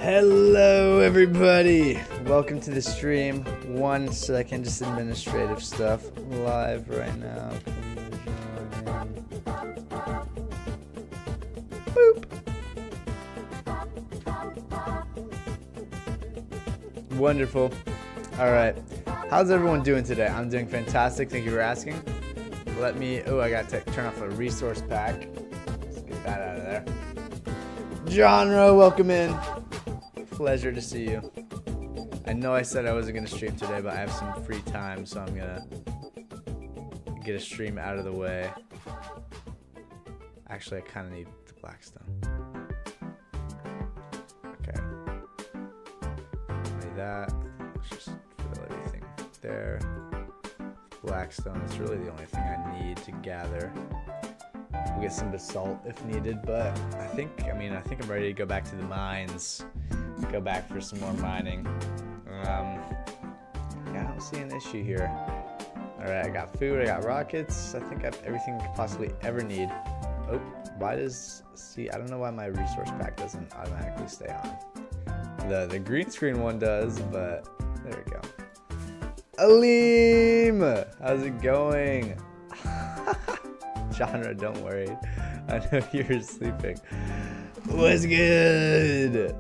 Hello everybody, welcome to the stream. 1 second, just administrative stuff. Live right now. Boop. Wonderful. Alright, how's everyone doing today? I'm doing fantastic, thank you for asking. Let me, I got to turn off a resource pack. Let's get that out of there. Genre, welcome in. Pleasure to see you. I know I said I wasn't going to stream today, but I have some free time, so I'm going to get a stream out of the way. Actually, I kind of need the Blackstone. Okay. Need that. Let's just fill everything there. Blackstone is really the only thing I need to gather. We'll get some basalt if needed, but I think I'm ready to go back to the mines. Go back for some more mining. Yeah, I don't see an issue here. Alright, I got food, I got rockets. I think I have everything I could possibly ever need. Oh, why does... See, I don't know why my resource pack doesn't automatically stay on. The green screen one does, but there we go. Aleem! How's it going? Genre, don't worry. I know you're sleeping. What's good?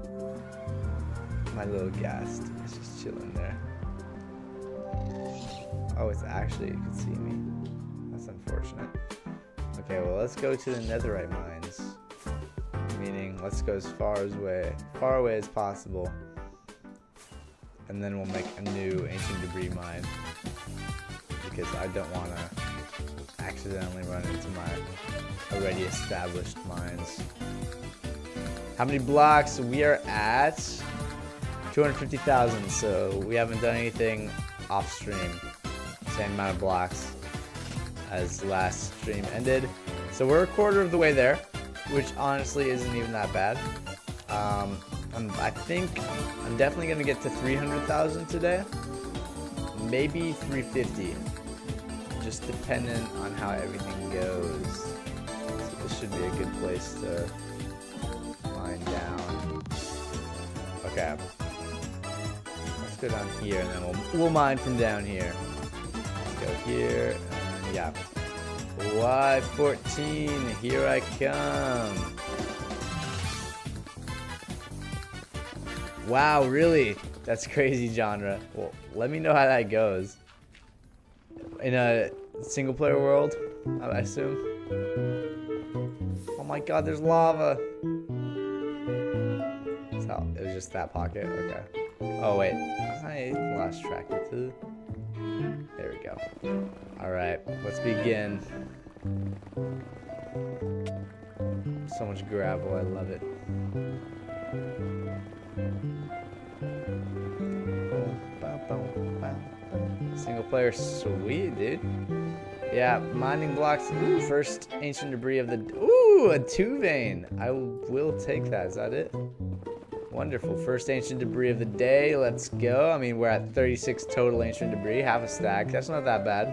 My little ghast is just chilling there. Oh, it's actually, you can see me. That's unfortunate. Okay, well, let's go to the netherite mines. Meaning, let's go as far away as possible. And then we'll make a new ancient debris mine. Because I don't want to accidentally run into my already established mines. How many blocks? We are at 250,000, so we haven't done anything off stream. Same amount of blocks as last stream ended. So we're a quarter of the way there, which honestly isn't even that bad. I think I'm definitely going to get to 300,000 today. Maybe 350. Just dependent on how everything goes. So this should be a good place to mine down. Okay. Let's go down here and then we'll mine from down here. Let's go here and yeah. Y14, here I come. Wow, really? That's crazy, genre. Well, let me know how that goes. In a single player world, I assume. Oh my god, there's lava. So it was just that pocket, okay. Oh wait, I lost track of it. There we go. Alright, let's begin. So much gravel, I love it. Single player, sweet, dude. Yeah, mining blocks. Ooh, first ancient debris of the... Ooh, a 2 vein. I will take that. Is that it? Wonderful. First ancient debris of the day. Let's go. I mean, we're at 36 total ancient debris. Half a stack. That's not that bad.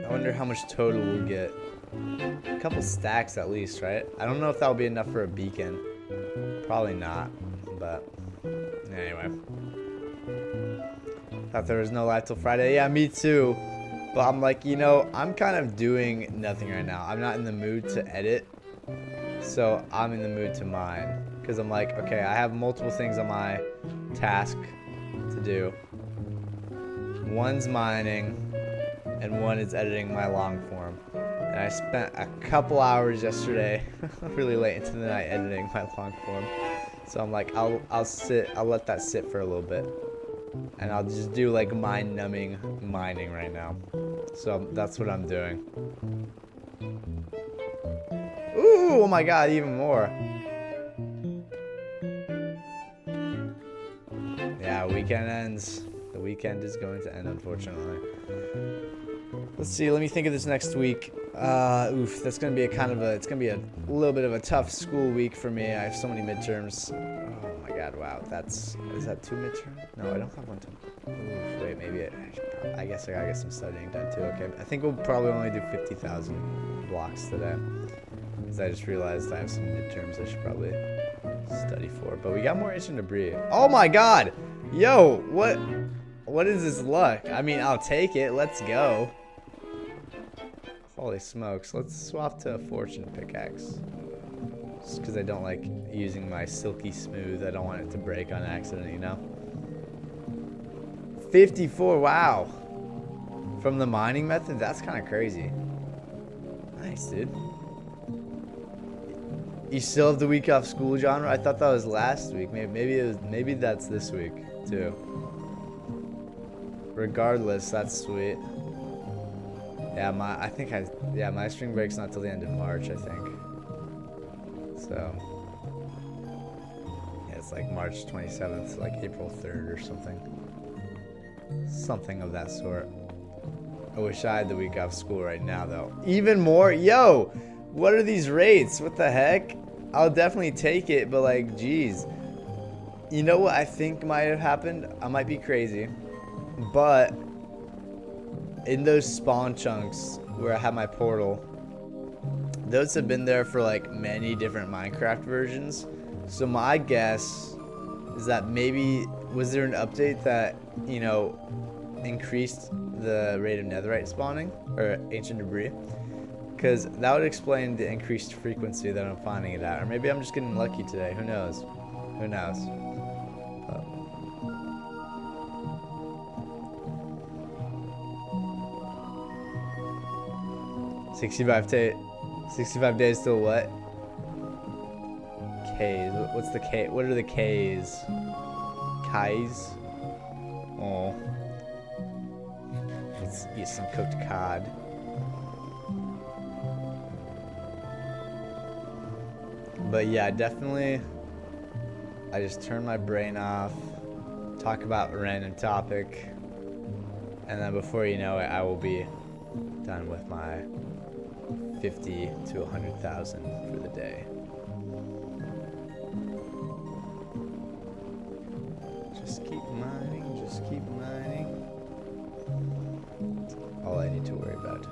I wonder how much total we'll get. A couple stacks at least, right? I don't know if that'll be enough for a beacon. Probably not, but anyway. Thought there was no live till Friday. Yeah, me too. But I'm like, you know, I'm kind of doing nothing right now. I'm not in the mood to edit. So I'm in the mood to mine. Because I'm like, okay, I have multiple things on my task to do. One's mining, and one is editing my long form. And I spent a couple hours yesterday, really late into the night, editing my long form. So I'm like, I'll let that sit for a little bit. And I'll just do like mind-numbing mining right now. So that's what I'm doing. Ooh, oh my god, even more. Yeah, weekend ends. The weekend is going to end, unfortunately. Let's see, let me think of this next week. Oof, that's gonna be it's gonna be a little bit of a tough school week for me. I have so many midterms. Oh my god, wow, is that 2 midterms? No, I don't have 1 term. Oof, wait, maybe I guess I gotta get some studying done too. Okay, I think we'll probably only do 50,000 blocks today. Because I just realized I have some midterms I should probably study for. But we got more ancient debris. Oh my god! Yo, what is this luck? I mean, I'll take it. Let's go. Holy smokes. Let's swap to a fortune pickaxe. Just because I don't like using my silky smooth. I don't want it to break on accident, you know? 54, wow. From the mining method? That's kind of crazy. Nice, dude. You still have the week off school genre? I thought that was last week. Maybe that's this week too. Regardless, that's sweet. Yeah, my spring break's not till the end of March, I think. So yeah, it's like March 27th, like April 3rd or something. Something of that sort. I wish I had the week off school right now though. Even more, yo! What are these rates? What the heck? I'll definitely take it, but like, geez. You know what I think might have happened? I might be crazy, but in those spawn chunks where I have my portal, those have been there for like many different Minecraft versions. So my guess is that maybe, was there an update that, you know, increased the rate of netherite spawning or ancient debris? Because that would explain the increased frequency that I'm finding it at. Or maybe I'm just getting lucky today. Who knows? Who knows? 65 days till what? K's. What's the K? What are the K's? K's? Oh. Let's eat some cooked cod. But yeah, definitely, I just turn my brain off, talk about a random topic, and then before you know it, I will be done with my 50 to 100,000 for the day. Just keep mining, just keep mining. All I need to worry about.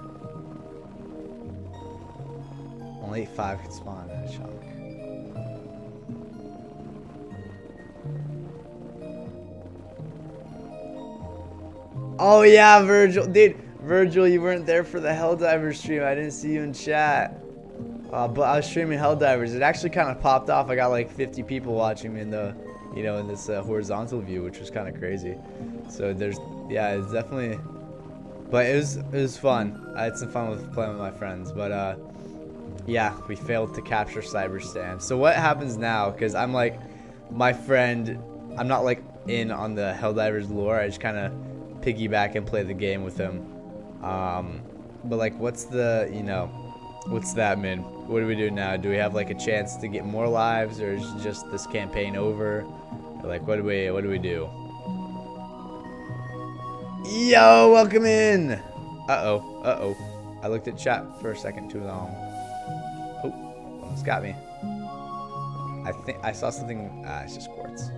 Only 5 can spawn in a chunk. Oh yeah, Virgil. Dude, Virgil, you weren't there for the Helldivers stream. I didn't see you in chat. But I was streaming Helldivers. It actually kind of popped off. I got like 50 people watching me in the, you know, in this horizontal view, which was kind of crazy. So there's, yeah, it's definitely, but it was fun. I had some fun with playing with my friends. But yeah, we failed to capture Cyberstan. So what happens now? Because I'm like, my friend, I'm not like in on the Helldivers lore. I just kind of piggyback and play the game with him. But like, what's the, you know, what's that mean? What do we do now? Do we have like a chance to get more lives, or is just this campaign over? Or like, what do we do? Yo, welcome in. Uh-oh. I looked at chat for a second too long. Oh, almost got me. I think I saw something. It's just quartz.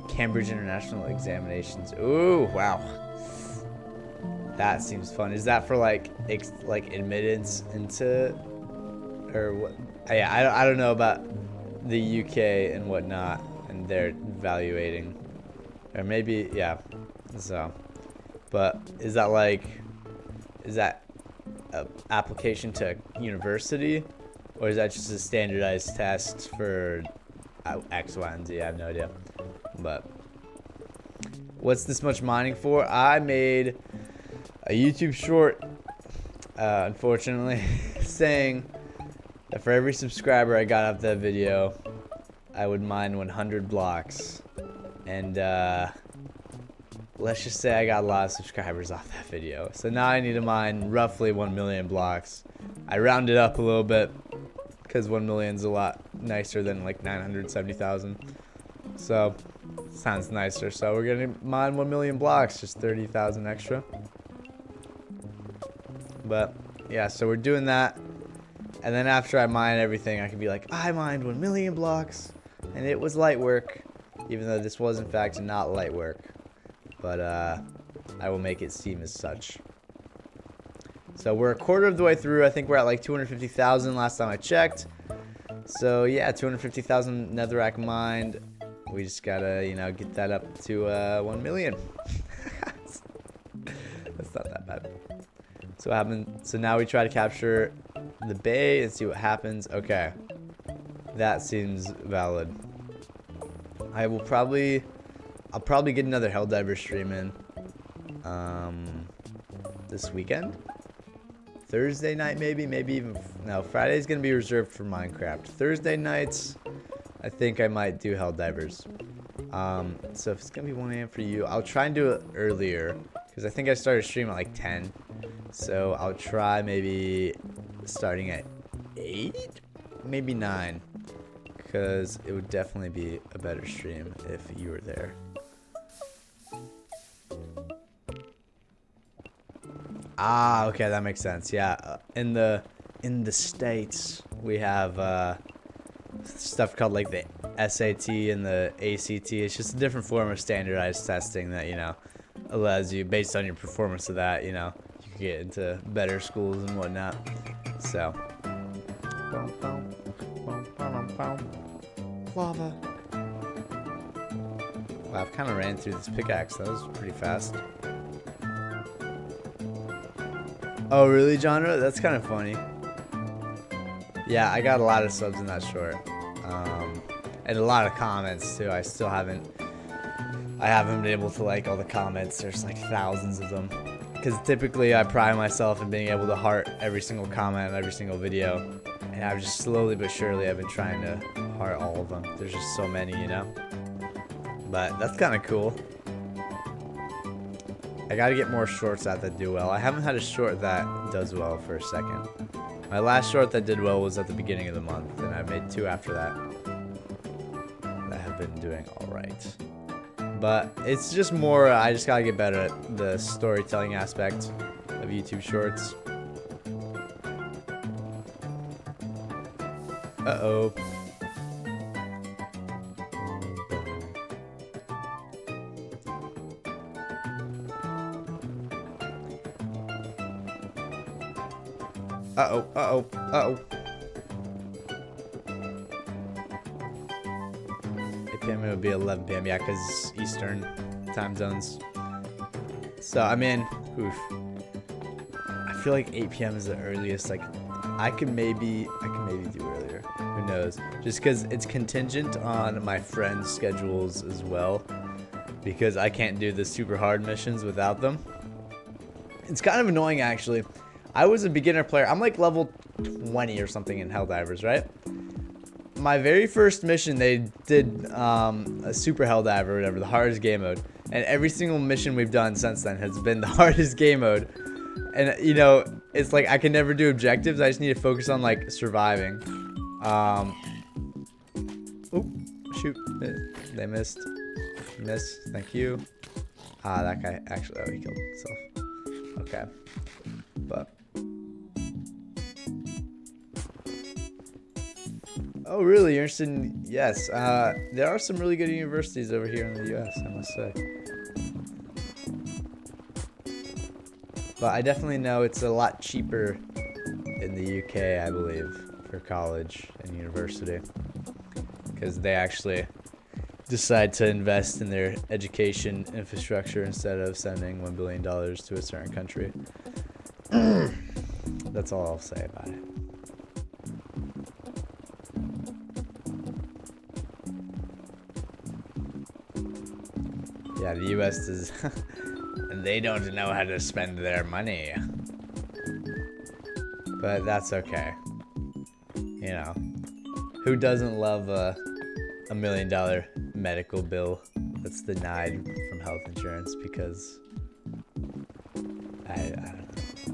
Cambridge International Examinations. Ooh, wow. That seems fun. Is that for like admittance into, or what? Yeah, I don't know about the UK and whatnot, and they're evaluating, or maybe, yeah. So, but is that an application to university, or is that just a standardized test for X, Y, and Z? I have no idea. But what's this much mining for? I made a YouTube short, unfortunately, saying that for every subscriber I got off that video, I would mine 100 blocks. And let's just say I got a lot of subscribers off that video. So now I need to mine roughly 1 million blocks. I rounded up a little bit because 1 million is a lot nicer than like 970,000. So sounds nicer. So we're gonna mine 1 million blocks, just 30,000 extra. But yeah, so we're doing that, and then after I mine everything, I can be like, I mined 1 million blocks, and it was light work, even though this was in fact not light work. But I will make it seem as such. So we're a quarter of the way through. I think we're at like 250,000 last time I checked. So yeah, 250,000 netherrack mined. We just gotta, you know, get that up to 1 million. That's not that bad. So what happened? So now we try to capture the bay and see what happens. Okay, that seems valid. I'll probably get another Helldiver stream in this weekend. Thursday night, maybe even no. Friday's gonna be reserved for Minecraft. Thursday nights, I think I might do Helldivers. So if it's gonna be 1 AM for you, I'll try and do it earlier because I think I started streaming at like 10. So I'll try maybe starting at 8, maybe 9, because it would definitely be a better stream if you were there. Ah, okay, that makes sense. Yeah, in the States we have stuff called like the SAT and the ACT. It's just a different form of standardized testing that, you know, allows you, based on your performance of that, you know, you can get into better schools and whatnot. So lava. Wow, I've kind of ran through this pickaxe. That was pretty fast. Oh, really, genre? That's kind of funny. Yeah, I got a lot of subs in that short. And a lot of comments, too. I haven't been able to like all the comments. There's like thousands of them. Because typically I pride myself in being able to heart every single comment on every single video. And I've just slowly but surely I've been trying to heart all of them. There's just so many, you know? But that's kind of cool. I gotta get more shorts out that do well. I haven't had a short that does well for a second. My last short that did well was at the beginning of the month, and I made 2 after that that have been doing alright. But it's just more, I just gotta get better at the storytelling aspect of YouTube shorts. Uh-oh. Uh-oh, uh-oh, uh-oh. 8 PM it would be 11 PM, yeah, because Eastern time zones. So, I mean, oof. I feel like 8 PM is the earliest, like, I can maybe do earlier. Who knows? Just because it's contingent on my friends' schedules as well. Because I can't do the super hard missions without them. It's kind of annoying, actually. I was a beginner player. I'm like level 20 or something in Helldivers, right? My very first mission, they did a super Helldiver or whatever, the hardest game mode. And every single mission we've done since then has been the hardest game mode. And, you know, it's like I can never do objectives. I just need to focus on, like, surviving. Oh, shoot. They missed. Miss. Thank you. Ah, that guy actually, oh, he killed himself. Okay. But... oh, really? You're interested in... yes. There are some really good universities over here in the US, I must say. But I definitely know it's a lot cheaper in the UK, I believe, for college and university. Because they actually decide to invest in their education infrastructure instead of sending $1 billion to a certain country. That's all I'll say about it. Yeah, the US does... they don't know how to spend their money. But that's okay. You know, who doesn't love a $1 million medical bill that's denied from health insurance because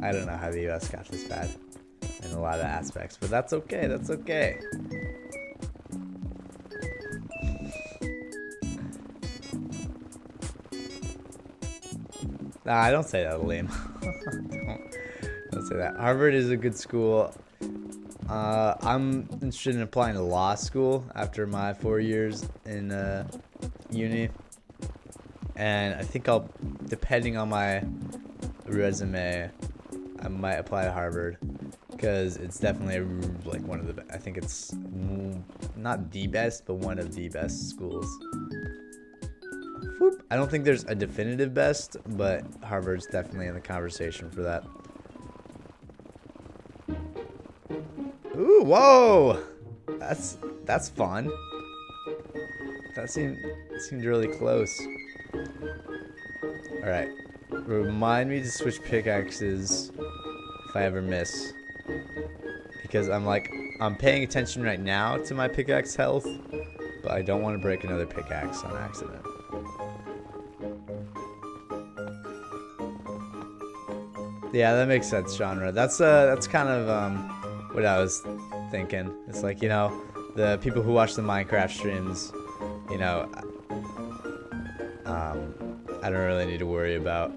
I don't know how the US got this bad in a lot of aspects, but that's okay. That's okay. Nah, don't say that, Liam. don't say that. Harvard is a good school. I'm interested in applying to law school after my 4 years in uni. And I think I'll, depending on my resume, I might apply to Harvard because it's definitely like one of the. I think it's not the best, but one of the best schools. Whoop. I don't think there's a definitive best, but Harvard's definitely in the conversation for that. Ooh, whoa! That's fun. That seemed really close. All right, remind me to switch pickaxes if I ever miss, because I'm paying attention right now to my pickaxe health, but I don't want to break another pickaxe on accident. Yeah, that makes sense, genre. That's kind of what I was thinking. It's like, you know, the people who watch the Minecraft streams, you know, I don't really need to worry about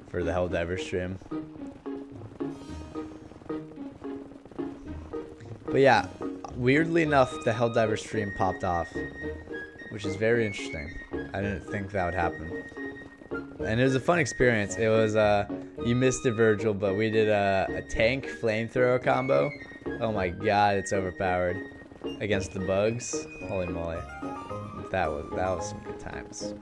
for the Helldiver stream. But yeah, weirdly enough, the Helldiver stream popped off, which is very interesting. I didn't think that would happen. And it was a fun experience. It was, you missed it, Virgil, but we did a tank flamethrower combo. Oh my god, it's overpowered. Against the bugs. Holy moly. That was some good times.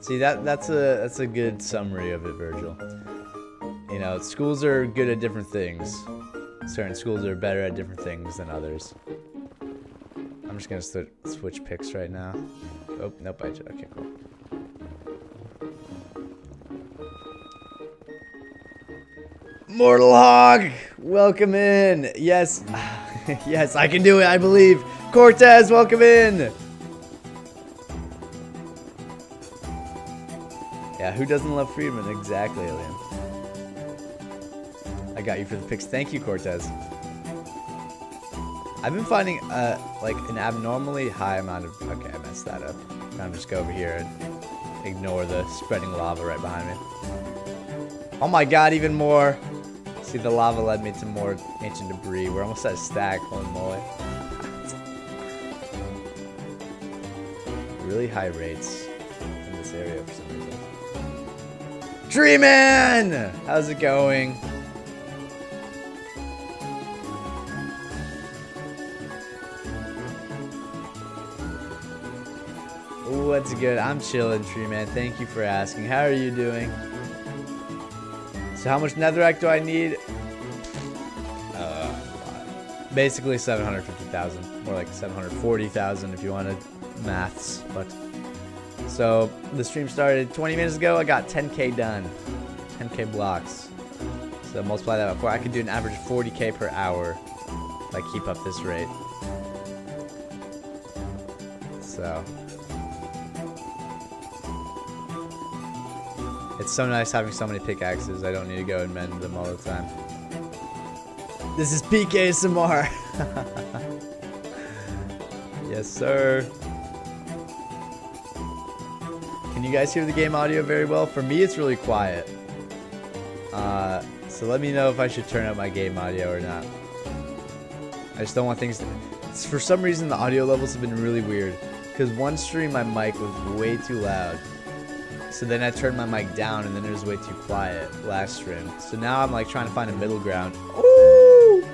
See, that's a good summary of it, Virgil. You know, schools are good at different things. Certain schools are better at different things than others. I'm just gonna switch picks right now. Oh, nope, okay, cool. Mortal Hog, welcome in. Yes, yes, I can do it, I believe. Cortez, welcome in. Yeah, who doesn't love Friedman? Exactly, Alien. I got you for the picks. Thank you, Cortez. I've been finding like an abnormally high amount of. Okay, I messed that up. I'm just go over here and ignore the spreading lava right behind me. Oh my god, even more. See, the lava led me to more ancient debris. We're almost at a stack. Holy moly. Really high rates in this area for some reason. Tree Man! How's it going? What's good? I'm chilling, Tree Man. Thank you for asking. How are you doing? So how much netherrack do I need? Basically 750,000. More like 740,000 if you wanted maths. But so the stream started 20 minutes ago. I got 10k done. 10k blocks. So multiply that by 4. I could do an average of 40k per hour if I keep up this rate. So it's so nice having so many pickaxes. I don't need to go and mend them all the time. This is PKSMR. Yes, sir. Can you guys hear the game audio very well? For me, it's really quiet. So let me know if I should turn up my game audio or not. I just don't want things to... For some reason, the audio levels have been really weird. Because one stream, my mic was way too loud. So then I turned my mic down and then it was way too quiet last stream. So now I'm like trying to find a middle ground. Ooh!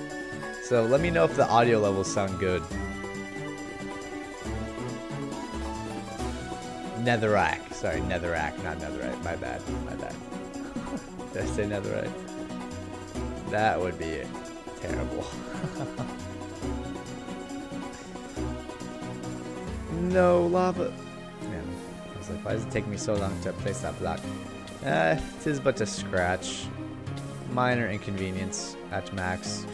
So let me know if the audio levels sound good. Netherrack. Sorry, netherrack, not netherite. My bad. My bad. Did I say netherite? That would be terrible. No lava. Man, I was like, why does it take me so long to place that block? Tis but a scratch. Minor inconvenience at max.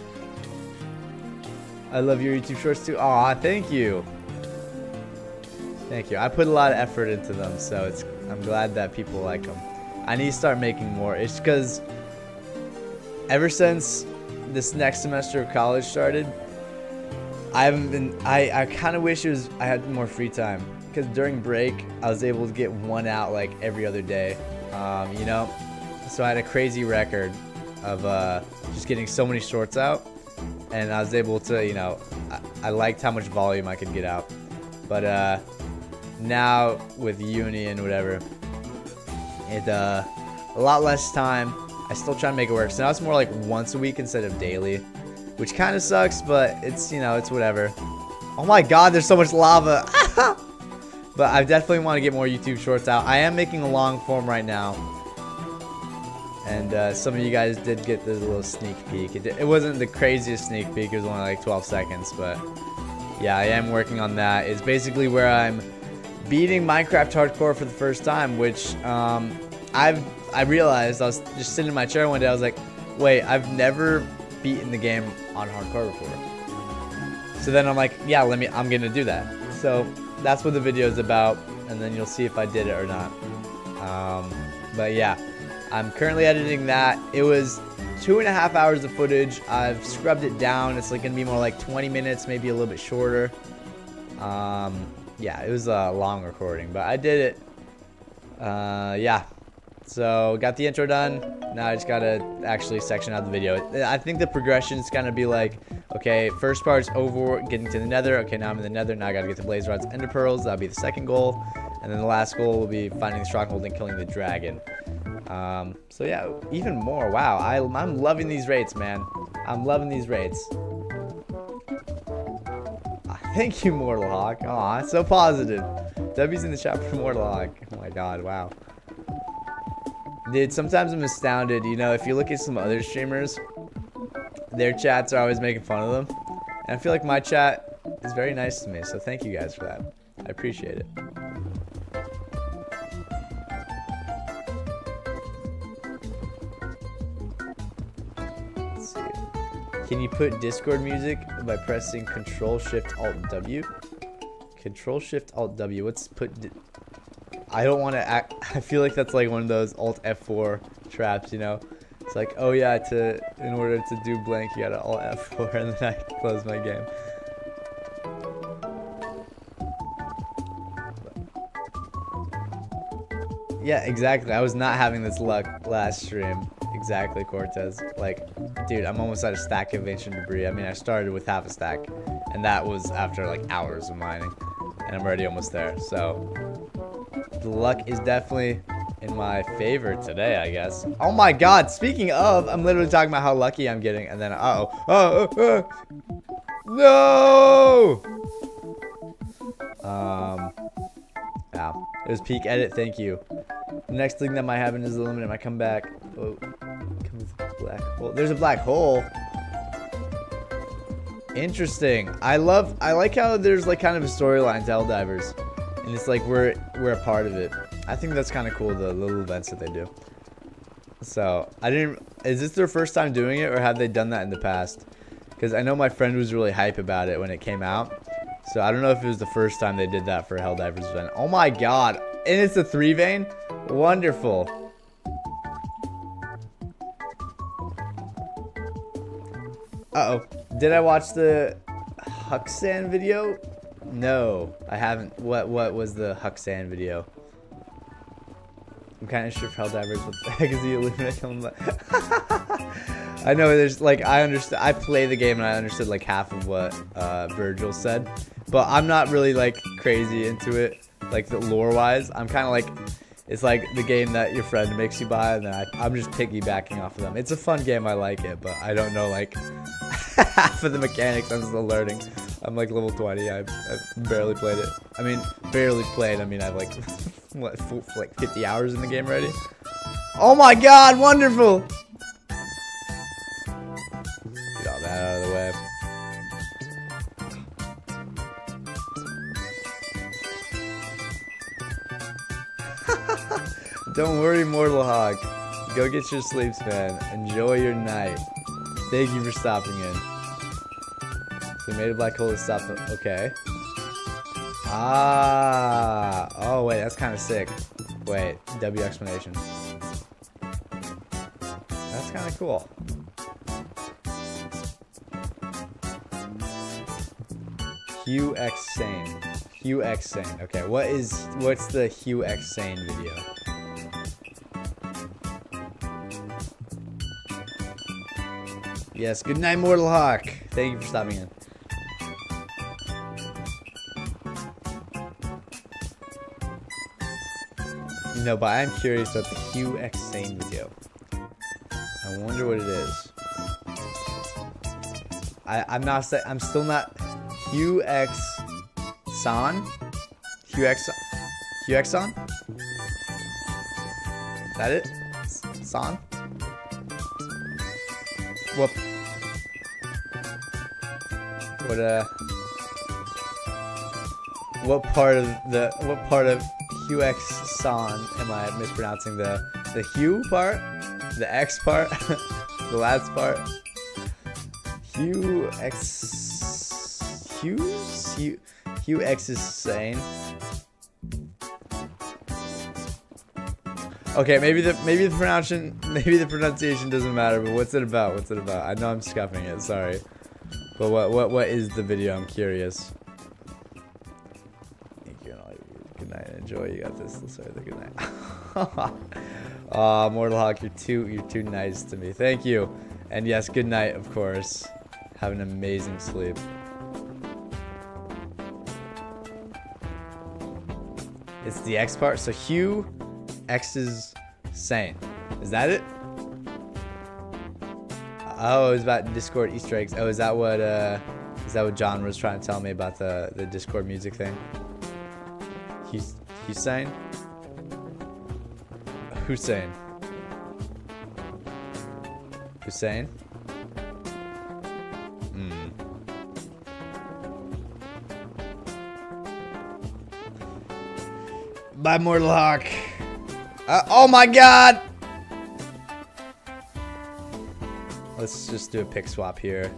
I love your YouTube shorts too. Aw, thank you. Thank you. I put a lot of effort into them, so I'm glad that people like them. I need to start making more. It's because ever since this next semester of college started, I haven't been. I kind of wish I had more free time, because during break I was able to get one out like every other day. You know, so I had a crazy record of just getting so many shorts out, and I was able to, you know, I liked how much volume I could get out. But now with uni and whatever, it a lot less time. I still try to make it work. So now it's more like once a week instead of daily, which kind of sucks, but it's, you know, it's whatever. Oh my god, there's so much lava. But I definitely want to get more YouTube shorts out. I am making a long form right now. And some of you guys did get this little sneak peek. It wasn't the craziest sneak peek. It was only like 12 seconds. But yeah, I am working on that. It's basically where I'm beating Minecraft Hardcore for the first time, which I realized I was just sitting in my chair one day. I was like, wait, I've never beaten the game on Hardcore before. So then I'm like, yeah, I'm gonna do that. So that's what the video is about, and then you'll see if I did it or not. But yeah, I'm currently editing that. It was 2.5 hours of footage. I've scrubbed it down. It's like gonna be more like 20 minutes, maybe a little bit shorter. Yeah, it was a long recording, but I did it. Yeah. So got the intro done. Now I just gotta actually section out the video. I think the progression is gonna be like, okay, first part's over, getting to the nether. Okay, now I'm in the nether. Now I gotta get the blaze rods, ender pearls. That'll be the second goal. And then the last goal will be finding the stronghold and killing the dragon. So yeah, even more. Wow, I'm loving these rates, man. I'm loving these rates. Thank you, Mortal Hawk. Aw, so positive. W's in the chat for Mortal Hawk. Oh my god, wow. Dude, sometimes I'm astounded. You know, if you look at some other streamers, their chats are always making fun of them. And I feel like my chat is very nice to me. So thank you guys for that. I appreciate it. Let's see. Can you put Discord music by pressing Control-Shift-Alt-W? Control-Shift-Alt-W. What's put... I don't want to act. I feel like that's like one of those Alt F4 traps, you know? It's like, oh yeah, in order to do blank, you gotta Alt F4, and then I close my game. Yeah, exactly. I was not having this luck last stream. Exactly, Cortez. Like, dude, I'm almost at a stack of ancient debris. I mean, I started with half a stack, and that was after like hours of mining, and I'm already almost there. So the luck is definitely in my favor today, I guess. Oh my god, speaking of, I'm literally talking about how lucky I'm getting, and then, no! Ow. It was peak edit, thank you. The next thing that might happen is eliminate my comeback. Oh, come with black hole. There's a black hole. Interesting. I like how there's like kind of a storyline to Helldivers. And it's like we're a part of it. I think that's kind of cool, the little events that they do. So, is this their first time doing it, or have they done that in the past? Because I know my friend was really hype about it when it came out. So I don't know if it was the first time they did that for a Helldivers event. Oh my god. And it's a 3 vein? Wonderful. Uh-oh. Did I watch the Huxan video? No, I haven't. What was the Huxan video? I'm kind of sure for Helldivers, what the heck is the Illuminate? I know there's like, I play the game and I understood like half of what Virgil said, but I'm not really like crazy into it, like the lore wise. I'm kind of like, it's like the game that your friend makes you buy, and then I'm just piggybacking off of them. It's a fun game, I like it, but I don't know like half of the mechanics. I'm still learning. I'm like level 20. I've barely played it. I mean, barely played. I mean, I've like, what, like 50 hours in the game already? Oh my god, wonderful! Get all that out of the way. Don't worry, Mortal Hawk. Go get your sleeps, man. Enjoy your night. Thank you for stopping in. So we made a black hole to stop the... Okay. Ah. Oh, wait. That's kind of sick. Wait. W explanation. That's kind of cool. Hugh X Sane. Hugh X Sane. Okay. What's the Hugh X Sane video? Yes, good night, Mortal Hawk. Thank you for stopping in. No, but I am curious about the Hugh X Sane video. I wonder what it is. I'm still not Hugh X San? Hugh X San? Is that it? San? What part of Hugh X San am I mispronouncing? The Hugh part? The X part? The last part? Hugh X is Sane. Okay, maybe the pronunciation doesn't matter, but what's it about? What's it about? I know I'm scuffing it, sorry. But what is the video? I'm curious. Thank you and all. Good night. Enjoy. You got this. Let's start the good night. Mortal Hawk, you're too nice to me. Thank you. And yes, good night, of course. Have an amazing sleep. It's the X part. So Hugh X is Sane. Is that it? Oh, it was about Discord Easter eggs. Oh, is that what John was trying to tell me about the Discord music thing? Hussein? Hussein? Hussein? Bye, Mortal Hawk. Oh my god! Let's just do a pick swap here.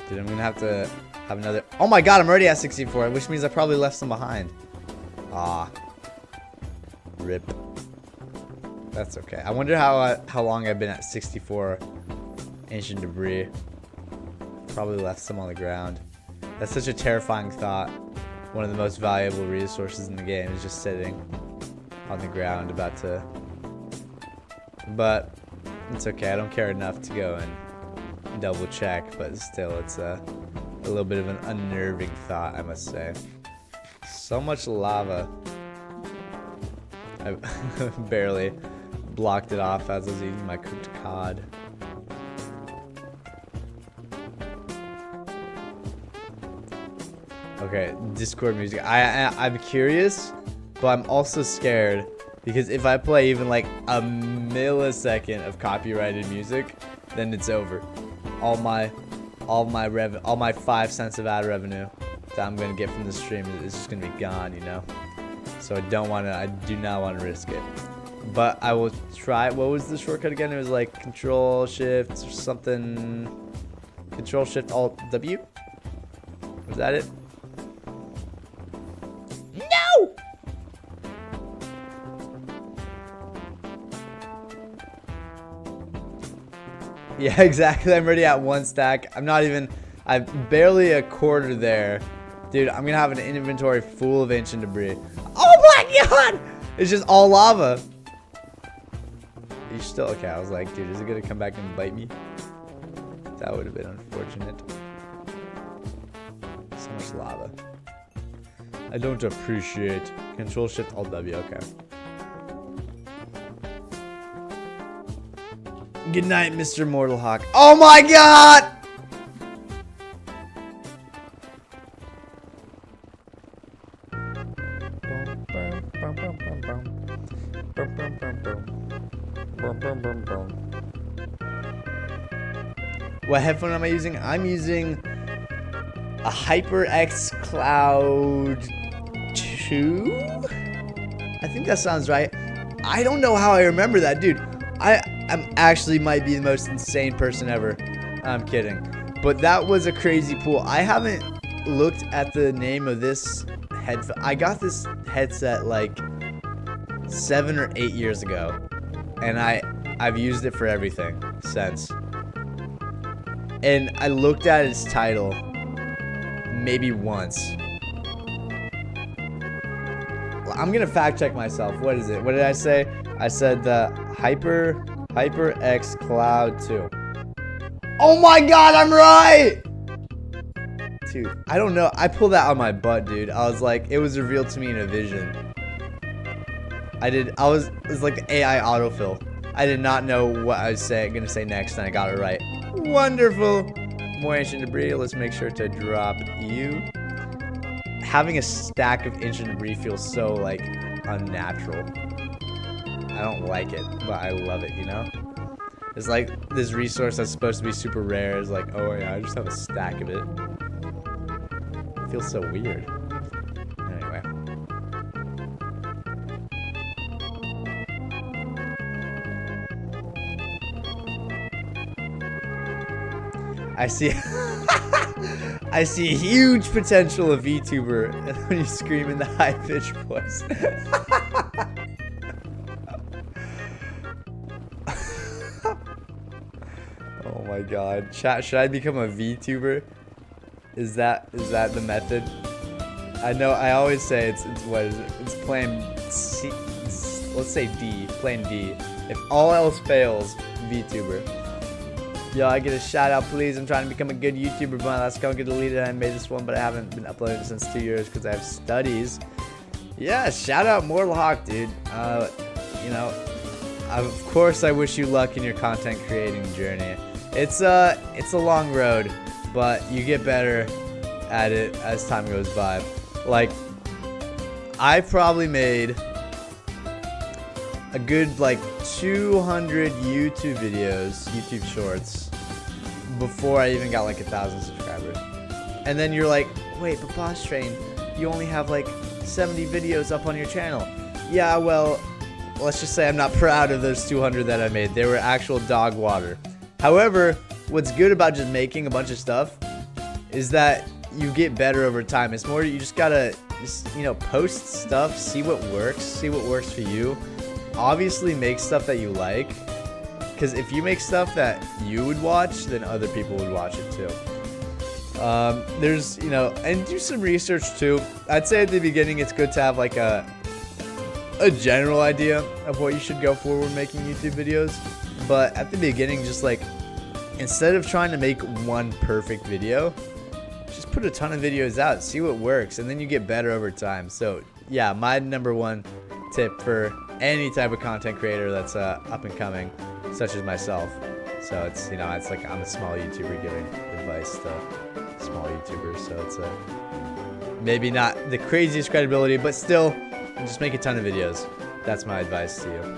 Dude, I'm gonna have to have another. Oh my god, I'm already at 64, which means I probably left some behind. Ah. Rip. That's okay. I wonder how long I've been at 64 ancient debris. Probably left some on the ground. That's such a terrifying thought. One of the most valuable resources in the game is just sitting on the ground about to... But it's okay. I don't care enough to go and double check, but still it's a little bit of an unnerving thought, I must say. So much lava. I barely blocked it off as I was eating my cooked cod. Okay, Discord music. I'm curious, but I'm also scared because if I play even like a millisecond of copyrighted music, then it's over. All my 5 cents of ad revenue that I'm gonna get from the stream is just gonna be gone, you know. So I do not want to risk it. But I will try. What was the shortcut again? It was like Control Shift or something. Control Shift Alt W. Was that it? No! Yeah, exactly. I'm already at 1 stack. I'm barely a quarter there. Dude, I'm gonna have an inventory full of ancient debris. Oh my god! It's just all lava. You're still okay. I was like, dude, is it gonna come back and bite me? That would have been unfortunate. So much lava. I don't appreciate. Control Shift Alt W. Okay. Good night, Mr. Mortal Hawk. Oh my god! What headphone am I using? I'm using a HyperX Cloud 2? I think that sounds right. I don't know how I remember that, dude. I'm actually might be the most insane person ever. I'm kidding. But that was a crazy pool. I haven't looked at the name of this headphone. I got this headset like 7 or 8 years ago. And I've used it for everything since. And I looked at its title maybe once. I'm gonna fact check myself. What is it? What did I say? I said the HyperX Cloud 2. Oh my god, I'm right! dude, I don't know. I pulled that out of my butt, dude. I was like, it was revealed to me in a vision. It was like the AI autofill. I did not know what I was gonna say next, and I got it right. Wonderful. More ancient debris. Let's make sure to drop you. Having a stack of ancient debris feels so like unnatural. I don't like it, but I love it, you know? It's like this resource that's supposed to be super rare is like, oh yeah, I just have a stack of it. It feels so weird. Anyway. I see I see huge potential of VTuber when you scream in the high-pitched voice. Oh my god. Chat, should I become a VTuber? Is that the method? I know I always say it's what is it? It's plan C, let's say D, plan D. If all else fails, VTuber. Yo, I get a shout out, please. I'm trying to become a good YouTuber, but my last account got deleted. I made this one, but I haven't been uploading since 2 years because I have studies. Yeah, shout out Mortal Hawk, dude. You know, of course I wish you luck in your content creating journey. It's a long road, but you get better at it as time goes by. Like, I probably made a good like 200 YouTube videos, YouTube shorts, before I even got like 1,000 subscribers. And then you're like, wait, but Boss Train, you only have like 70 videos up on your channel. Yeah, well, let's just say I'm not proud of those 200 that I made. They were actual dog water. However, what's good about just making a bunch of stuff is that you get better over time. It's more, you just gotta, you know, post stuff, see what works for you. Obviously make stuff that you like, because if you make stuff that you would watch, then other people would watch it too. There's, you know, and do some research too. I'd say at the beginning it's good to have like a general idea of what you should go for when making YouTube videos. But at the beginning, just like, instead of trying to make one perfect video, just put a ton of videos out, see what works, and then you get better over time. So yeah, my number one tip for any type of content creator that's up and coming, such as myself. So it's, you know, it's like I'm a small YouTuber giving advice to small YouTubers. So it's maybe not the craziest credibility, but still, just make a ton of videos. That's my advice to you.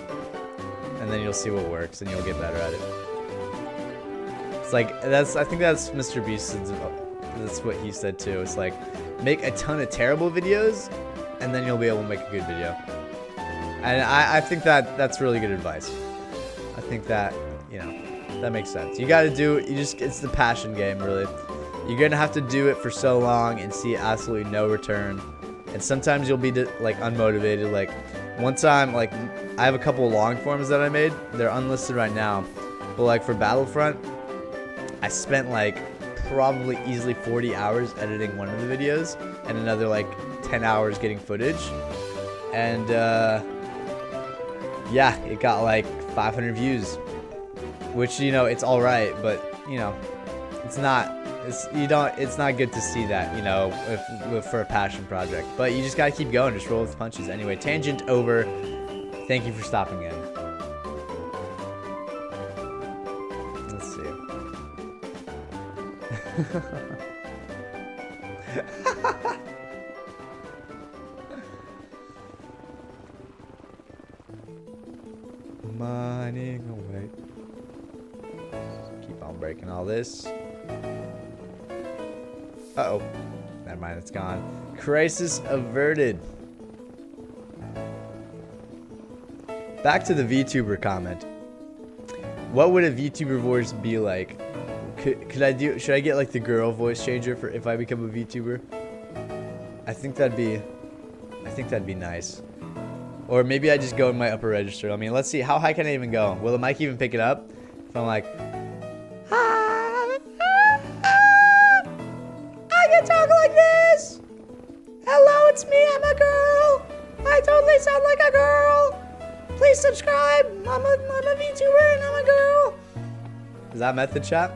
And then you'll see what works, and you'll get better at it. It's like, I think that's Mr. Beast's, that's what he said too. It's like, make a ton of terrible videos, and then you'll be able to make a good video. And I think that's really good advice. I think that, you know, that makes sense. You gotta do, it's the passion game, really. You're gonna have to do it for so long and see absolutely no return. And sometimes you'll be like unmotivated. Like one time, like I have a couple of long forms that I made. They're unlisted right now. But like for Battlefront, I spent like probably easily 40 hours editing one of the videos and another like 10 hours getting footage. And yeah, it got like 500 views, which, you know, it's all right, but you know, it's not good to see that, you know, for a passion project. But you just gotta keep going, just roll with the punches. Anyway, tangent over. Thank you for stopping in. Let's see. Mining away. Keep on breaking all this. Uh-oh. Never mind, it's gone. Crisis averted. Back to the VTuber comment. What would a VTuber voice be like? Should I get like the girl voice changer for if I become a VTuber? I think that'd be nice. Or maybe I just go in my upper register. I mean, let's see, how high can I even go? Will the mic even pick it up? If I'm like, I can talk like this. Hello, it's me. I'm a girl. I totally sound like a girl. Please subscribe. I'm a VTuber and I'm a girl. Is that method, chat?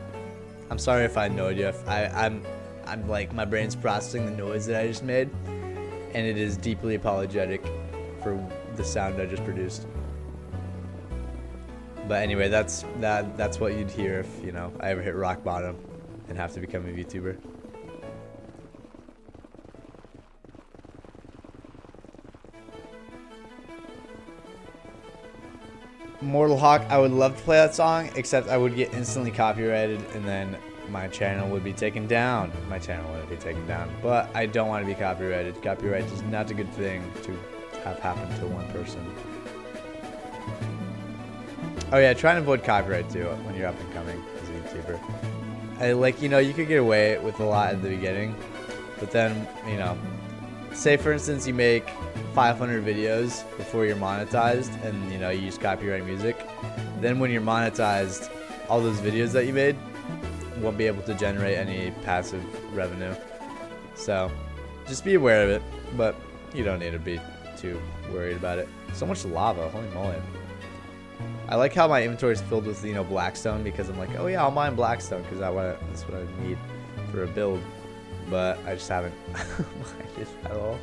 I'm sorry if I annoyed you. I I'm like, my brain's processing the noise that I just made, and it is deeply apologetic for the sound I just produced. But anyway, that's what you'd hear if, you know, I ever hit rock bottom and have to become a VTuber. Mortal Hawk, I would love to play that song, except I would get instantly copyrighted, and then my channel would be taken down. My channel wouldn't be taken down, but I don't want to be copyrighted. Copyright is not a good thing to have happen to one person. Oh yeah, try and avoid copyright too when you're up and coming as a YouTuber. Like, you know, you could get away with a lot at the beginning, but then, you know, say for instance you make 500 videos before you're monetized, and you know, you use copyright music. Then when you're monetized, all those videos that you made won't be able to generate any passive revenue. So just be aware of it, but you don't need to be too worried about it. So much lava, holy moly. I like how my inventory is filled with, you know, blackstone, because I'm like, oh yeah, I'll mine blackstone because that's what I need for a build. But I just haven't mined it at all.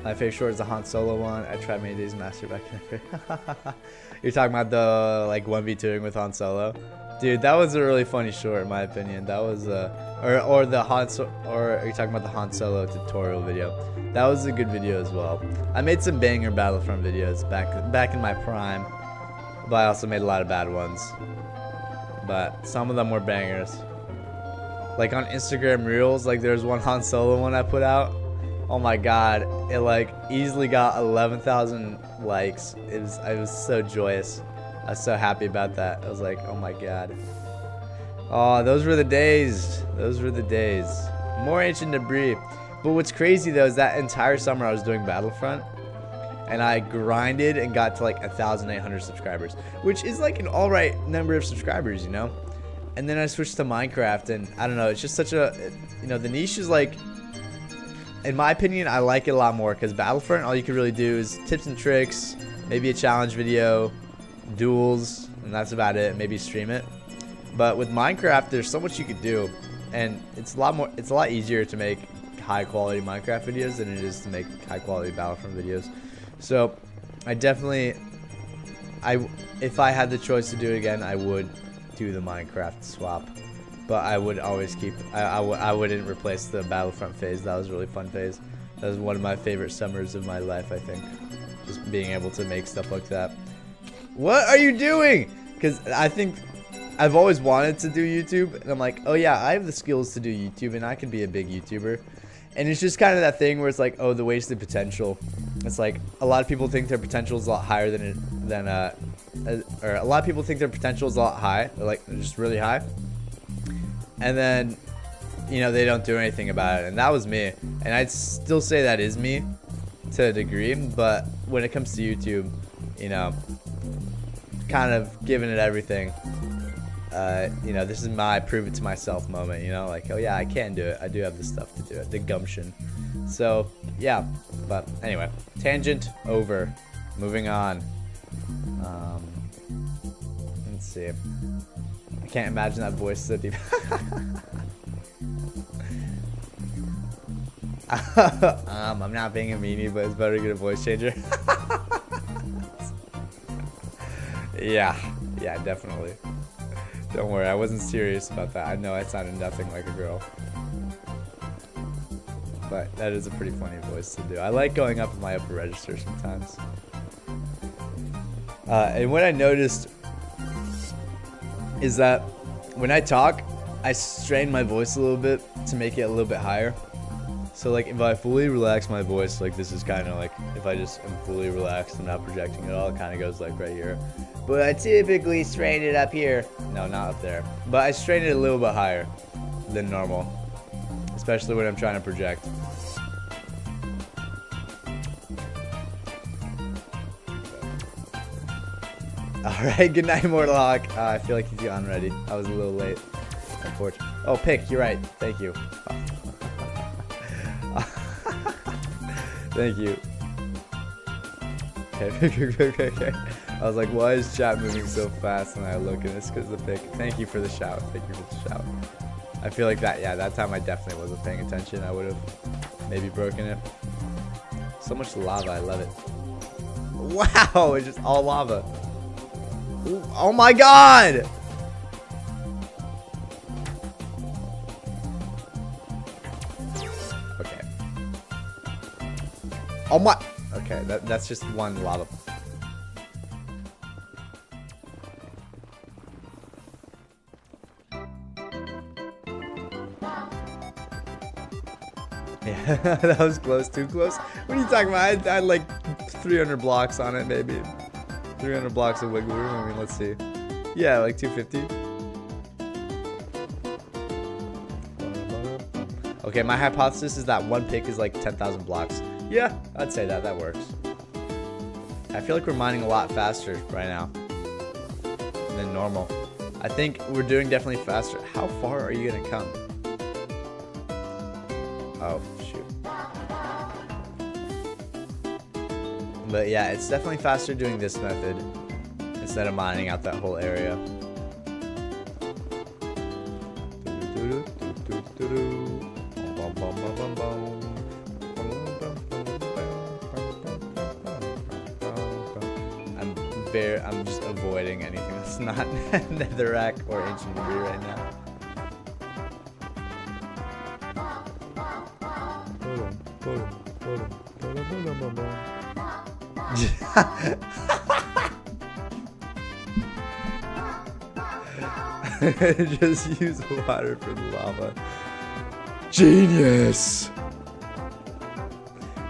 My favorite short is the Han Solo one. I tried many days master back in the You're talking about the like 1v2ing with Han Solo, dude. That was a really funny short in my opinion. That was or the or are you talking about the Han Solo tutorial video? That was a good video as well. I made some banger Battlefront videos back in my prime, but I also made a lot of bad ones. But some of them were bangers. Like on Instagram Reels, like there's one Han Solo one I put out. Oh my god, it like easily got 11,000 likes. I was so joyous. I was so happy about that. I was like, oh my god. Oh, those were the days. Those were the days. More ancient debris. But what's crazy though is that entire summer I was doing Battlefront, and I grinded and got to like 1,800 subscribers, which is like an alright number of subscribers, you know? And then I switched to Minecraft, and I don't know, it's just such a, you know, the niche is like, in my opinion, I like it a lot more, because Battlefront, all you can really do is tips and tricks, maybe a challenge video, duels, and that's about it. Maybe stream it. But with Minecraft, there's so much you could do, and it's a lot easier to make high quality Minecraft videos than it is to make high quality Battlefront videos. So I definitely, if I had the choice to do it again, I would do the Minecraft swap. But I would always keep, I wouldn't replace the Battlefront phase. That was a really fun phase. That was one of my favorite summers of my life, I think. Just being able to make stuff like that. What are you doing? Because I think I've always wanted to do YouTube. And I'm like, oh yeah, I have the skills to do YouTube and I can be a big YouTuber. And it's just kind of that thing where it's like, oh, the wasted potential. It's like a lot of people think their potential is a lot higher or a lot of people think their potential is a lot high. They're like, they're just really high. And then, you know, they don't do anything about it. And that was me. And I'd still say that is me to a degree. But when it comes to YouTube, you know, kind of giving it everything. You know, this is my prove it to myself moment, you know, like, oh yeah, I can do it. I do have the stuff to do it, the gumption. So yeah, but anyway, tangent over, moving on. Let's see. I can't imagine that voice so deep. I'm not being a meanie, but it's better to get a voice changer. Yeah, definitely. Don't worry, I wasn't serious about that. I know I sounded nothing like a girl. But that is a pretty funny voice to do. I like going up in my upper register sometimes. And what I noticed is that when I talk, I strain my voice a little bit to make it a little bit higher. So like if I fully relax my voice, like this is kind of like, if I just am fully relaxed and not projecting at all, it kind of goes like right here. But I typically strain it up here. No, not up there. But I strain it a little bit higher than normal, especially when I'm trying to project. Alright, good night, Mortal Hawk. I feel like he's gone already. I was a little late. Unfortunately. Oh, Pick, you're right. Thank you. Thank you. Okay. I was like, why is chat moving so fast? And I look and it's because of the pick. Thank you for the shout. Thank you for the shout. I feel like that, yeah, that time I definitely wasn't paying attention. I would have maybe broken it. So much lava, I love it. Wow, it's just all lava. Ooh, oh my god! Okay. Oh my, okay, that's just one lava. Yeah, that was close, too close. What are you talking about? I had like 300 blocks on it, maybe. 300 blocks of wiggle room. I mean, let's see. Yeah, like 250. Okay, my hypothesis is that one pick is like 10,000 blocks. Yeah, I'd say that. That works. I feel like we're mining a lot faster right now than normal. I think we're doing definitely faster. How far are you gonna come? Oh, shoot. But yeah, it's definitely faster doing this method instead of mining out that whole area. I'm just avoiding anything that's not netherrack or ancient debris right now. Just use water for the lava. Genius!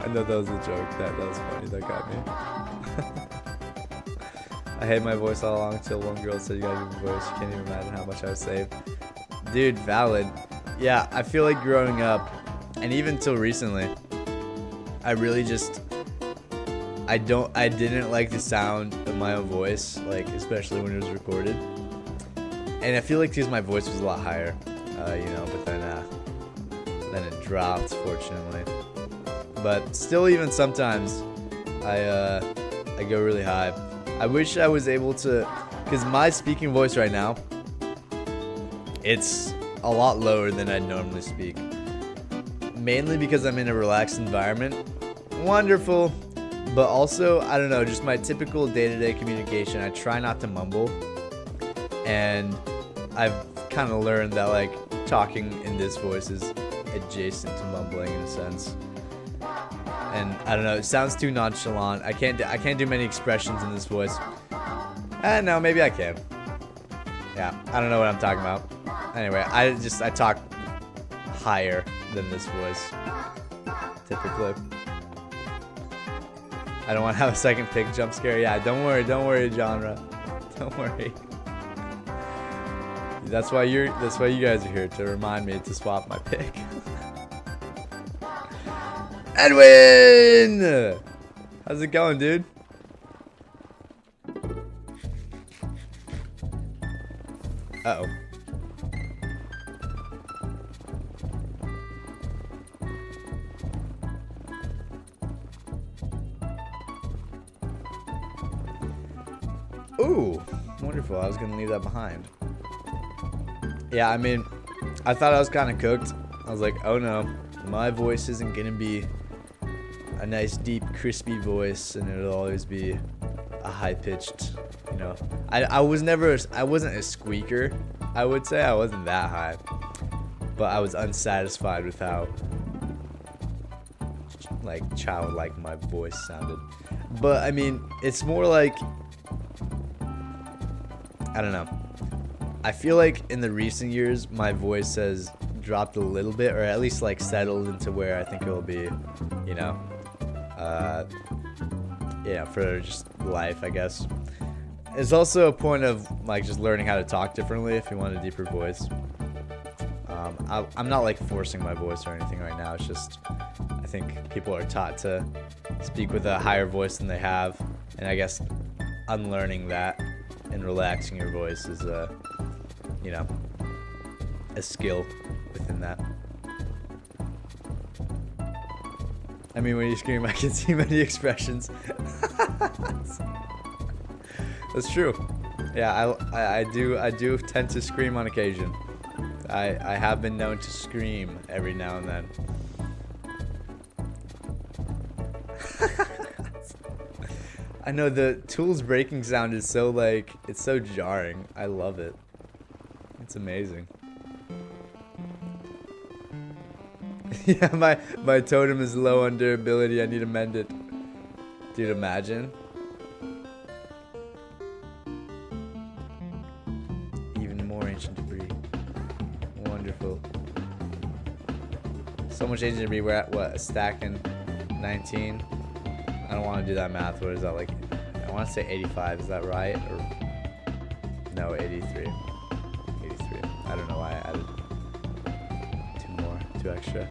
I know that was a joke. That was funny. That got me. I hate my voice all along until one girl said you gotta do my voice. You can't even imagine how much I've saved. Dude, valid. Yeah, I feel like growing up, and even till recently, I really just I didn't like the sound of my own voice, like especially when it was recorded. And I feel like because my voice was a lot higher, you know, but then it dropped, fortunately. But still, even sometimes, I go really high. I wish I was able to, because my speaking voice right now, it's a lot lower than I'd normally speak. Mainly because I'm in a relaxed environment. Wonderful. But also, I don't know, just my typical day-to-day communication, I try not to mumble. And I've kind of learned that, like, talking in this voice is adjacent to mumbling in a sense. And I don't know, it sounds too nonchalant. I can't do many expressions in this voice. No, maybe I can. Yeah, I don't know what I'm talking about. Anyway, I talk higher than this voice, typically. I don't want to have a second pick jump scare. Yeah, don't worry, genre. Don't worry. That's why you guys are here, to remind me to swap my pick. Edwin! How's it going, dude? Uh-oh. Ooh, wonderful. I was gonna leave that behind. Yeah, I mean, I thought I was kind of cooked. I was like, oh no, my voice isn't gonna be a nice, deep, crispy voice, and it'll always be a high-pitched, you know. I wasn't a squeaker, I would say. I wasn't that high, but I was unsatisfied with how, like, childlike my voice sounded. But, I mean, it's more like, I don't know. I feel like in the recent years, my voice has dropped a little bit, or at least like settled into where I think it will be, you know, yeah, for just life, I guess. It's also a point of like just learning how to talk differently if you want a deeper voice. I'm not like forcing my voice or anything right now. It's just, I think people are taught to speak with a higher voice than they have, and I guess unlearning that and relaxing your voice is you know, a skill within that. I mean, when you scream, I can see many expressions. That's true. Yeah, I do tend to scream on occasion. I have been known to scream every now and then. I know the tools breaking sound is so like, it's so jarring. I love it. It's amazing. Yeah, my totem is low on durability. I need to mend it. Dude, imagine. Even more ancient debris. Wonderful. So much ancient debris. We're at what? A stack in 19? I don't want to do that math. What is that like? I want to say 85. Is that right? Or no, 83. 83. I don't know why I added 2 extra.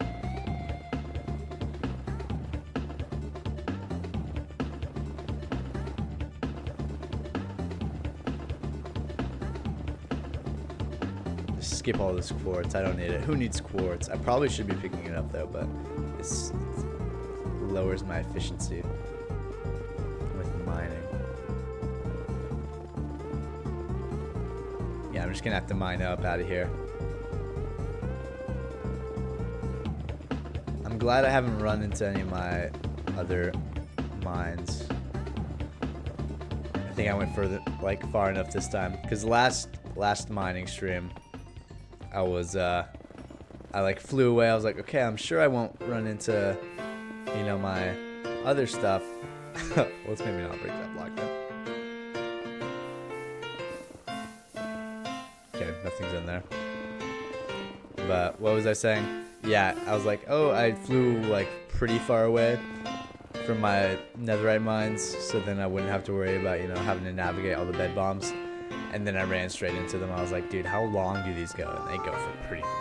Skip all this quartz. I don't need it. Who needs quartz? I probably should be picking it up though, but it lowers my efficiency with mining. Yeah, I'm just gonna have to mine up out of here. I'm glad I haven't run into any of my other mines. I think I went far enough this time, because last mining stream I was I like flew away. I was like, okay, I'm sure I won't run into, you know, my other stuff. Well, let's maybe not break that block then. Okay, nothing's in there. But what was I saying? Yeah, I was like, oh, I flew like pretty far away from my netherite mines, so then I wouldn't have to worry about, you know, having to navigate all the bed bombs. And then I ran straight into them. I was like, dude, how long do these go? And they go for pretty long.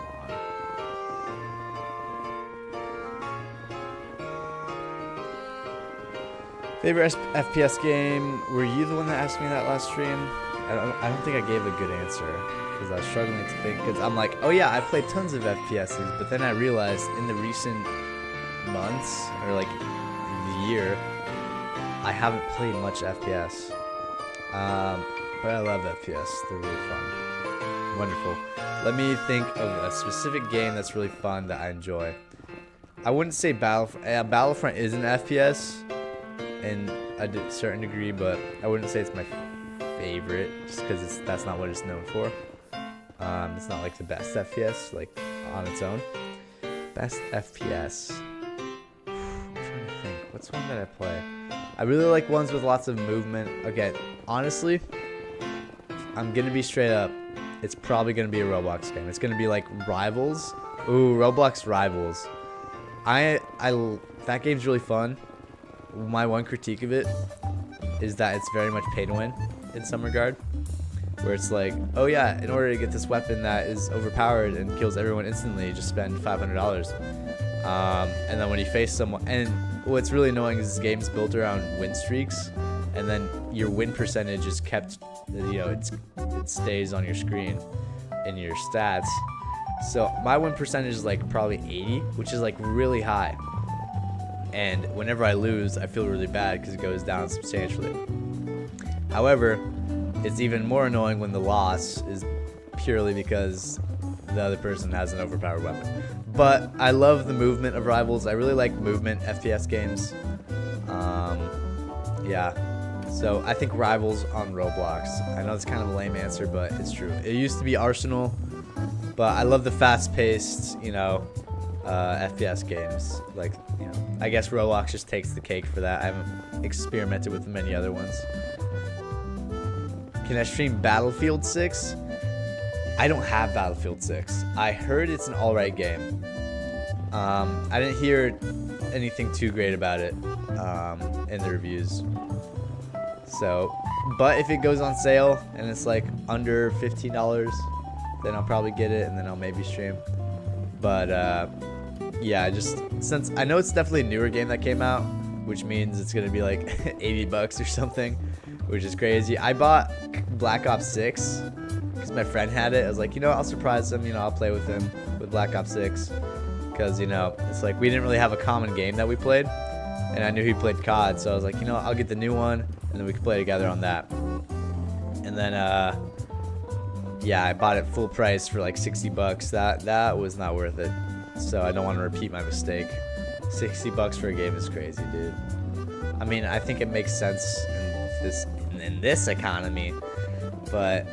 Favorite FPS game? Were you the one that asked me that last stream? I don't think I gave a good answer, because I was struggling to think. Because I'm like, oh yeah, I've played tons of FPSs, but then I realized in the recent months, or like the year, I haven't played much FPS. But I love FPS. They're really fun. Wonderful. Let me think of a specific game that's really fun that I enjoy. I wouldn't say Battlefront is an FPS in a certain degree, but I wouldn't say it's my favorite, just because that's not what it's known for. It's not like the best FPS, like on its own. Best FPS. I'm trying to think. What's one that I play? I really like ones with lots of movement. Okay, honestly, I'm gonna be straight up. It's probably gonna be a Roblox game. It's gonna be like Rivals. Ooh, Roblox Rivals. That game's really fun. My one critique of it is that it's very much pay to win in some regard, where it's like, oh yeah, in order to get this weapon that is overpowered and kills everyone instantly, just spend $500. And then when you face someone, and what's really annoying is this game's built around win streaks, and then your win percentage is kept, you know, it stays on your screen in your stats. So my win percentage is like probably 80, which is like really high. And whenever I lose, I feel really bad because it goes down substantially. However, it's even more annoying when the loss is purely because the other person has an overpowered weapon. But I love the movement of Rivals. I really like movement FPS games. Yeah. So I think Rivals on Roblox. I know it's kind of a lame answer, but it's true. It used to be Arsenal, but I love the fast-paced, you know, FPS games. Like, you know, I guess Roblox just takes the cake for that. I haven't experimented with many other ones. Can I stream Battlefield 6? I don't have Battlefield 6. I heard it's an alright game. I didn't hear anything too great about it in the reviews. So, but if it goes on sale and it's like under $15, then I'll probably get it and then I'll maybe stream. But yeah, just since I know it's definitely a newer game that came out, which means it's gonna be like $80 or something, which is crazy. I bought Black Ops 6 because my friend had it. I was like, you know, I'll surprise him. You know, I'll play with him with Black Ops 6 because, you know, it's like we didn't really have a common game that we played, and I knew he played COD, so I was like, you know, I'll get the new one and then we can play together on that. And then yeah, I bought it full price for like 60 bucks. That was not worth it. So I don't want to repeat my mistake. 60 bucks for a game is crazy, dude. I mean, I think it makes sense in this economy, but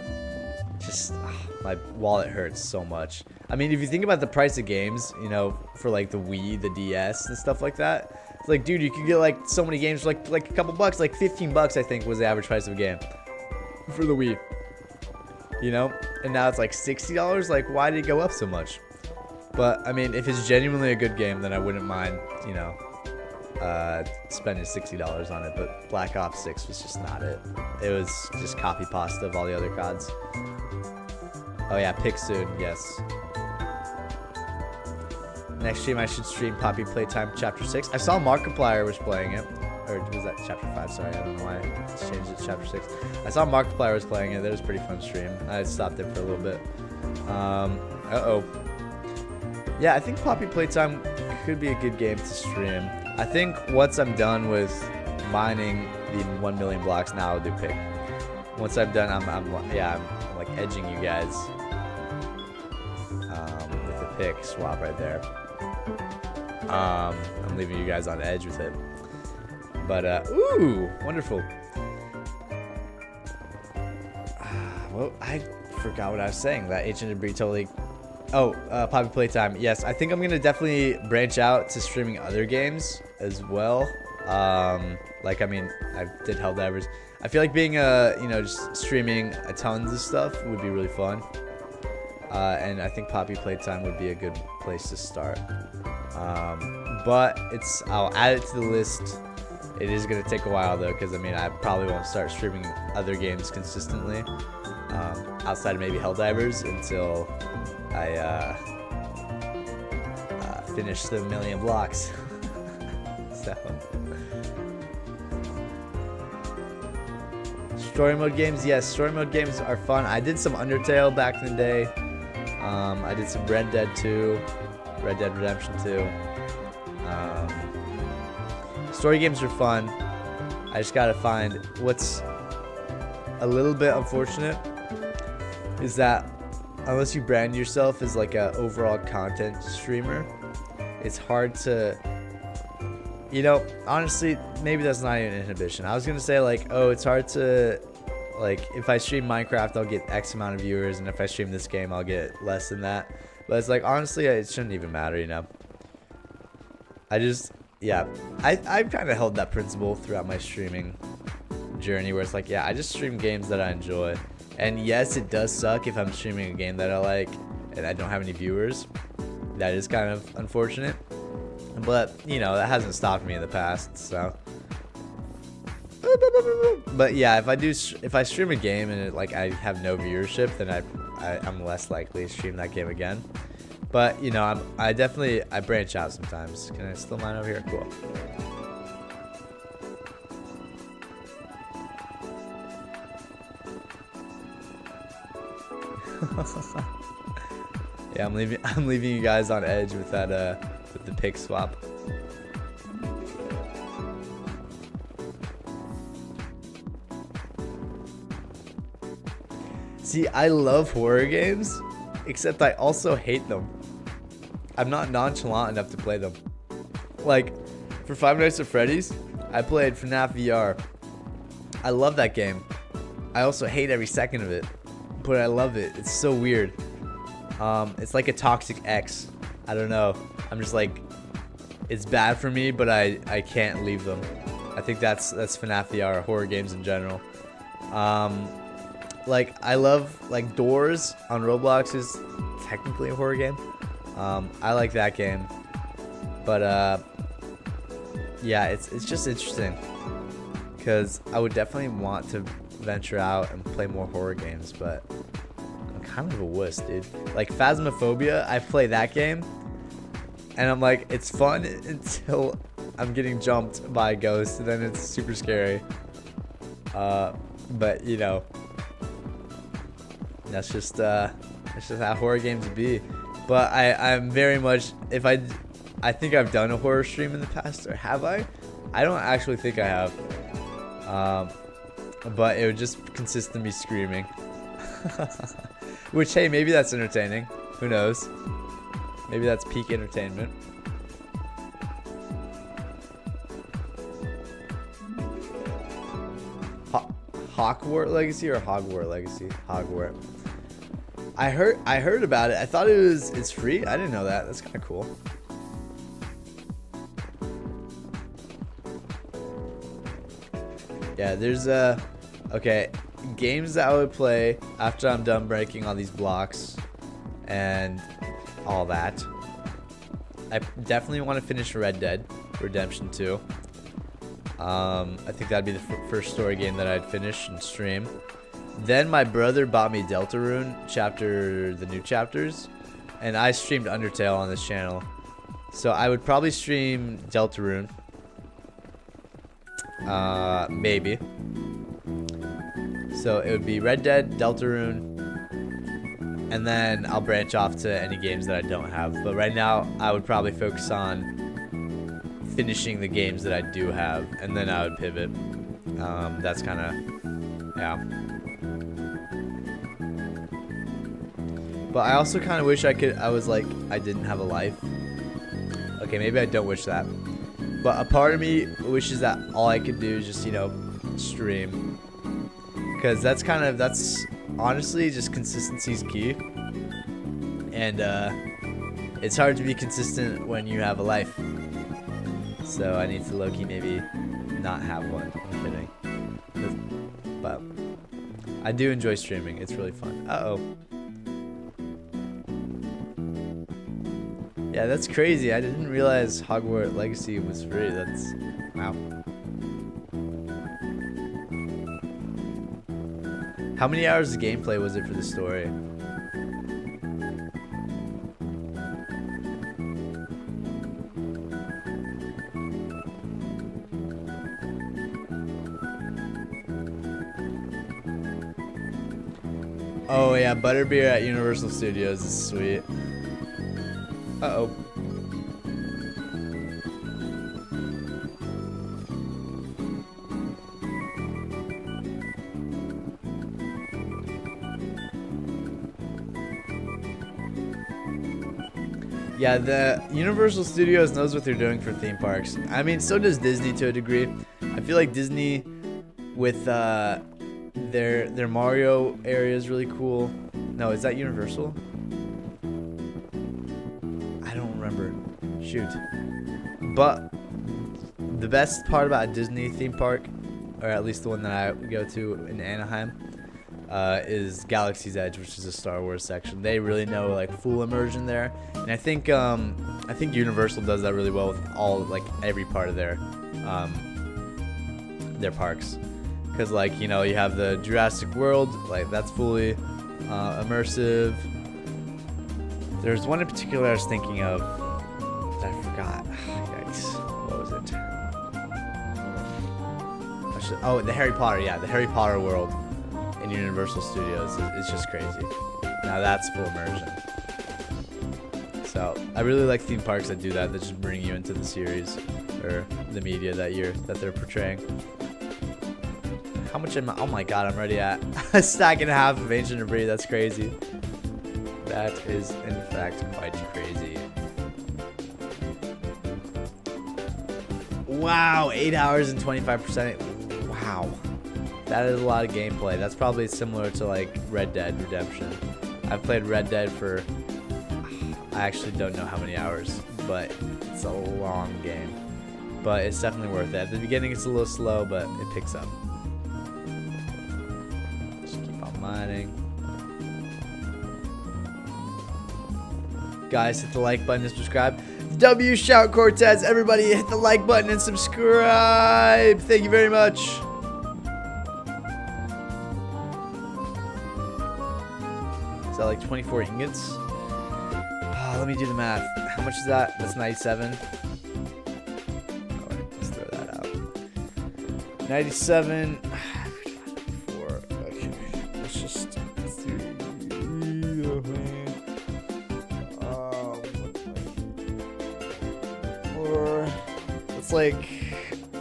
just my wallet hurts so much. I mean, if you think about the price of games, you know, for like the Wii, the DS, and stuff like that, it's like, dude, you could get like so many games for like a couple bucks, like 15 bucks, I think was the average price of a game for the Wii. You know, and now it's like $60. Like, why did it go up so much? But I mean, if it's genuinely a good game, then I wouldn't mind, you know, spending $60 on it. But Black Ops 6 was just not it. It was just copy pasta of all the other CODs. Oh yeah, pick soon, yes. Next stream I should stream Poppy Playtime Chapter 6. I saw Markiplier was playing it. Or was that Chapter 5? Sorry, I don't know why I changed it to Chapter 6. I saw Markiplier was playing it. That was a pretty fun stream. I stopped it for a little bit. Uh-oh. Yeah, I think Poppy Playtime could be a good game to stream. I think once I'm done with mining the 1 million blocks, now I'll do pick. Once I'm done, I'm like edging you guys with the pick swap right there. I'm leaving you guys on edge with it. But ooh, wonderful. Well, I forgot what I was saying. That Agent Debris totally. Oh, Poppy Playtime. Yes, I think I'm gonna definitely branch out to streaming other games as well. Like, I mean, I did Helldivers. I feel like being you know, just streaming tons of stuff would be really fun. And I think Poppy Playtime would be a good place to start. But I'll add it to the list. It is gonna take a while though, because I mean, I probably won't start streaming other games consistently, outside of maybe Helldivers, until I finish the 1 million blocks. So, story mode games, yes, story mode games are fun. I did some Undertale back in the day. I did some Red Dead 2, Red Dead Redemption 2. Story games are fun. I just gotta find what's a little bit unfortunate is that unless you brand yourself as like a overall content streamer, it's hard to, you know, honestly, maybe that's not even an inhibition. I was gonna say like, oh, it's hard to, like, if I stream Minecraft, I'll get X amount of viewers, and if I stream this game, I'll get less than that. But it's like, honestly, it shouldn't even matter, you know. Yeah, I've kind of held that principle throughout my streaming journey, where it's like, yeah, I just stream games that I enjoy. And yes, it does suck if I'm streaming a game that I like and I don't have any viewers. That is kind of unfortunate. But, you know, that hasn't stopped me in the past, so. But yeah, if I stream a game and like I have no viewership, then I'm less likely to stream that game again. But, you know, I definitely branch out sometimes. Can I still mine over here? Cool. Yeah, I'm leaving you guys on edge with that with the pick swap. See, I love horror games, except I also hate them. I'm not nonchalant enough to play them. Like, for Five Nights at Freddy's, I played FNAF VR. I love that game. I also hate every second of it, but I love it. It's so weird. It's like a toxic ex. I don't know. I'm just like, it's bad for me, but I can't leave them. I think that's FNAF VR, horror games in general. Like, I love, like, Doors on Roblox is technically a horror game. I like that game. But, yeah, it's just interesting. Because I would definitely want to venture out and play more horror games, but I'm kind of a wuss, dude. Like, Phasmophobia, I play that game, and I'm like, it's fun until I'm getting jumped by a ghost, and then it's super scary. But, you know, that's just how horror games be. But I'm very much, I think I've done a horror stream in the past, or have I? I don't actually think I have. but it would just consist of me screaming. Which, hey, maybe that's entertaining. Who knows? Maybe that's peak entertainment. Hogwarts Legacy or Hogwarts Legacy? Hogwarts. I heard about it. I thought it's free. I didn't know that. That's kind of cool. Yeah, there's okay, games that I would play after I'm done breaking all these blocks and all that. I definitely want to finish Red Dead Redemption 2. I think that'd be the first story game that I'd finish and stream. Then my brother bought me Deltarune the new chapters, and I streamed Undertale on this channel. So I would probably stream Deltarune. Maybe. So it would be Red Dead, Deltarune, and then I'll branch off to any games that I don't have. But right now, I would probably focus on finishing the games that I do have, and then I would pivot. That's kind of, yeah. But I also kind of wish I didn't have a life. Okay, maybe I don't wish that. But a part of me wishes that all I could do is just, you know, stream. Because that's honestly just consistency's key. And it's hard to be consistent when you have a life. So I need to low-key maybe not have one. I'm kidding. But I do enjoy streaming. It's really fun. Uh-oh. Yeah, that's crazy. I didn't realize Hogwarts Legacy was free. That's... wow. How many hours of gameplay was it for the story? Oh yeah, Butterbeer at Universal Studios is sweet. Uh-oh. Yeah, the Universal Studios knows what they're doing for theme parks. I mean, so does Disney to a degree. I feel like Disney with their Mario area is really cool. No, is that Universal? I don't remember. Shoot. But the best part about a Disney theme park, or at least the one that I go to in Anaheim, is Galaxy's Edge, which is a Star Wars section. They really know like full immersion there, and I think Universal does that really well with every part of their parks. Because like, you know, you have the Jurassic World, like that's fully immersive. There's one in particular I was thinking of that I forgot. Yikes. What was it? Oh, the Harry Potter. Yeah, the Harry Potter world in Universal Studios is just crazy. Now that's full immersion. So I really like theme parks that do that just bring you into the series or the media that they're portraying. How much am I? Oh my god, I'm already at a stack and a half of ancient debris. That's crazy. That is, in fact, quite crazy. Wow, 8 hours and 25%. Wow. That is a lot of gameplay. That's probably similar to, like, Red Dead Redemption. I've played Red Dead for, I actually don't know how many hours, but it's a long game. But it's definitely worth it. At the beginning, it's a little slow, but it picks up. Just keep on mining. Guys, hit the like button and subscribe. W shout Cortez. Everybody hit the like button and subscribe. Thank you very much. Is that like 24 ingots? Let me do the math. How much is that? That's 97. Alright, let's throw that out. 97. 4. Okay. Let's just let's like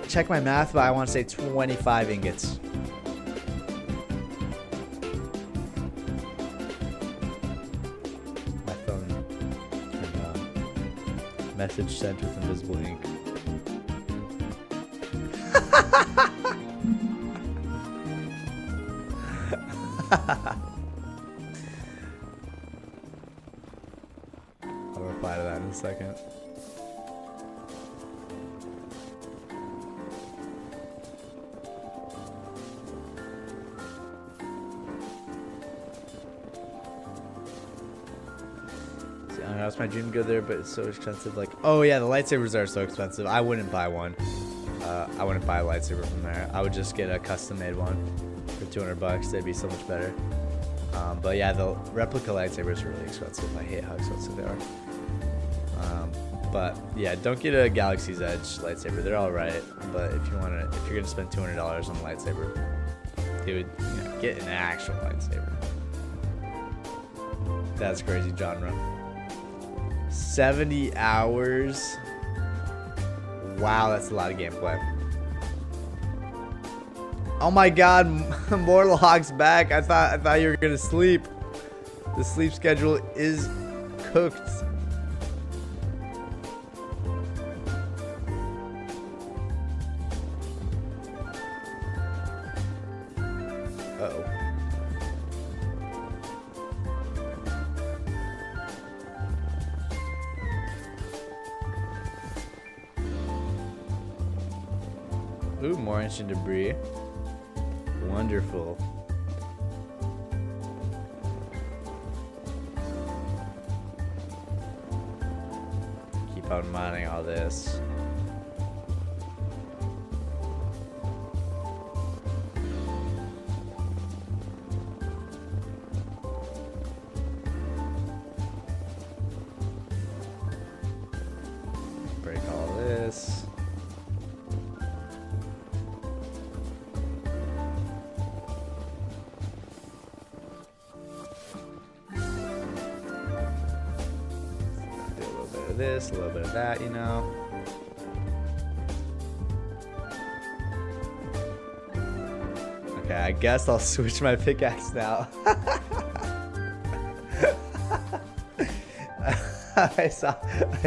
check my math, but I want to say 25 ingots. Message sent with invisible ink. I'll reply to that in a second. See, I don't know, it's my dream to go there, but it's so expensive. Like, oh yeah, the lightsabers are so expensive. I wouldn't buy one. I wouldn't buy a lightsaber from there. I would just get a custom-made one for 200 bucks. They'd be so much better. But yeah, the replica lightsabers are really expensive. I hate how expensive they are. But yeah, don't get a Galaxy's Edge lightsaber. They're all right. But if you're gonna spend $200 on a lightsaber, dude, get an actual lightsaber. That's crazy genre. 70 hours. Wow, that's a lot of gameplay. Oh my god, Mortalhawk's back. I thought you were gonna sleep. The sleep schedule is cooked. Uh-oh. Ooh, more ancient debris. Wonderful. Keep on mining all this. Break all this. This, a little bit of that, you know. Okay, I guess I'll switch my pickaxe now. I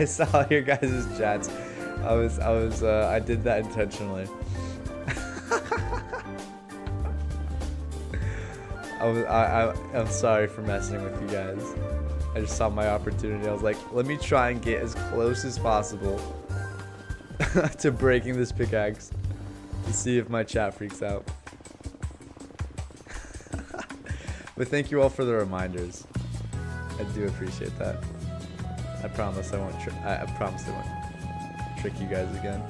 saw your guys' chats. I did that intentionally. I'm sorry for messing with you guys. I just saw my opportunity. I was like, let me try and get as close as possible to breaking this pickaxe to see if my chat freaks out. But thank you all for the reminders. I do appreciate that. I promise I won't. I promise I won't trick you guys again.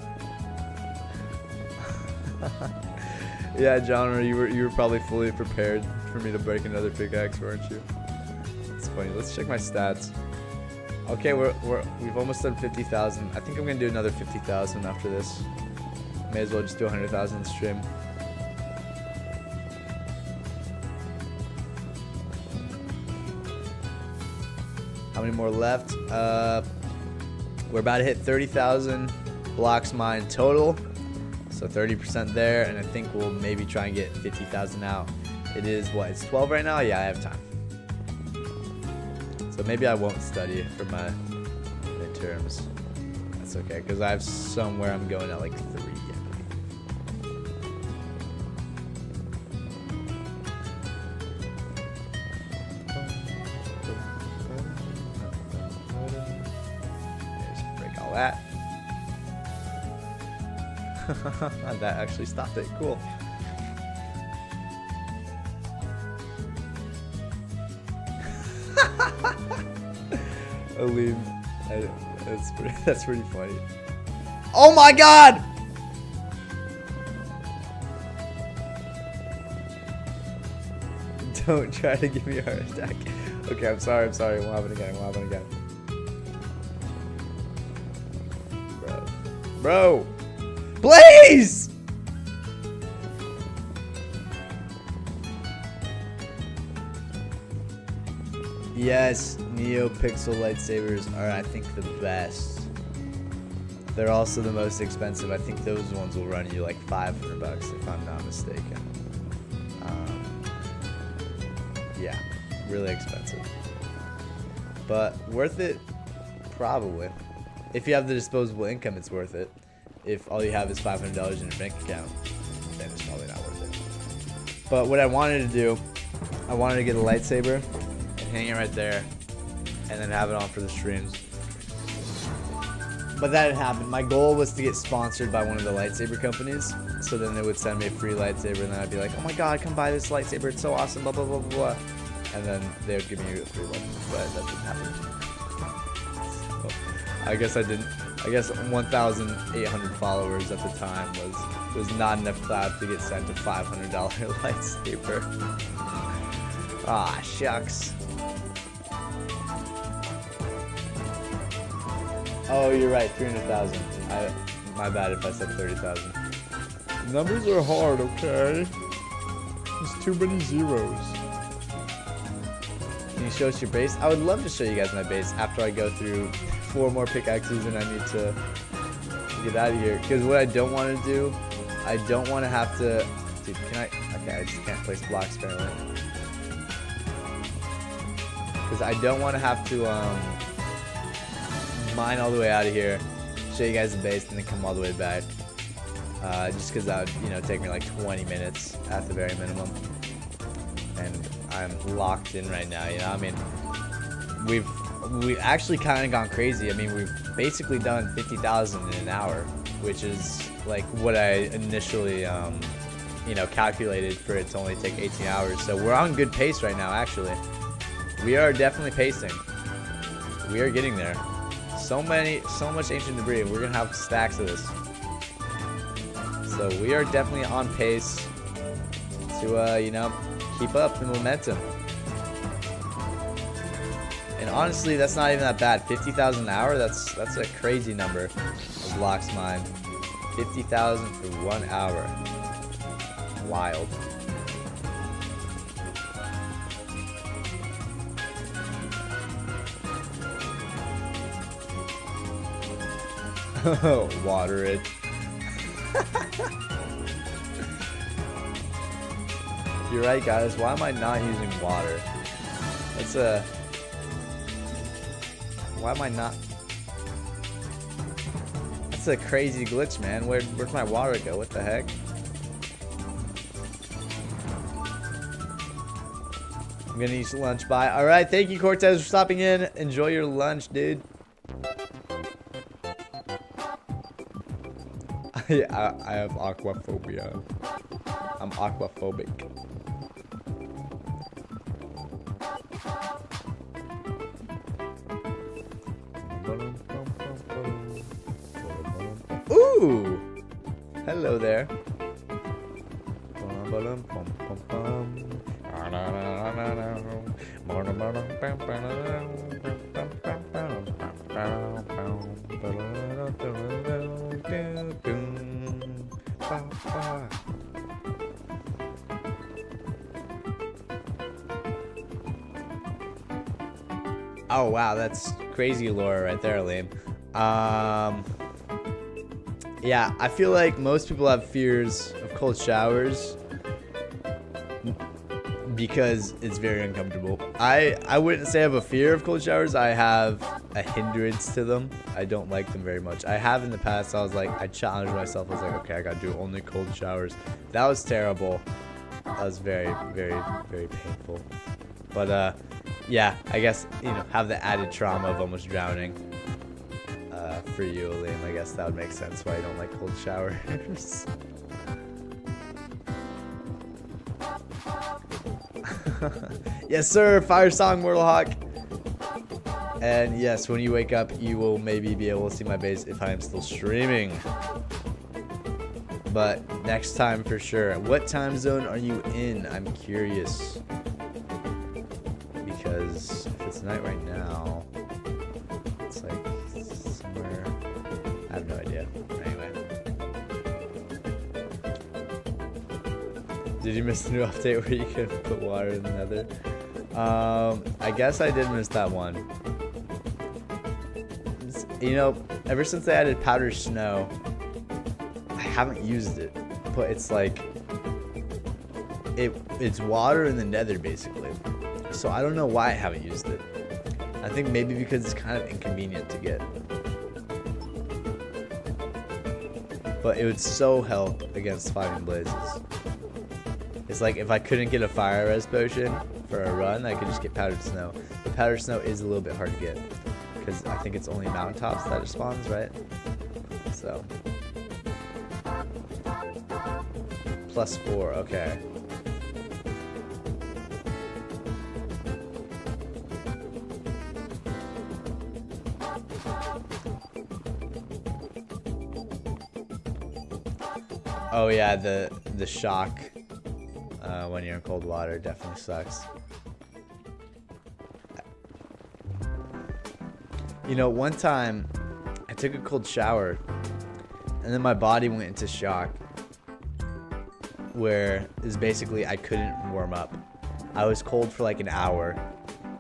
Yeah, John, you were probably fully prepared for me to break another pickaxe, weren't you? It's funny. Let's check my stats. Okay, we've almost done 50,000. I think I'm gonna do another 50,000 after this. May as well just do 100,000 in stream. How many more left? We're about to hit 30,000 blocks mined total. So 30% there, and I think we'll maybe try and get 50,000 out. It is what? It's 12 right now? Yeah, I have time. So maybe I won't study for my midterms. That's okay, because I have somewhere I'm going at like 3. Just break all that. That actually stopped it. Cool. Aleem, that's pretty funny. Oh my god! Don't try to give me a heart attack. Okay, I'm sorry. It won't happen again. Bro. Please! Yes, NeoPixel lightsabers are, I think, the best. They're also the most expensive. I think those ones will run you like 500 bucks if I'm not mistaken. Yeah, really expensive. But worth it, probably. If you have the disposable income, it's worth it. If all you have is $500 in your bank account, then it's probably not worth it. But what I wanted to do, I wanted to get a lightsaber and hang it right there, and then have it on for the streams. But that didn't happen. My goal was to get sponsored by one of the lightsaber companies, so then they would send me a free lightsaber, and then I'd be like, oh my god, come buy this lightsaber, it's so awesome, blah blah blah blah blah. And then they would give me a free one, but that didn't happen. So, I guess 1,800 followers at the time was not enough clout to get sent a $500 lightsaber. Ah, shucks. Oh, you're right, 300,000. My bad if I said 30,000. Numbers are hard, okay? There's too many zeros. Can you show us your base? I would love to show you guys my base after I go through 4 more pickaxes and I need to get out of here. Because what I don't want to do, I don't want to have to... Dude, can I... Okay, I just can't place blocks apparently. Because I don't want to have to mine all the way out of here, show you guys the base, and then come all the way back. Just because that would, you know, take me like 20 minutes at the very minimum. And I'm locked in right now, you know. I mean, we've actually kind of gone crazy. I mean, we've basically done 50,000 in an hour, which is like what I initially, you know, calculated for it to only take 18 hours. So we're on good pace right now, actually. We are definitely pacing. We are getting there. So much ancient debris. We're gonna have stacks of this. So we are definitely on pace to, you know, keep up the momentum. And honestly, that's not even that bad. 50,000 an hour. That's a crazy number of blocks mined. 50,000 for 1 hour. Wild. Water it. You're right, guys. Why am I not using water? That's a... Why am I not... That's a crazy glitch, man. Where'd my water go? What the heck? I'm gonna eat lunch. Bye. Alright, thank you, Cortez, for stopping in. Enjoy your lunch, dude. I have aquaphobia. I'm aquaphobic. Ooh! Hello there. Oh wow, that's crazy lore right there, Liam. Yeah, I feel like most people have fears of cold showers because it's very uncomfortable. I wouldn't say I have a fear of cold showers. I have a hindrance to them. I don't like them very much. I have in the past. I challenged myself. I was like, okay, I gotta do only cold showers. That was terrible. That was very, very, very painful. But yeah, I guess, you know, have the added trauma of almost drowning. For you, Liam, I guess that would make sense why you don't like cold showers. Yes, sir. Fire song, Mortal Hawk. And yes, when you wake up, you will maybe be able to see my base if I am still streaming. But next time for sure. What time zone are you in? I'm curious. Because if it's night right now, it's like somewhere. I have no idea. Anyway. Did you miss the new update where you could put water in the nether? I guess I did miss that one. You know, ever since they added powdered snow, I haven't used it. But it's like, it's water in the nether basically. So I don't know why I haven't used it. I think maybe because it's kind of inconvenient to get. but it would so help against fighting blazes. It's like if I couldn't get a fire res potion for a run, I could just get powdered snow. But powdered snow is a little bit hard to get because I think it's only mountaintops that it spawns, right? So +4, okay. Oh yeah, the shock when you're in cold water definitely sucks. You know, one time I took a cold shower and then my body went into shock where is basically I couldn't warm up. I was cold for like an hour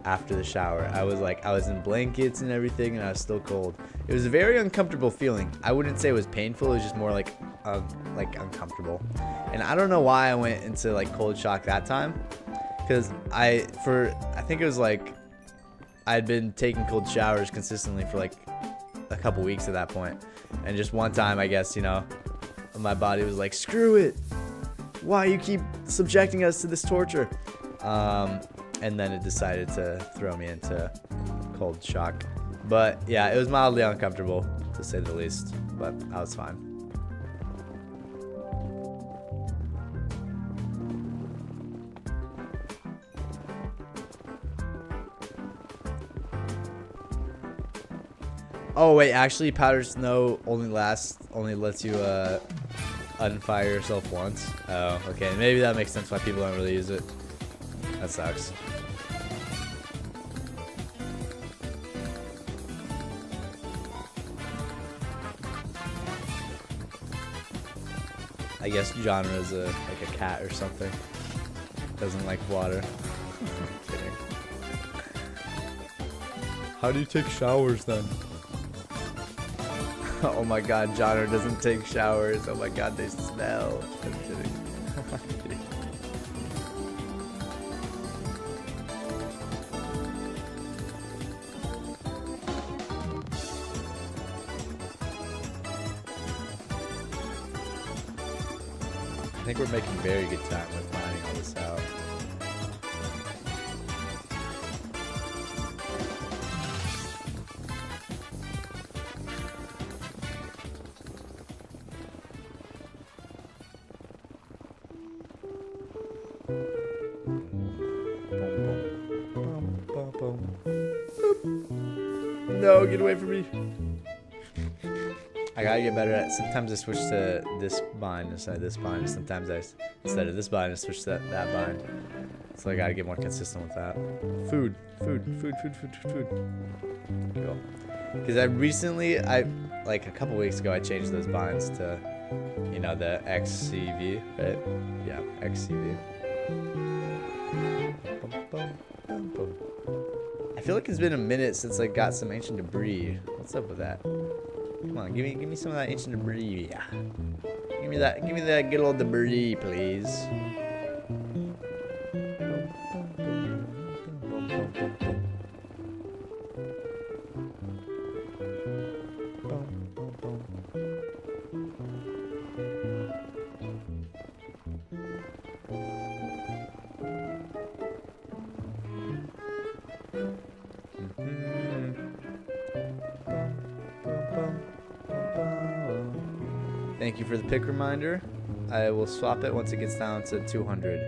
after the shower. I was in blankets and everything and I was still cold. It was a very uncomfortable feeling. I wouldn't say it was painful, it was just more like uncomfortable. And I don't know why I went into like cold shock that time, because I think it was like I'd been taking cold showers consistently for like a couple weeks at that point, and just one time I guess, you know, my body was like, screw it, why you keep subjecting us to this torture, and then it decided to throw me into cold shock. But yeah, it was mildly uncomfortable to say the least, but I was fine. Oh wait, actually powdered snow only lets you unfire yourself once. Oh, okay, maybe that makes sense why people don't really use it. That sucks. I guess genre is like a cat or something. Doesn't like water. Kidding. How do you take showers then? Oh my god, genre doesn't take showers. Oh my god, they smell. I'm kidding. I'm kidding. I think we're making very good time with mining all this out. No, get away from me. I gotta get better at, sometimes I switch to this bind instead of this bind. Sometimes instead of this bind, I switch to that bind. So I gotta get more consistent with that. Food. Cool. Because like a couple weeks ago, I changed those binds to, you know, the XCV, right? Yeah, XCV. I feel like it's been a minute since I got some ancient debris. What's up with that? Come on, give me some of that ancient debris. Yeah. Give me that good old debris, please. Thank you for the pick reminder. I will swap it once it gets down to 200.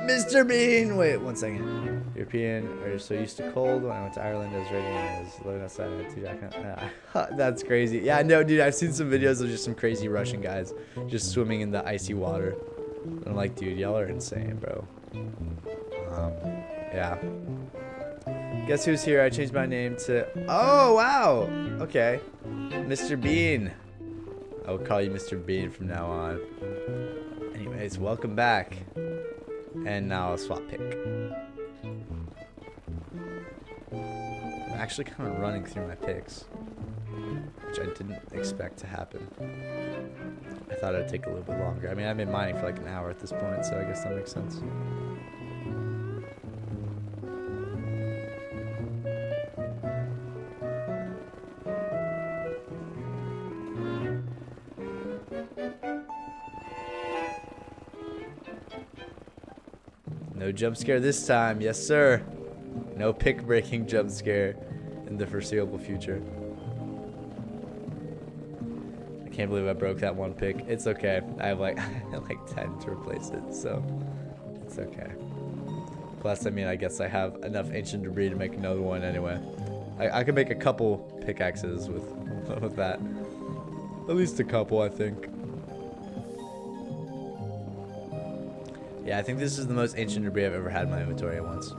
Mr. Bean! Wait, 1 second. European are so used to cold. When I went to Ireland, I was ready and I was living outside. I had 2 jackets. That's crazy. Yeah, no, dude, I've seen some videos of just some crazy Russian guys just swimming in the icy water. And I'm like, dude, y'all are insane, bro. Yeah. Guess who's here? I changed my name to... Oh, wow! Okay. Mr. Bean. I will call you Mr. Bean from now on. Anyways, welcome back. And now I'll swap pick. I'm actually kind of running through my picks, which I didn't expect to happen. I thought it'd take a little bit longer. I mean, I've been mining for like an hour at this point, so I guess that makes sense. No jump scare this time. Yes, sir. No pick-breaking jump scare in the foreseeable future. I can't believe I broke that one pick. It's okay. I have like, like 10 to replace it, so it's okay. Plus, I mean, I guess I have enough ancient debris to make another one anyway. I could make a couple pickaxes with that. At least a couple, I think. Yeah, I think this is the most ancient debris I've ever had in my inventory at once.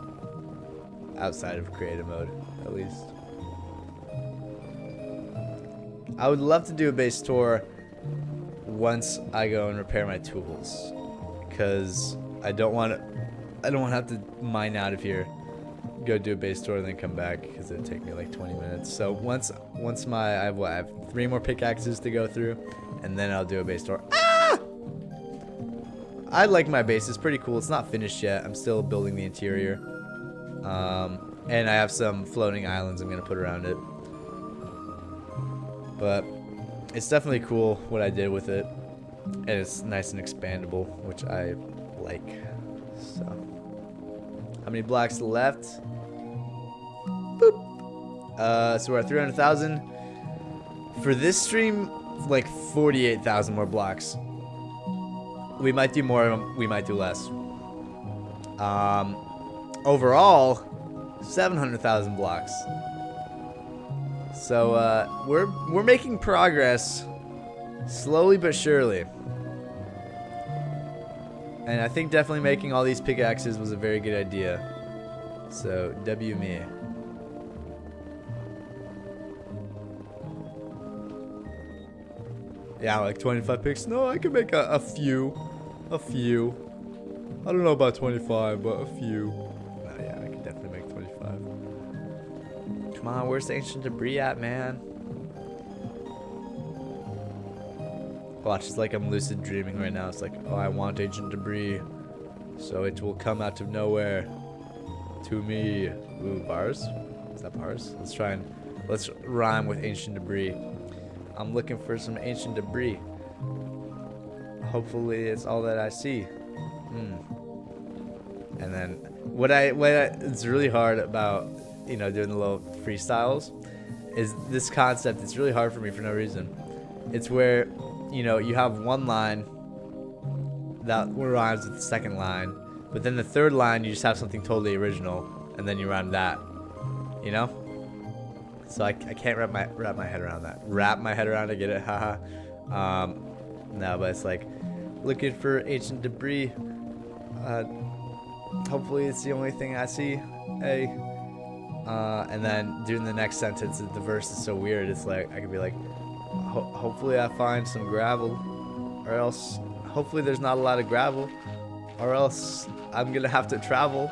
Outside of creative mode, at least. I would love to do a base tour once I go and repair my tools, because I don't want to have to mine out of here, go do a base tour, and then come back, because it'd take me like 20 minutes. So once I have 3 more pickaxes to go through, and then I'll do a base tour. Ah! I like my base. It's pretty cool. It's not finished yet. I'm still building the interior. And I have some floating islands I'm going to put around it. But it's definitely cool what I did with it. And it's nice and expandable, which I like. So, how many blocks left? Boop. So we're at 300,000. For this stream, like 48,000 more blocks. We might do more, we might do less. Overall, 700,000 blocks. So we're making progress, slowly but surely. And I think definitely making all these pickaxes was a very good idea. So W me. Yeah, like 25 picks. No, I can make a few. A few. I don't know about 25, but a few. No, yeah, I can definitely make 25. Come on, where's the ancient debris at, man? Watch, it's like I'm lucid dreaming right now. It's like, oh, I want ancient debris, so it will come out of nowhere to me. Ooh, bars? Is that bars? Let's rhyme with ancient debris. I'm looking for some ancient debris. Hopefully it's all that I see. And then it's really hard about, you know, doing the little freestyles is this concept. It's really hard for me for no reason. It's where, you know, you have one line that rhymes with the second line, but then the third line you just have something totally original, and then you rhyme that, you know? So I can't wrap my head around that. Wrap my head around to get it, haha. No, but it's like looking for ancient debris. Hopefully it's the only thing I see. Hey. And then during the next sentence, the verse is so weird. It's like I could be like, hopefully I find some gravel, or else hopefully there's not a lot of gravel, or else I'm gonna have to travel.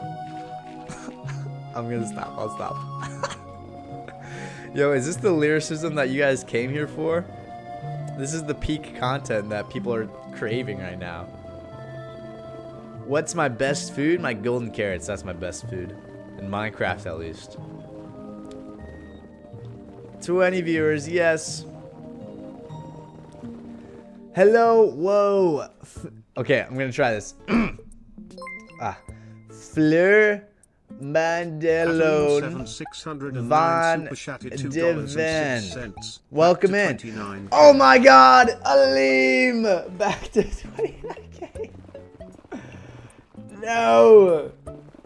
I'm gonna stop. I'll stop. Yo, is this the lyricism that you guys came here for? This is the peak content that people are craving right now. What's my best food? My golden carrots. That's my best food. In Minecraft, at least. 20 viewers, yes. Hello, whoa. Okay, I'm gonna try this. Fleur Mandelone Van Deven. Welcome in. Oh my god, Aleem! Back to 29k. No!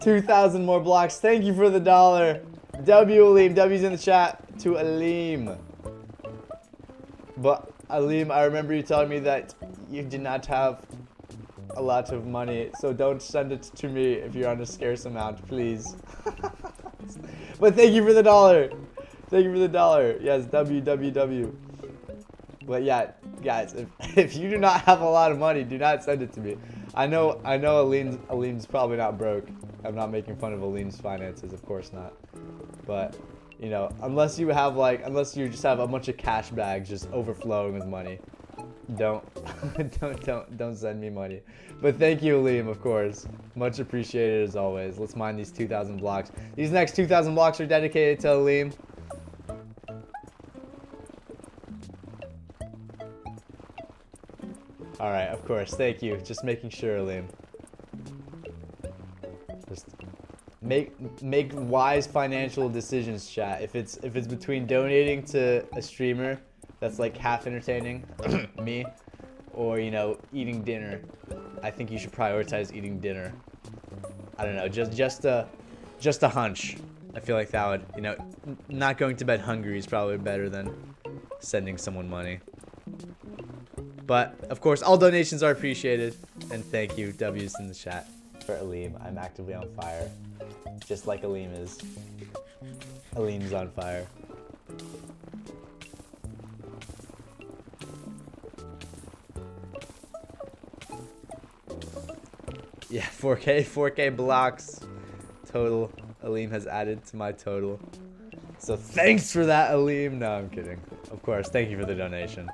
2,000 more blocks. Thank you for the $1. W Aleem. W's in the chat to Aleem. But Aleem, I remember you telling me that you did not have a lot of money, so don't send it to me if you're on a scarce amount, please. But thank you for the $1. Thank you for the $1. Yes, WWW. But yeah, guys, if you do not have a lot of money, do not send it to me. I know Aleem's probably not broke. I'm not making fun of Aleem's finances, of course not. But you know, unless you just have a bunch of cash bags just overflowing with money, don't send me money. But thank you, Aleem, of course. Much appreciated as always. Let's mine these 2,000 blocks. These next 2,000 blocks are dedicated to Aleem. Alright, of course. Thank you. Just making sure, Aleem. Make wise financial decisions, chat. If it's between donating to a streamer that's like half entertaining, me, or you know, eating dinner, I think you should prioritize eating dinner. I don't know, just a hunch. I feel like that would, you know, not going to bed hungry is probably better than sending someone money. But of course, all donations are appreciated, and thank you, W's in the chat for Aleem. I'm actively on fire, just like Aleem is. Aleem's on fire. Yeah, 4K blocks total. Aleem has added to my total. So thanks for that, Aleem. No, I'm kidding. Of course, thank you for the donation.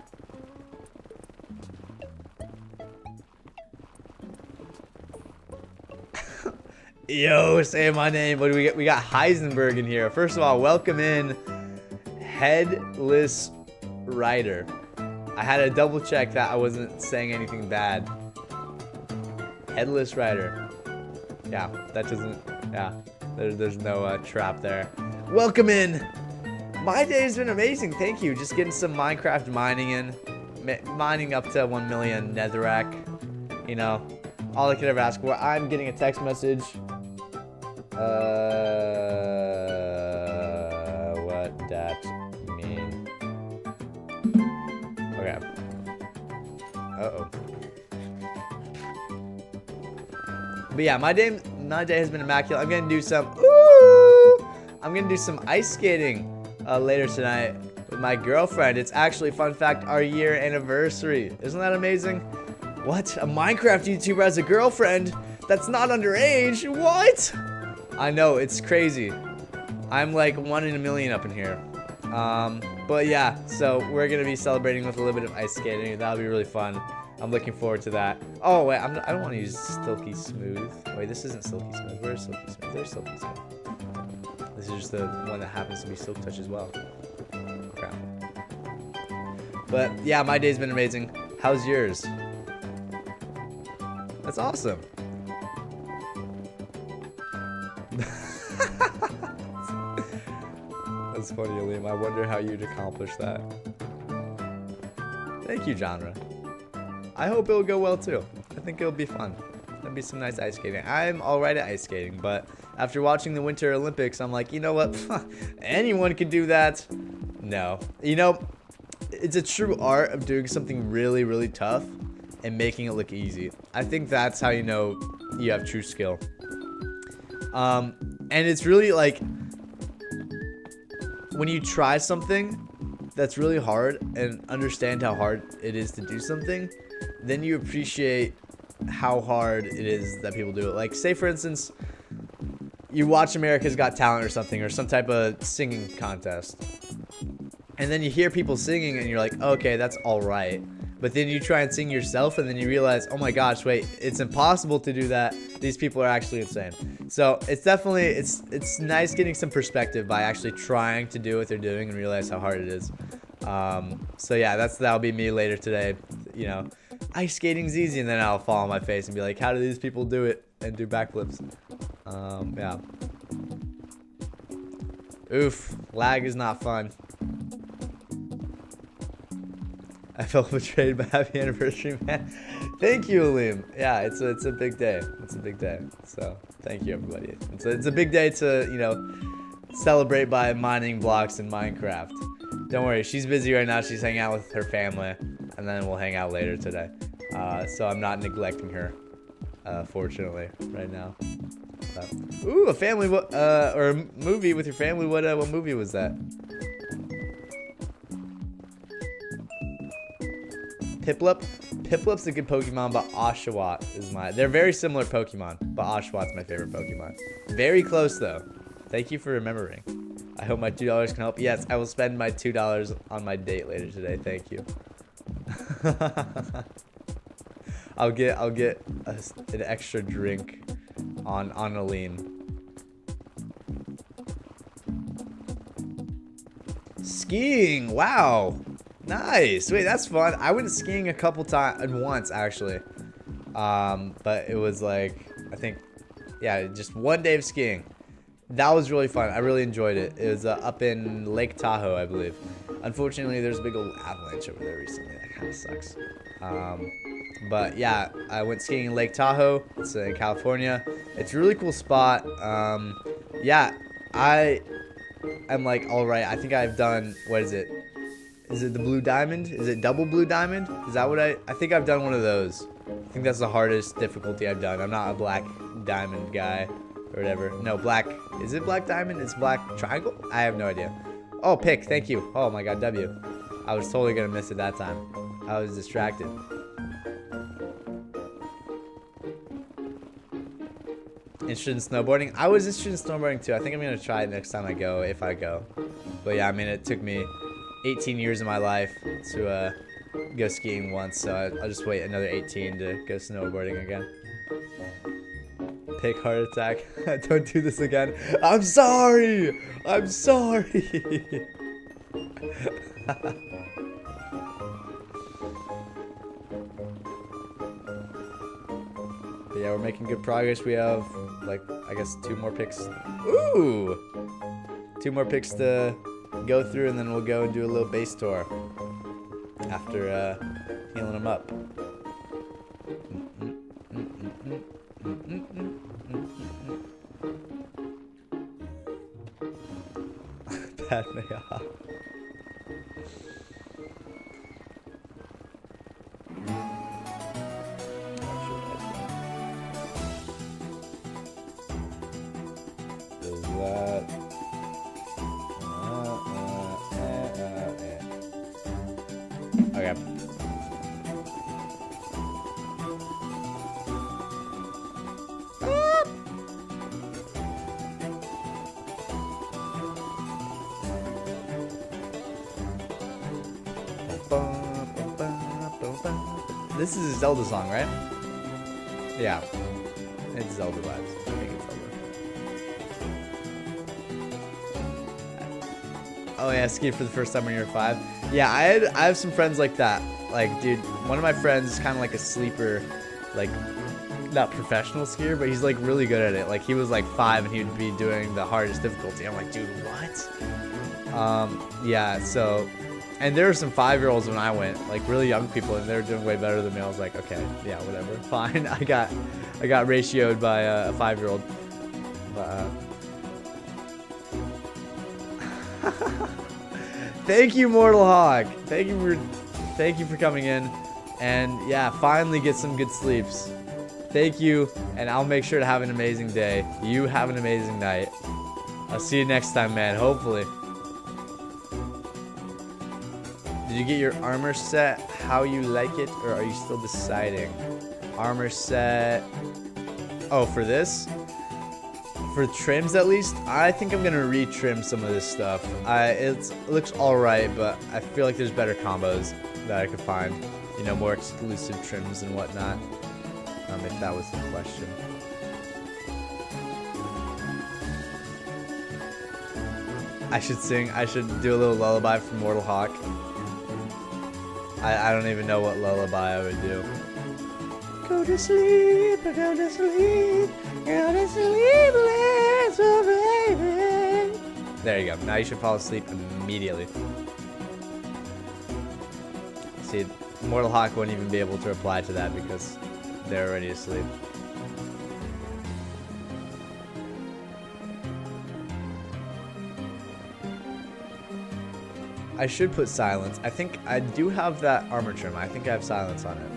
Yo, say my name. What do we get? We got Heisenberg in here. First of all, welcome in Headless Rider. I had to double check that I wasn't saying anything bad. Headless Rider. Yeah, that doesn't, yeah, there's no trap there. Welcome in. My day's been amazing, thank you. Just getting some Minecraft mining in. Mining up to 1 million netherrack. You know, all I could ever ask for. I'm getting a text message. What that mean? Okay. Uh-oh. But yeah, my day has been immaculate. I'm gonna do some ice skating later tonight with my girlfriend. It's actually, fun fact, our year anniversary. Isn't that amazing? What? A Minecraft YouTuber has a girlfriend that's not underage? What? I know, it's crazy. I'm like 1 in a million up in here. But yeah, so we're gonna be celebrating with a little bit of ice skating. That'll be really fun. I'm looking forward to that. Oh wait, I don't want to use Silky Smooth. Wait, this isn't Silky Smooth. Where's Silky Smooth? There's Silky Smooth. This is just the one that happens to be Silk Touch as well. Okay. But yeah, my day's been amazing. How's yours? That's awesome. That's funny, Liam. I wonder how you'd accomplish that. Thank you, Genre. I hope it'll go well too. I think it'll be fun. There'll be some nice ice skating. I'm alright at ice skating, but after watching the Winter Olympics, I'm like, you know what? Anyone can do that. No. You know, it's a true art of doing something really, really tough and making it look easy. I think that's how you know you have true skill. And it's really like, when you try something that's really hard and understand how hard it is to do something, then you appreciate how hard it is that people do it. Like, say for instance, you watch America's Got Talent or something, or some type of singing contest, and then you hear people singing and you're like, okay, that's all right. But then you try and sing yourself and then you realize, oh my gosh, wait, it's impossible to do that. These people are actually insane. So it's definitely, it's nice getting some perspective by actually trying to do what they're doing and realize how hard it is. So yeah, that'll be me later today. You know, ice skating's easy, and then I'll fall on my face and be like, how do these people do it and do backflips? Yeah. Oof, lag is not fun. I felt betrayed, but happy anniversary, man. Thank you, Aleem. Yeah, it's a big day. It's a big day. So thank you, everybody. It's a big day to, you know, celebrate by mining blocks in Minecraft. Don't worry, she's busy right now. She's hanging out with her family, and then we'll hang out later today. So I'm not neglecting her, fortunately, right now. Ooh, a family or a movie with your family. What movie was that? Piplup? Piplup's a good Pokemon, but Oshawott is they're very similar Pokemon, but Oshawott's my favorite Pokemon. Very close though. Thank you for remembering. I hope my $2 can help. Yes, I will spend my $2 on my date later today. Thank you. I'll get an extra drink on Aleem. Skiing, wow. Nice. Wait, that's fun. I went skiing a couple times, once actually. But it was like, I think, yeah, just one day of skiing. That was really fun. I really enjoyed it. It was up in Lake Tahoe, I believe. Unfortunately, there's a big old avalanche over there recently. That kind of sucks. But yeah, I went skiing in Lake Tahoe. It's in California. It's a really cool spot. Yeah, I am like, all right. I think I've done, what is it? Is it the Blue Diamond? Is it double Blue Diamond? Is that what I think I've done one of those. I think that's the hardest difficulty I've done. I'm not a Black Diamond guy or whatever. No, black. Is it Black Diamond? It's Black Triangle? I have no idea. Oh, pick. Thank you. Oh my god, W. I was totally going to miss it that time. I was distracted. Interested in snowboarding? I was interested in snowboarding too. I think I'm going to try it next time I go, if I go. But yeah, I mean, it took me 18 years of my life to go skiing once, so I'll just wait another 18 to go snowboarding again. Pick heart attack. Don't do this again. I'm sorry! I'm sorry! But yeah, we're making good progress. We have, like, I guess 2 more picks. Ooh! 2 more picks to go through, and then we'll go and do a little base tour after healing them up. Bad layoff. Does that? Okay. This is a Zelda song, right? Yeah. It's Zelda vibes. I think it's Zelda. Oh yeah, skied for the first time when you were 5. Yeah, I have some friends like that. Like, dude, one of my friends is kind of like a sleeper, like, not professional skier, but he's like really good at it. Like, he was like 5 and he would be doing the hardest difficulty. I'm like, dude, what? Yeah, so, and there were some 5-year-olds when I went, like really young people, and they were doing way better than me. I was like, okay, yeah, whatever, fine. I got ratioed by a 5-year-old. Thank you, Mortal Hawk. Thank you for coming in, and yeah, finally get some good sleeps. Thank you, and I'll make sure to have an amazing day. You have an amazing night. I'll see you next time, man. Hopefully. Did you get your armor set how you like it, or are you still deciding? Armor set. Oh, for this? For trims at least? I think I'm gonna retrim some of this stuff. It looks alright, but I feel like there's better combos that I could find. You know, more exclusive trims and whatnot. If that was the question. I should do a little lullaby from Mortal Hawk. I don't even know what lullaby I would do. Go to sleep, go to sleep, go to sleep, little baby. There you go. Now you should fall asleep immediately. See, Mortal Hawk wouldn't even be able to reply to that because they're already asleep. I should put silence. I think I do have that armor trim. I think I have silence on it.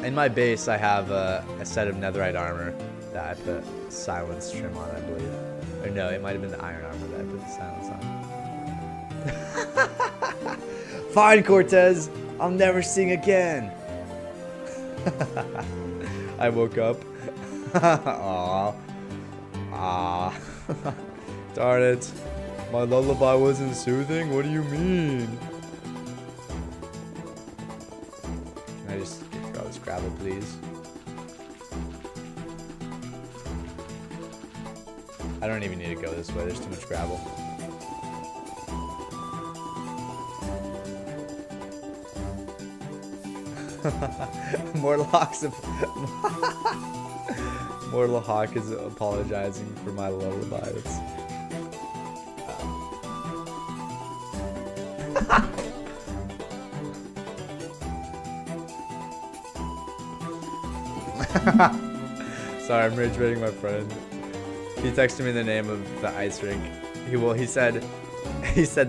In my base, I have a set of netherite armor that I put silence trim on, I believe. Or no, it might have been the iron armor that I put the silence on. Fine, Cortez. I'll never sing again. I woke up. Aww. Aww. Darn it. My lullaby wasn't soothing? What do you mean? Can I just get all this gravel, please? I don't even need to go this way. There's too much gravel. Mortal Hawk is apologizing for my lullaby. Sorry, I'm rage baiting my friend. He texted me the name of the ice rink. He said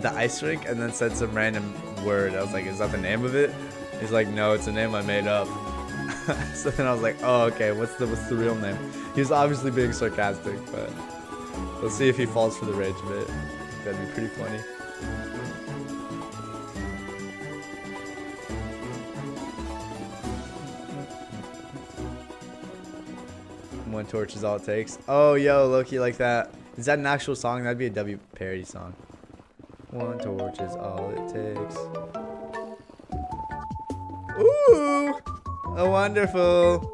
the ice rink and then said some random word. I was like, is that the name of it? He's like, no, it's a name I made up. So then I was like, oh, okay, what's the real name? He was obviously being sarcastic, but let's see if he falls for the rage bit. That'd be pretty funny. One torch is all it takes. Oh, yo, Loki, like that. Is that an actual song? That'd be a W parody song. One torch is all it takes. Ooh, a wonderful.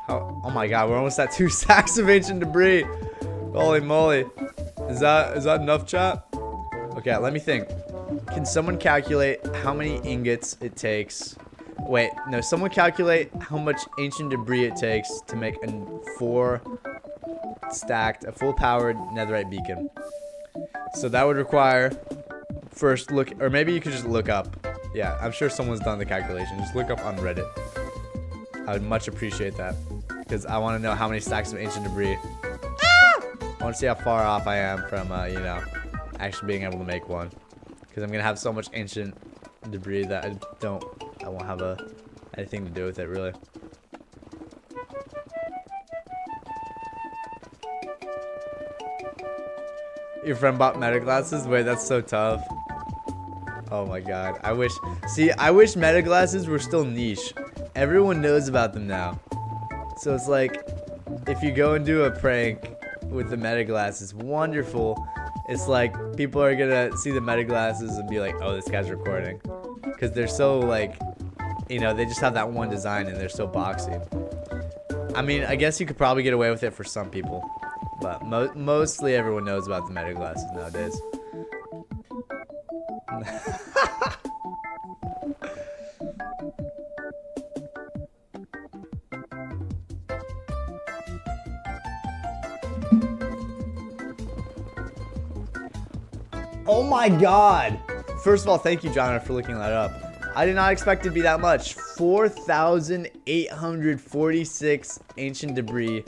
Oh my God, we're almost at 2 stacks of ancient debris. Holy moly. Is that enough, chat? Okay, let me think. Can someone calculate how many ingots it takes? Wait, no, someone calculate how much ancient debris it takes to make a 4 stacked, a full powered netherite beacon. So that would require first look, or maybe you could just look up. Yeah, I'm sure someone's done the calculation. Just look up on Reddit. I would much appreciate that because I want to know how many stacks of ancient debris. I want to see how far off I am from, you know, actually being able to make one. Because I'm going to have so much ancient debris that I won't have anything to do with it, really. Your friend bought meta glasses? Wait, that's so tough. Oh my God. I wish meta glasses were still niche. Everyone knows about them now. So it's like, if you go and do a prank with the meta glasses, wonderful. It's like, people are gonna see the meta glasses and be like, oh, this guy's recording. Because they're so, like, you know, they just have that one design and they're so boxy. I mean, I guess you could probably get away with it for some people. But mostly everyone knows about the meta glasses nowadays. Oh my God! First of all, thank you, Jonathan, for looking that up. I did not expect it to be that much. 4,846 ancient debris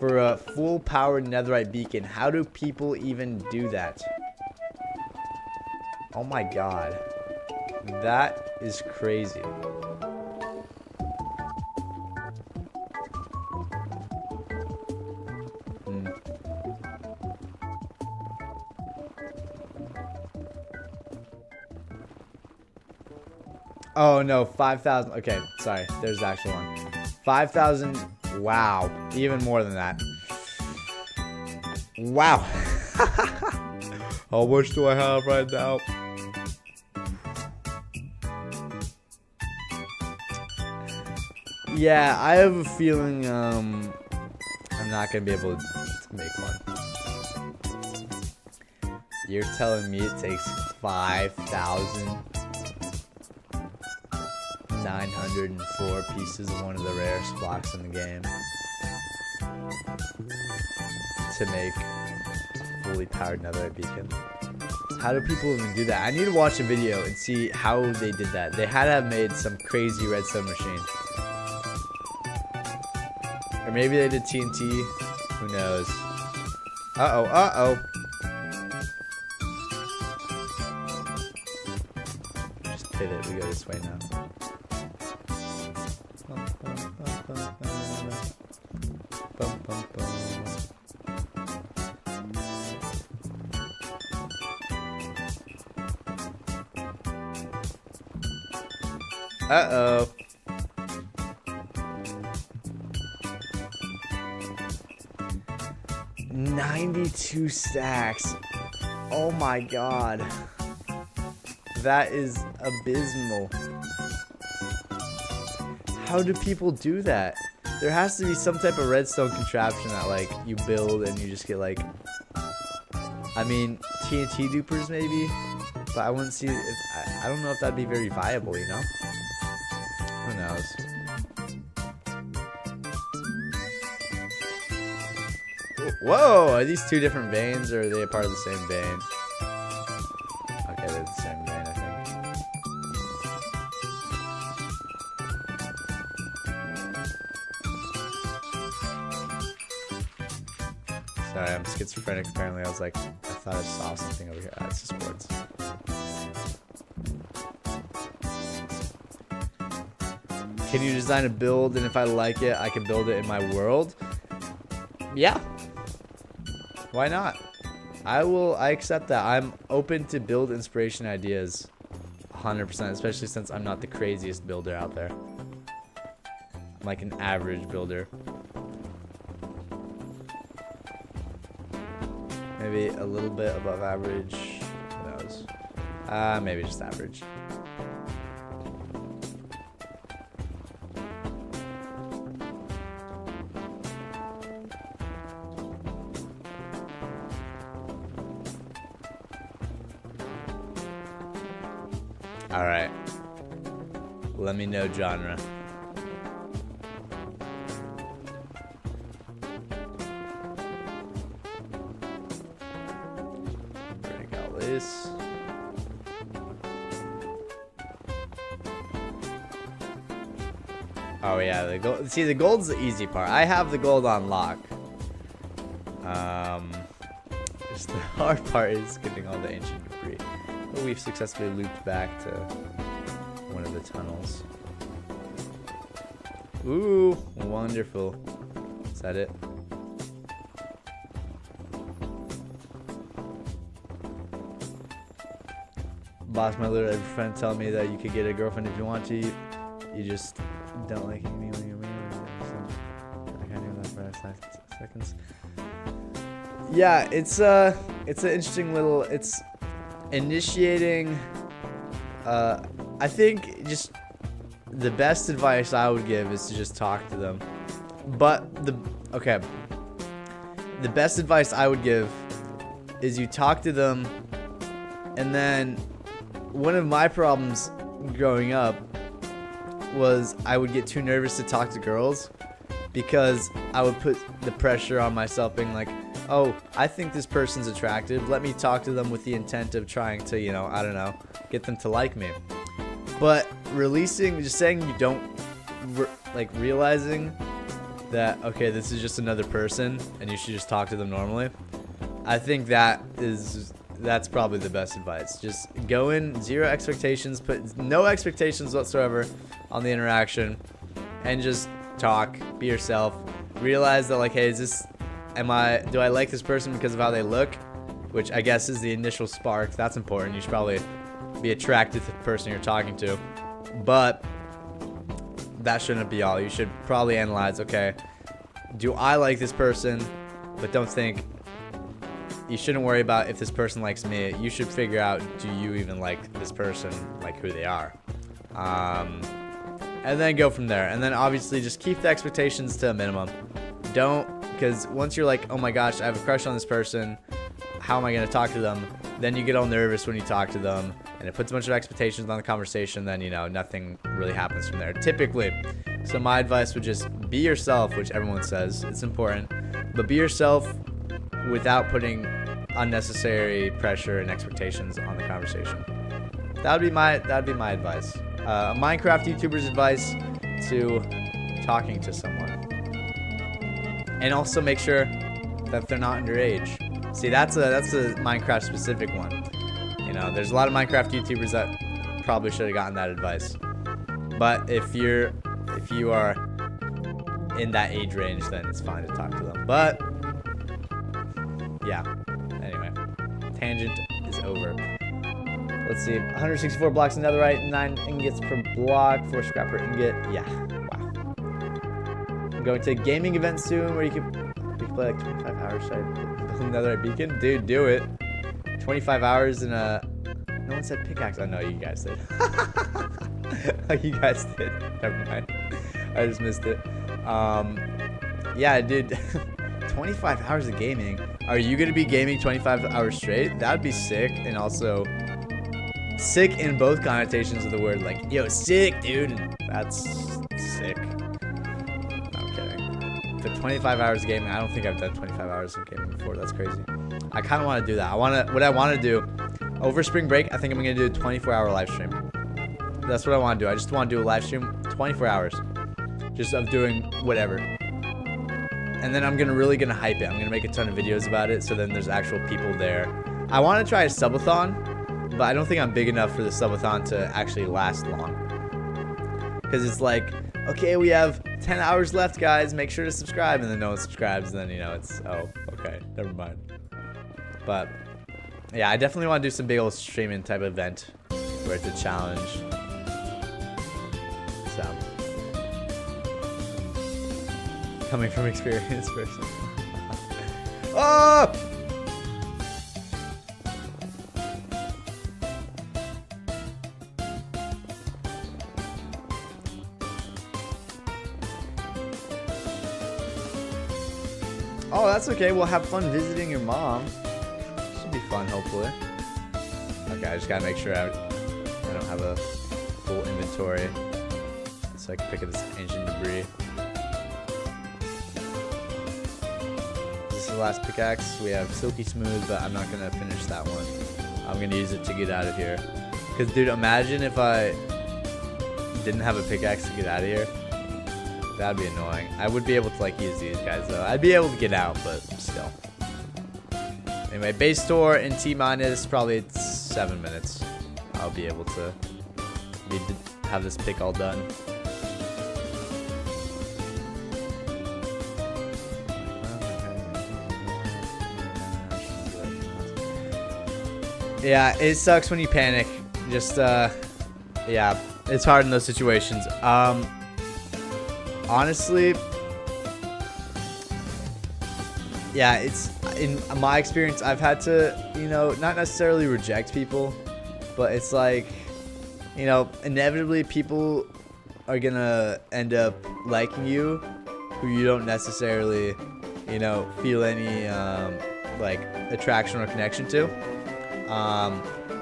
for a full-powered netherite beacon. How do people even do that? Oh my God. That is crazy. Oh no, 5,000. Okay, sorry. There's the actual one. 5,000. Wow. Even more than that. Wow. How much do I have right now? Yeah, I have a feeling I'm not going to be able to make one. You're telling me it takes 5,904 pieces of one of the rarest blocks in the game to make a fully powered netherite beacon. How do people even do that? I need to watch a video and see how they did that. They had to have made some crazy redstone machine. Or maybe they did TNT. Who knows? Uh-oh, uh-oh. Just pivot, we go this way now. Uh-oh. $92 stacks. Oh my God. That is abysmal. How do people do that? There has to be some type of redstone contraption that like you build and you just get like, I mean, TNT dupers maybe, but I wouldn't see if I don't know if that'd be very viable, you know? Who knows? Whoa, are these two different veins or are they a part of the same vein? Okay, they're the same vein, I think. Sorry, I'm schizophrenic apparently. I was like, I thought I saw something over here. Ah, it's just sports. Can you design a build and if I like it, I can build it in my world? Yeah. Why not? I accept that. I'm open to build inspiration ideas 100%, especially since I'm not the craziest builder out there. I'm like an average builder. Maybe a little bit above average. Who knows? Maybe just average. All right. Let me know genre. Break out this. Oh yeah, the gold. See, the gold's the easy part. I have the gold on lock. Just the hard part is getting all the ancient debris. But we've successfully looped back to one of the tunnels. Ooh, wonderful. Is that it? Boss, my little friend tell me that you could get a girlfriend if you want to. You just don't like me when you're I can't do that for 5 seconds. Yeah, it's an interesting little. It's initiating. I think just the best advice I would give is to just talk to them. But the best advice I would give is you talk to them, and then one of my problems growing up was I would get too nervous to talk to girls because I would put the pressure on myself being like, oh, I think this person's attractive. Let me talk to them with the intent of trying to, you know, I don't know, get them to like me. But just saying you don't, realizing that, okay, this is just another person and you should just talk to them normally. I think that's probably the best advice. Just go in, zero expectations, put no expectations whatsoever on the interaction, and just talk, be yourself. Realize that, like, hey, do I like this person because of how they look? Which I guess is the initial spark. That's important. You should probably be attracted to the person you're talking to. But that shouldn't be all. You should probably analyze, okay, do I like this person? But don't think, you shouldn't worry about if this person likes me. You should figure out, do you even like this person, like who they are? And then go from there. And then obviously just keep the expectations to a minimum. Because once you're like, oh my gosh, I have a crush on this person, how am I going to talk to them? Then you get all nervous when you talk to them, and it puts a bunch of expectations on the conversation. Then, you know, nothing really happens from there, typically. So my advice would just be yourself, which everyone says it's important, but be yourself without putting unnecessary pressure and expectations on the conversation. That would be my advice. A Minecraft YouTuber's advice to talking to someone. And also make sure that they're not underage. See, that's a Minecraft specific one. You know, there's a lot of Minecraft YouTubers that probably should have gotten that advice. But if you are in that age range, then it's fine to talk to them. But yeah. Anyway, tangent is over. Let's see. 164 blocks of netherite, 9 ingots per block, 4 scrap per ingot. Yeah. Wow. I'm going to a gaming event soon where you can play like 25 hours. Should I build a netherite beacon? Dude, do it. 25 hours in a... No one said pickaxe. Oh, no, you guys did. Oh, you guys did. Never mind. I just missed it. Yeah, dude. 25 hours of gaming. Are you gonna be gaming 25 hours straight? That'd be sick, and also sick in both connotations of the word. Like, yo, sick, dude. And that's sick. No, I'm kidding. For 25 hours of gaming, I don't think I've done 25 hours of gaming before. That's crazy. I kind of want to do that. What I want to do over spring break, I think I'm gonna do a 24-hour live stream. That's what I want to do. I just want to do a live stream 24 hours, just of doing whatever. And then I'm really gonna hype it. I'm gonna make a ton of videos about it, so then there's actual people there. I want to try a subathon, but I don't think I'm big enough for the subathon to actually last long. Because it's like, okay, we have 10 hours left, guys. Make sure to subscribe, and then no one subscribes, and then, you know, it's, oh, okay, never mind. But yeah, I definitely want to do some big old streaming type event where it's a challenge. So, coming from experience person. Oh! Oh, that's okay. We'll have fun visiting your mom. Should be fun, hopefully. Okay, I just gotta make sure I don't have a full inventory, so I can pick up this ancient debris. This is the last pickaxe. We have Silky Smooth, but I'm not gonna finish that one. I'm gonna use it to get out of here. Cause, dude, imagine if I didn't have a pickaxe to get out of here. That'd be annoying. I would be able to, like, use these guys, though. I'd be able to get out, but still. Anyway, base tour in T-minus probably 7 minutes. I'll be able to have this pick all done. Yeah, it sucks when you panic. Just, yeah, it's hard in those situations. Honestly, yeah, it's in my experience, I've had to, you know, not necessarily reject people, but it's like, you know, inevitably people are gonna end up liking you who you don't necessarily, you know, feel any like attraction or connection to,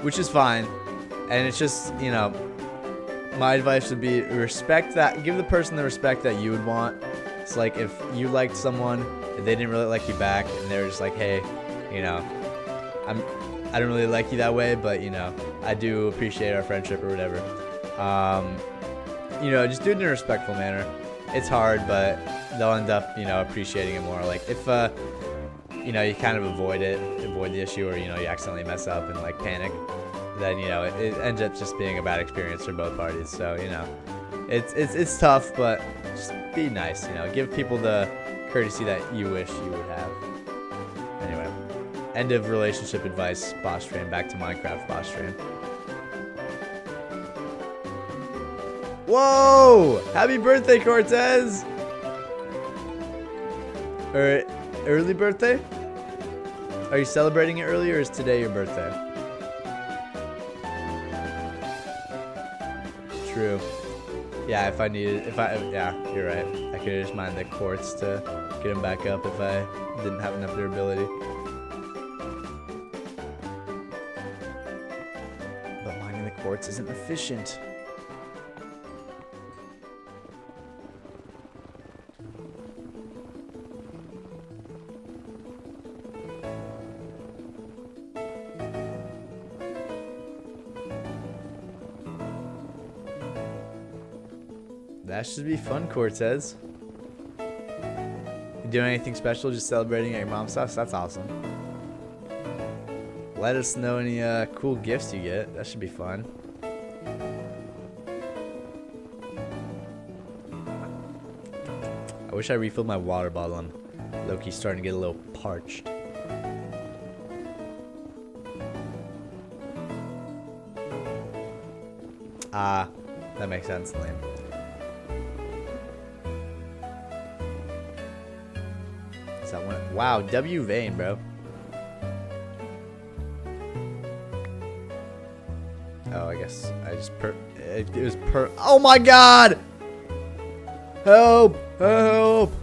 which is fine. And it's just, you know, my advice would be respect that, give the person the respect that you would want. It's like if you liked someone and they didn't really like you back, and they were just like, hey, you know, I don't really like you that way, but, you know, I do appreciate our friendship or whatever. You know, just do it in a respectful manner. It's hard, but they'll end up, you know, appreciating it more. Like if you know, you kind of avoid the issue, or, you know, you accidentally mess up and like panic, then, you know, it ends up just being a bad experience for both parties. So, you know, it's tough, but just be nice, you know, give people the courtesy that you wish you would have. Anyway, end of relationship advice, boss stream. Back to Minecraft boss stream. Whoa! Happy birthday, Cortez! Or early birthday? Are you celebrating it early, or is today your birthday? True. Yeah, yeah, you're right. I could just mine the quartz to get them back up if I didn't have enough durability. But mining the quartz isn't efficient. That should be fun, Cortez. You doing anything special? Just celebrating at your mom's house? That's awesome. Let us know any cool gifts you get. That should be fun. I wish I refilled my water bottle. I'm low-key starting to get a little parched. Ah, that makes sense, Liam. That one. Wow, W Vane, bro. Oh, I guess I just it was oh my god! Help! Help!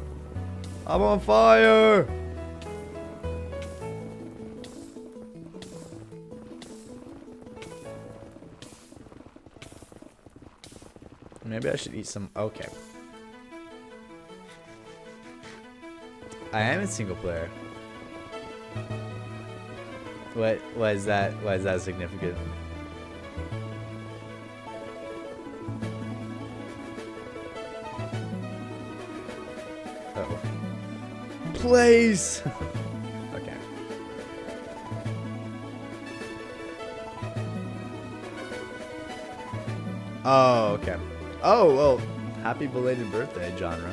I'm on fire! Maybe I should eat some. Okay. I am in single player. Why is that? Why is that significant? Uh-oh. Please. Okay. Oh, okay. Oh, well, happy belated birthday, genre.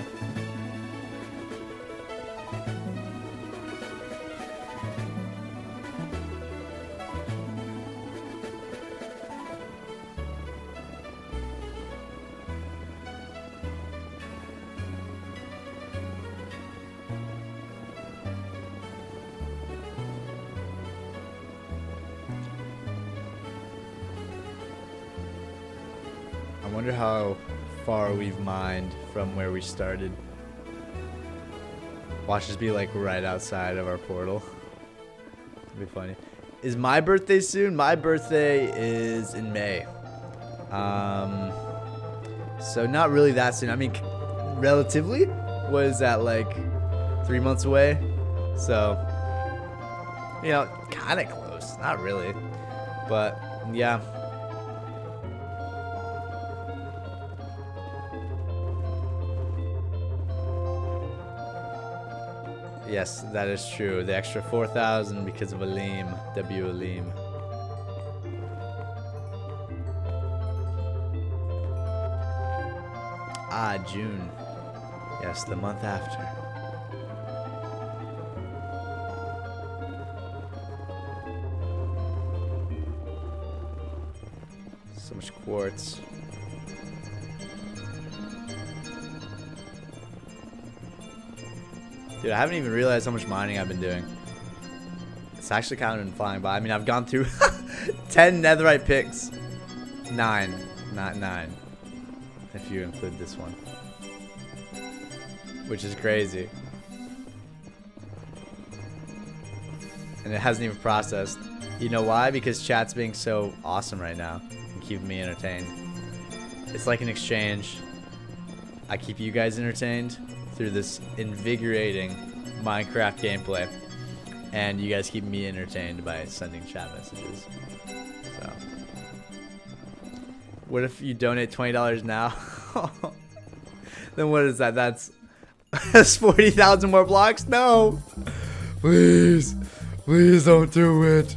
I wonder how far we've mined from where we started. Watch us be like right outside of our portal. It'll be funny. Is my birthday soon? My birthday is in May. So not really that soon. I mean, relatively. What is that, like 3 months away? So, you know, kind of close. Not really. But, yeah. Yes, that is true. The extra 4,000 because of Aleem. W Aleem. Ah, June. Yes, the month after. So much quartz. Dude, I haven't even realized how much mining I've been doing. It's actually kind of been flying by. I mean, I've gone through 10 netherite picks. 9. Not 9. If you include this one. Which is crazy. And it hasn't even processed. You know why? Because chat's being so awesome right now. And keeping me entertained. It's like an exchange. I keep you guys entertained through this invigorating Minecraft gameplay, and you guys keep me entertained by sending chat messages. So, what if you donate $20 now? Then what is that? That's 40,000 more blocks? No, please, please don't do it.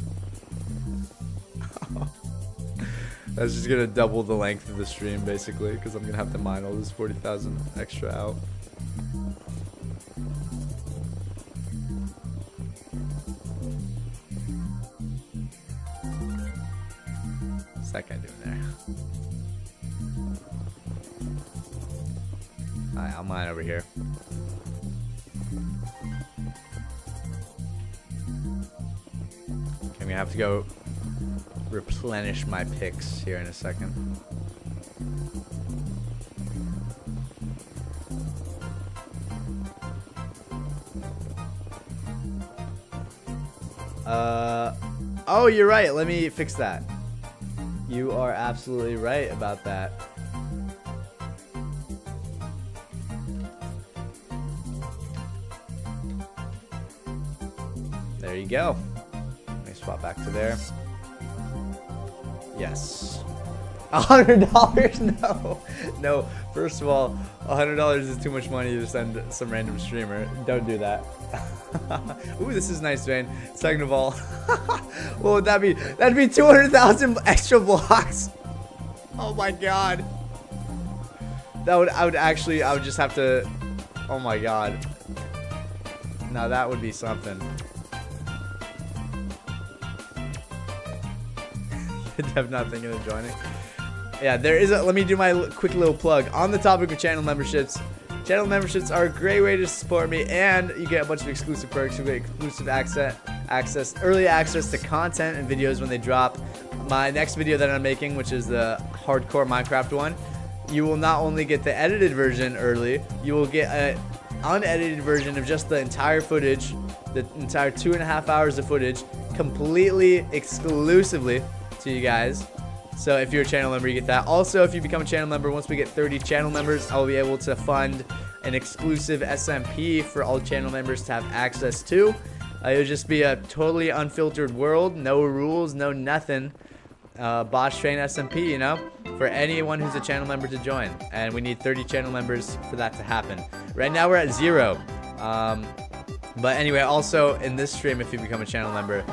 That's just gonna double the length of the stream basically, because I'm gonna have to mine all this 40,000 extra out. What's that guy doing there? Alright, I'll mine over here. Okay, we have to go replenish my picks here in a second. Oh, you're right. Let me fix that. You are absolutely right about that. There you go. Let me swap back to there. Yes. $100? No. No. First of all, $100 is too much money to send some random streamer. Don't do that. Ooh, this is nice, Vane. Second of all, what would that be? That'd be 200,000 extra blocks. Oh my god. I would just have to. Oh my god. Now that would be something. I'm not thinking of joining. Yeah, there is a. Let me do my quick little plug on the topic of channel memberships. Channel memberships are a great way to support me, and you get a bunch of exclusive perks. You get exclusive access, early access to content and videos when they drop. My next video that I'm making, which is the hardcore Minecraft one, you will not only get the edited version early, you will get an unedited version of just the entire footage, the entire 2.5 hours of footage, completely exclusively to you guys. So if you're a channel member, you get that. Also, if you become a channel member, once we get 30 channel members, I'll be able to fund an exclusive SMP for all channel members to have access to. It'll just be a totally unfiltered world, no rules, no nothing. Boss Train SMP, you know, for anyone who's a channel member to join. And we need 30 channel members for that to happen. Right now we're at 0. But anyway, also in this stream, if you become a channel member,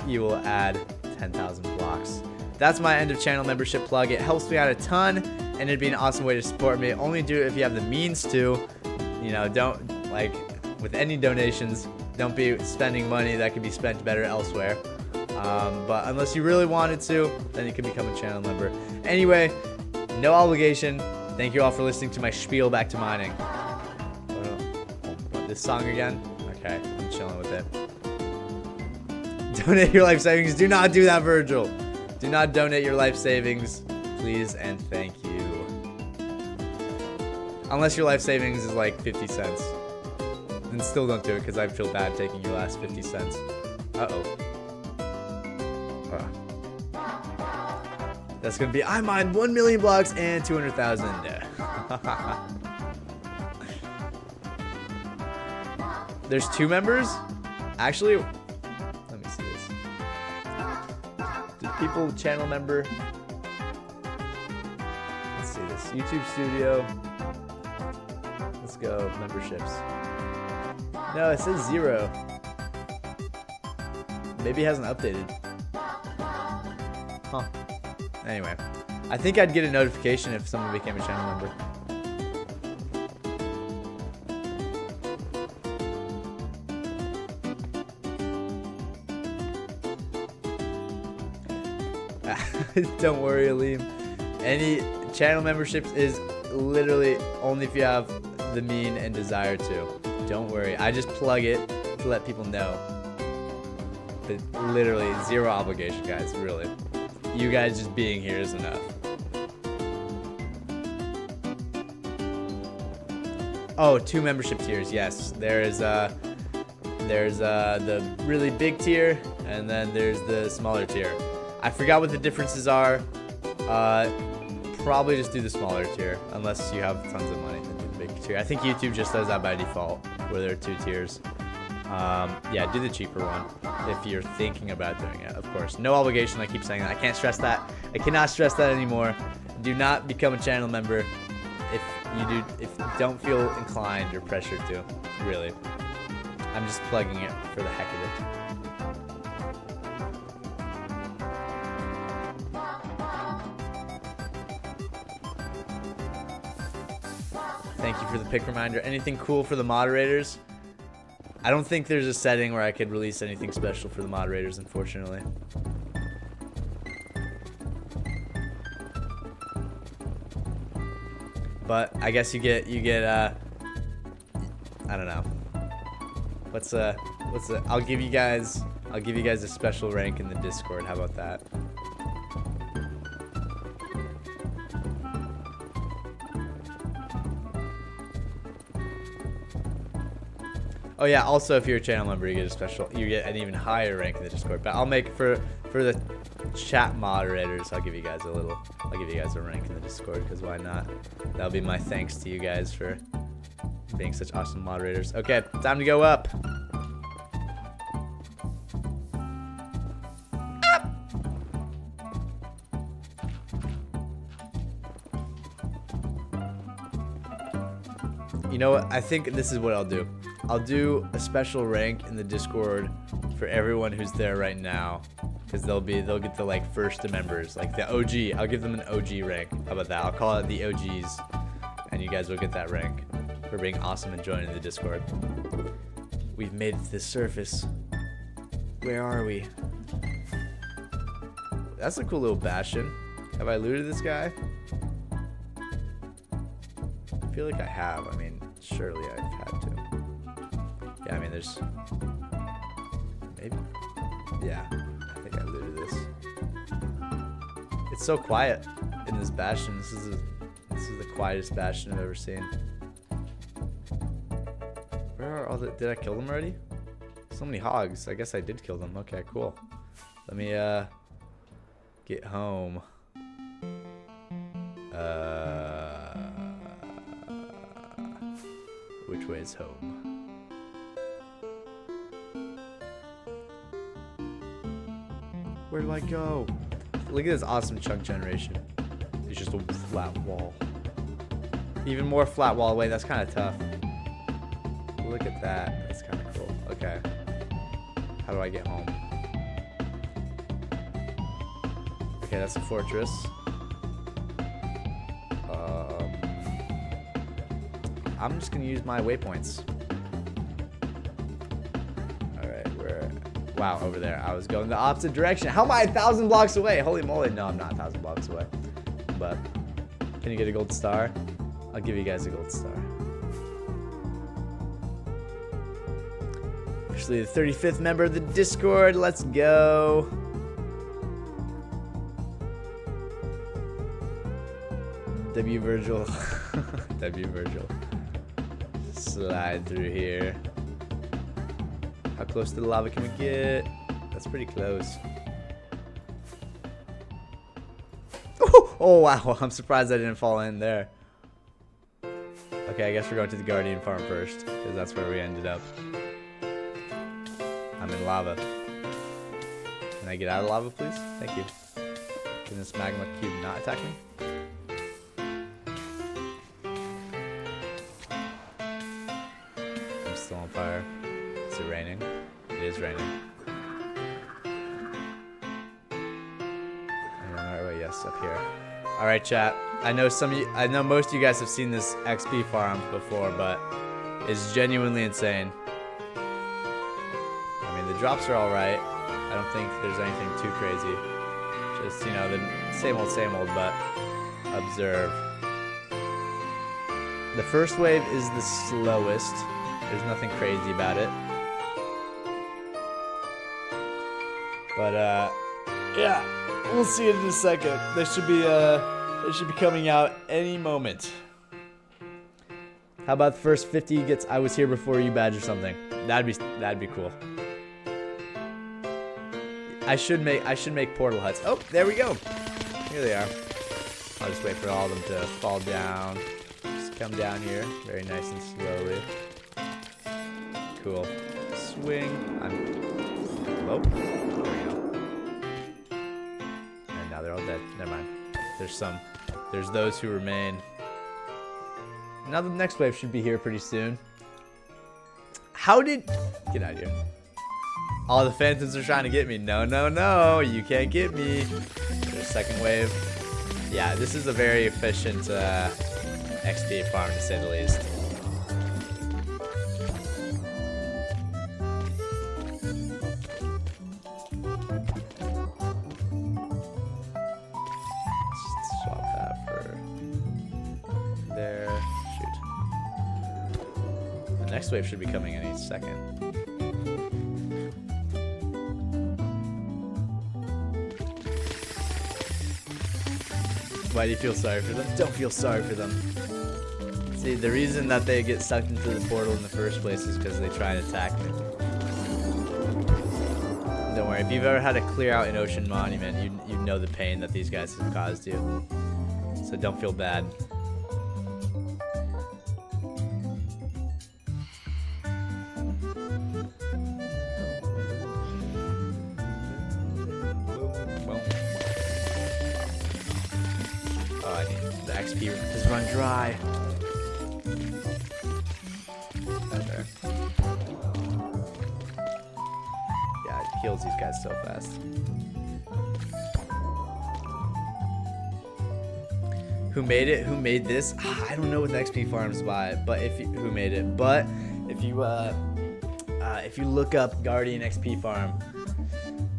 you will add 10,000 blocks. That's my end of channel membership plug. It helps me out a ton, and it'd be an awesome way to support me. Only do it if you have the means to. You know, don't, like, with any donations, don't be spending money that could be spent better elsewhere. But unless you really wanted to, then you can become a channel member. Anyway, no obligation. Thank you all for listening to my spiel back to mining. This song again? Okay, I'm chilling with it. Donate your life savings. Do not do that, Virgil. Do not donate your life savings, please and thank you. Unless your life savings is like 50 cents. Then still don't do it because I feel bad taking your last 50 cents. Uh-oh. That's going to be, I mined 1 million blocks and 200,000. There's 2 members? Actually, let me see this. Did people channel member? Let's see this. YouTube Studio. Let's go. Memberships. No, it says 0. Maybe it hasn't updated. Huh. Anyway, I think I'd get a notification if someone became a channel member. Don't worry, Aleem. Any channel memberships is literally only if you have the mean and desire to. Don't worry. I just plug it to let people know. But literally, 0 obligation, guys. Really. You guys just being here is enough. Oh, 2 membership tiers. Yes, there's the really big tier, and then there's the smaller tier. I forgot what the differences are. Probably just do the smaller tier, unless you have tons of money. Then do the big tier. I think YouTube just does that by default, where there are 2 tiers. Yeah, do the cheaper one if you're thinking about doing it, of course. No obligation, I keep saying that. I can't stress that. I cannot stress that anymore. Do not become a channel member if you don't feel inclined or pressured to, really. I'm just plugging it for the heck of it. Thank you for the pick reminder. Anything cool for the moderators? I don't think there's a setting where I could release anything special for the moderators, unfortunately. But I guess you get I don't know. I'll give you guys a special rank in the Discord. How about that? Oh yeah, also if you're a channel member, you get an even higher rank in the Discord. But I'll make for the chat moderators, I'll give you guys a rank in the Discord, because why not? That'll be my thanks to you guys for being such awesome moderators. Okay, time to go up. You know what? I think this is what I'll do. I'll do a special rank in the Discord for everyone who's there right now, because they'll get the like first members, like the OG. I'll give them an OG rank. How about that? I'll call it the OGs, and you guys will get that rank for being awesome and joining the Discord. We've made it to the surface. Where are we? That's a cool little bastion. Have I looted this guy? I feel like I have. I mean, surely I've had to. Yeah, I mean, there's... Maybe? Yeah, I think I looted this. It's so quiet in this bastion. This is This is the quietest bastion I've ever seen. Where are all the... Did I kill them already? So many hogs. I guess I did kill them. Okay, cool. Let me get home. Which way is home? Where do I go? Look at this awesome chunk generation. It's just a flat wall. Even more flat wall. Wait, that's kind of tough. Look at that. That's kind of cool. Okay. How do I get home? Okay, that's a fortress. I'm just gonna use my waypoints. Alright, where? Wow, over there. I was going the opposite direction. How am I 1,000 blocks away? Holy moly. No, I'm not 1,000 blocks away. But, can you get a gold star? I'll give you guys a gold star. Officially the 35th member of the Discord. Let's go. W Virgil. W Virgil. Slide through here. How close to the lava can we get? That's pretty close. Oh wow, I'm surprised I didn't fall in there. Okay, I guess we're going to the Guardian farm first, because that's where we ended up. I'm in lava. Can I get out of lava, please? Thank you. Can this magma cube not attack me? I'm still on fire. Is it raining? It is raining. Alright, yes, up here. Alright, chat. I know most of you guys have seen this XP farm before, but it's genuinely insane. I mean, the drops are alright. I don't think there's anything too crazy. Just, you know, the same old, but observe. The first wave is the slowest. There's nothing crazy about it. But, yeah, we'll see it in a second. They should be coming out any moment. How about the first 50 gets I was here before you badge or something? That'd be cool. I should make portal huts. Oh, there we go. Here they are. I'll just wait for all of them to fall down. Just come down here, very nice and slowly. Cool. Swing. Oh, there we go. And now they're all dead. Never mind. There's those who remain. Now the next wave should be here pretty soon. Get out of here. All the phantoms are trying to get me. No, no, no. You can't get me. There's second wave. Yeah, this is a very efficient XP farm to say the least. Swap that for there. Shoot. The next wave should be coming any second. Why do you feel sorry for them? Don't feel sorry for them. See, the reason that they get sucked into the portal in the first place is because they try and attack me. Don't worry, if you've ever had to clear out an ocean monument, you know the pain that these guys have caused you. So don't feel bad. Oh, I need the XP has run dry. Okay. Yeah, it kills these guys so fast. Who made it? Who made this? I don't know what the XP farms by, but who made it? But if you look up Guardian XP farm,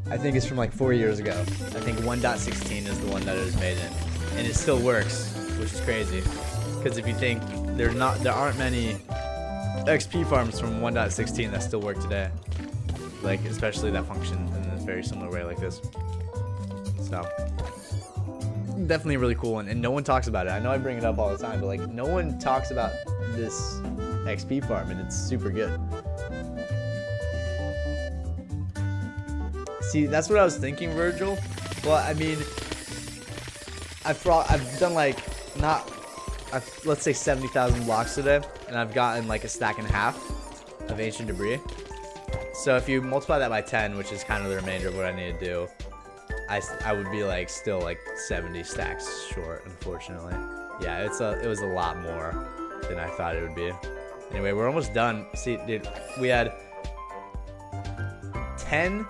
I think it's from like 4 years ago. I think 1.16 is the one that it was made in, and it still works, which is crazy. Because if you think there aren't many XP farms from 1.16 that still work today, like especially that function in a very similar way like this. So definitely a really cool one, and no one talks about it. I know I bring it up all the time, but like no one talks about this XP farm, and it's super good. See, that's what I was thinking, Virgil. Well, I mean, I've done like let's say 70,000 blocks today, and I've gotten like a stack and a half of ancient debris. So if you multiply that by 10, which is kind of the remainder of what I need to do, I would be like still like 70 stacks short, unfortunately. Yeah, it was a lot more than I thought it would be. Anyway, we're almost done. See, dude, we had 10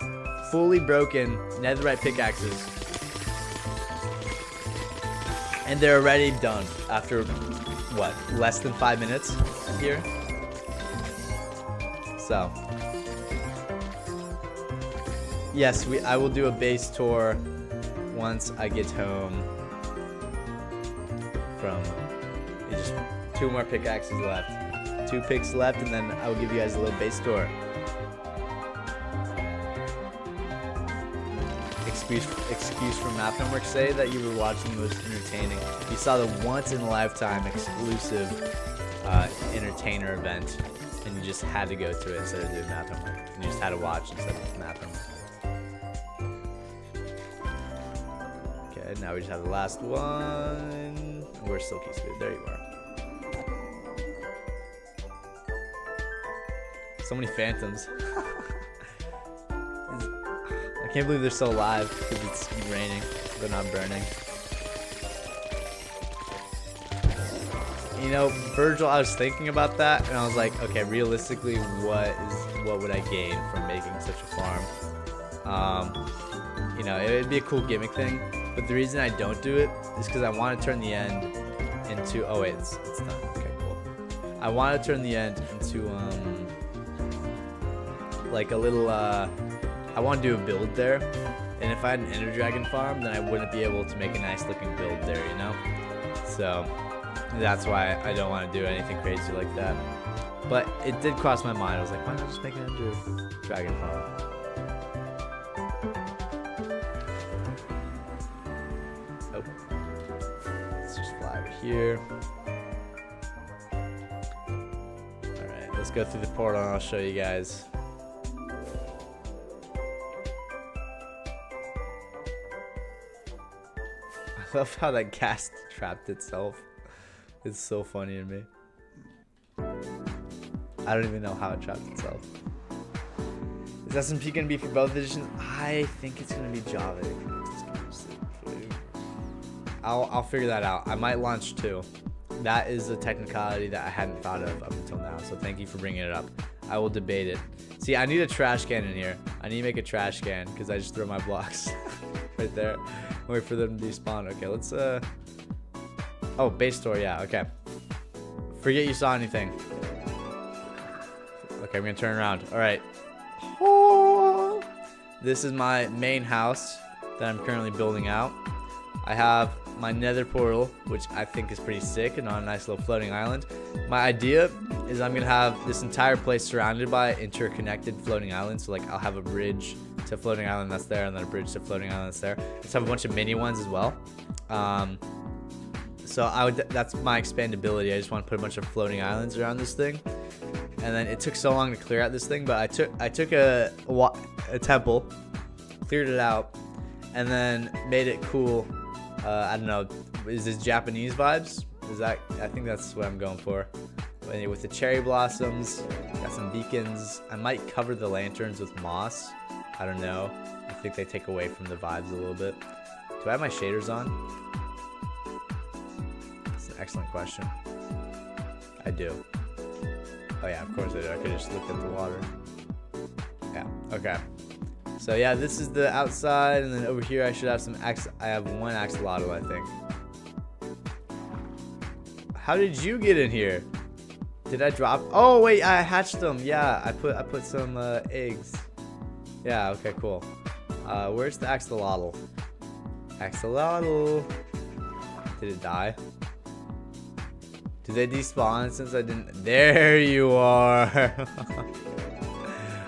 fully broken netherite pickaxes, and they're already done after what, less than 5 minutes here. So yes, I will do a base tour once I get home from just 2 more pickaxes left. 2 picks left, and then I will give you guys a little base tour. Excuse from math homework. Say that you were watching the most entertaining. You saw the once in a lifetime exclusive entertainer event, and you just had to go to it instead of doing math homework. And you just had to watch instead of math homework. Okay, now we just have the last one. Where's Silky Smooth? There you are. So many phantoms. I can't believe they're still alive because it's raining. They're not burning. You know, Virgil, I was thinking about that, and I was like, okay, realistically, what would I gain from making such a farm? You know, it'd be a cool gimmick thing, but the reason I don't do it is because I want to turn the end into. Oh wait, it's done. Okay, cool. I want to turn the end into like a little. I want to do a build there, and if I had an Ender Dragon farm, then I wouldn't be able to make a nice looking build there, you know? So that's why I don't want to do anything crazy like that. But it did cross my mind. I was like, why not just make an Ender Dragon farm? Oh. Let's just fly over here. Alright, let's go through the portal and I'll show you guys. I love how that gas trapped itself. It's so funny to me. I don't even know how it trapped itself. Is SMP gonna be for both editions? I think it's gonna be Java. I'll figure that out. I might launch 2. That is a technicality that I hadn't thought of up until now. So thank you for bringing it up. I will debate it. See, I need a trash can in here. I need to make a trash can because I just throw my blocks right there. Wait for them to despawn. Okay, let's oh, base store, yeah, okay. Forget you saw anything. Okay, I'm gonna turn around. Alright. Oh, this is my main house that I'm currently building out. I have my nether portal, which I think is pretty sick, and on a nice little floating island. My idea is I'm gonna have this entire place surrounded by interconnected floating islands. So like I'll have a bridge to floating island that's there, and then a bridge to floating island that's there. Let's have a bunch of mini ones as well. So that's my expandability. I just want to put a bunch of floating islands around this thing. And then it took so long to clear out this thing, but I took a temple, cleared it out, and then made it cool. I don't know, is this Japanese vibes? Is that? I think that's what I'm going for. With the cherry blossoms, got some beacons. I might cover the lanterns with moss. I don't know. I think they take away from the vibes a little bit. Do I have my shaders on? That's an excellent question. I do. Oh yeah, of course I do. I could have just looked at the water. Yeah, okay. So yeah, this is the outside, and then over here I should have some I have 1 axolotl, I think. How did you get in here? Did I drop? Oh wait, I hatched them. Yeah, I put some eggs. Yeah, okay, cool. Where's the axolotl? Axolotl. Did it die? Did they despawn since I didn't? There you are.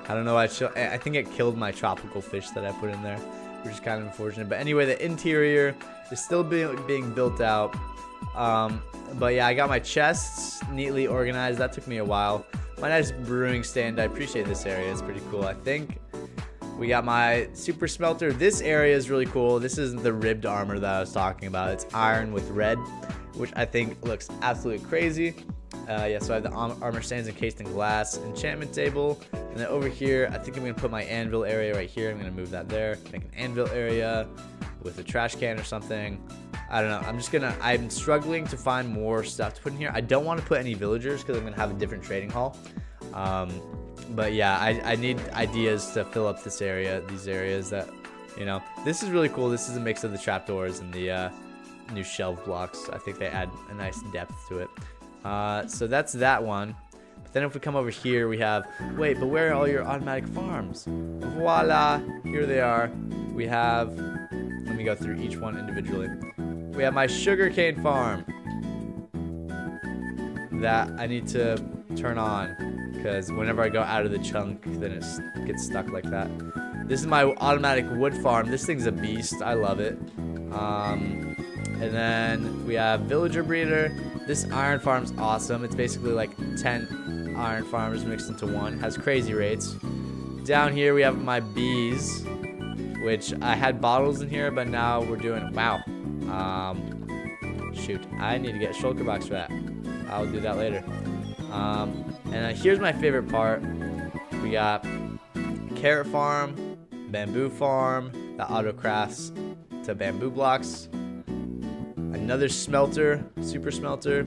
I don't know why I think it killed my tropical fish that I put in there. which is kind of unfortunate. But anyway, the interior is still being built out. But yeah, I got my chests neatly organized. That took me a while. My nice brewing stand. I appreciate this area. It's pretty cool. I think we got my super smelter. This area is really cool. This is the ribbed armor that I was talking about. It's iron with red, which I think looks absolutely crazy. Yeah, so I have the armor stands encased in glass, enchantment table, and then over here, I think I'm gonna put my anvil area right here. I'm gonna move that there, make an anvil area with a trash can or something. I don't know. I'm struggling to find more stuff to put in here. I don't want to put any villagers because I'm gonna have a different trading hall. But yeah, I need ideas to fill up this area, these areas that, you know, this is really cool. This is a mix of the trapdoors and the new shelf blocks. I think they add a nice depth to it. So that's that one. But then if we come over here, we have, wait, but where are all your automatic farms? Voila, here they are. We have, let me go through each one individually. We have my sugarcane farm that I need to turn on because whenever I go out of the chunk, then it gets stuck like that. This is my automatic wood farm. This thing's a beast. I love it. And then we have villager breeder. This iron farm's awesome. It's basically like 10 iron farmers mixed into one. Has crazy rates. Down here we have my bees, which I had bottles in here, but now we're doing, wow. Shoot, I need to get a shulker box for that. I'll do that later. And here's my favorite part. We got carrot farm, bamboo farm that auto crafts to bamboo blocks. Another smelter, super smelter.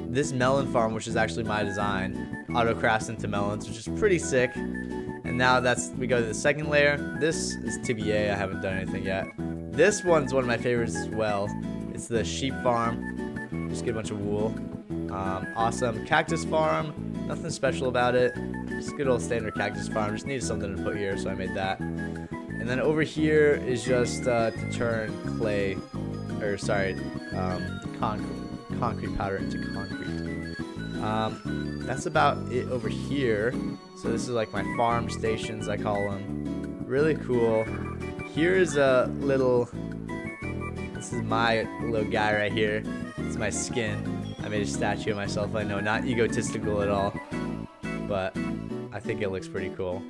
This melon farm, which is actually my design, auto crafts into melons, which is pretty sick. And now we go to the second layer. This is TBA. I haven't done anything yet. This one's one of my favorites as well. It's the sheep farm. Just get a bunch of wool. Awesome cactus farm. Nothing special about it. Just good old standard cactus farm. Just needed something to put here, so I made that. And then over here is just to turn clay, or sorry, concrete powder into concrete. That's about it over here. So this is like my farm stations, I call them. Really cool. Here's a little, this is my little guy right here. It's my skin. I made a statue of myself. I know, not egotistical at all, but I think it looks pretty cool.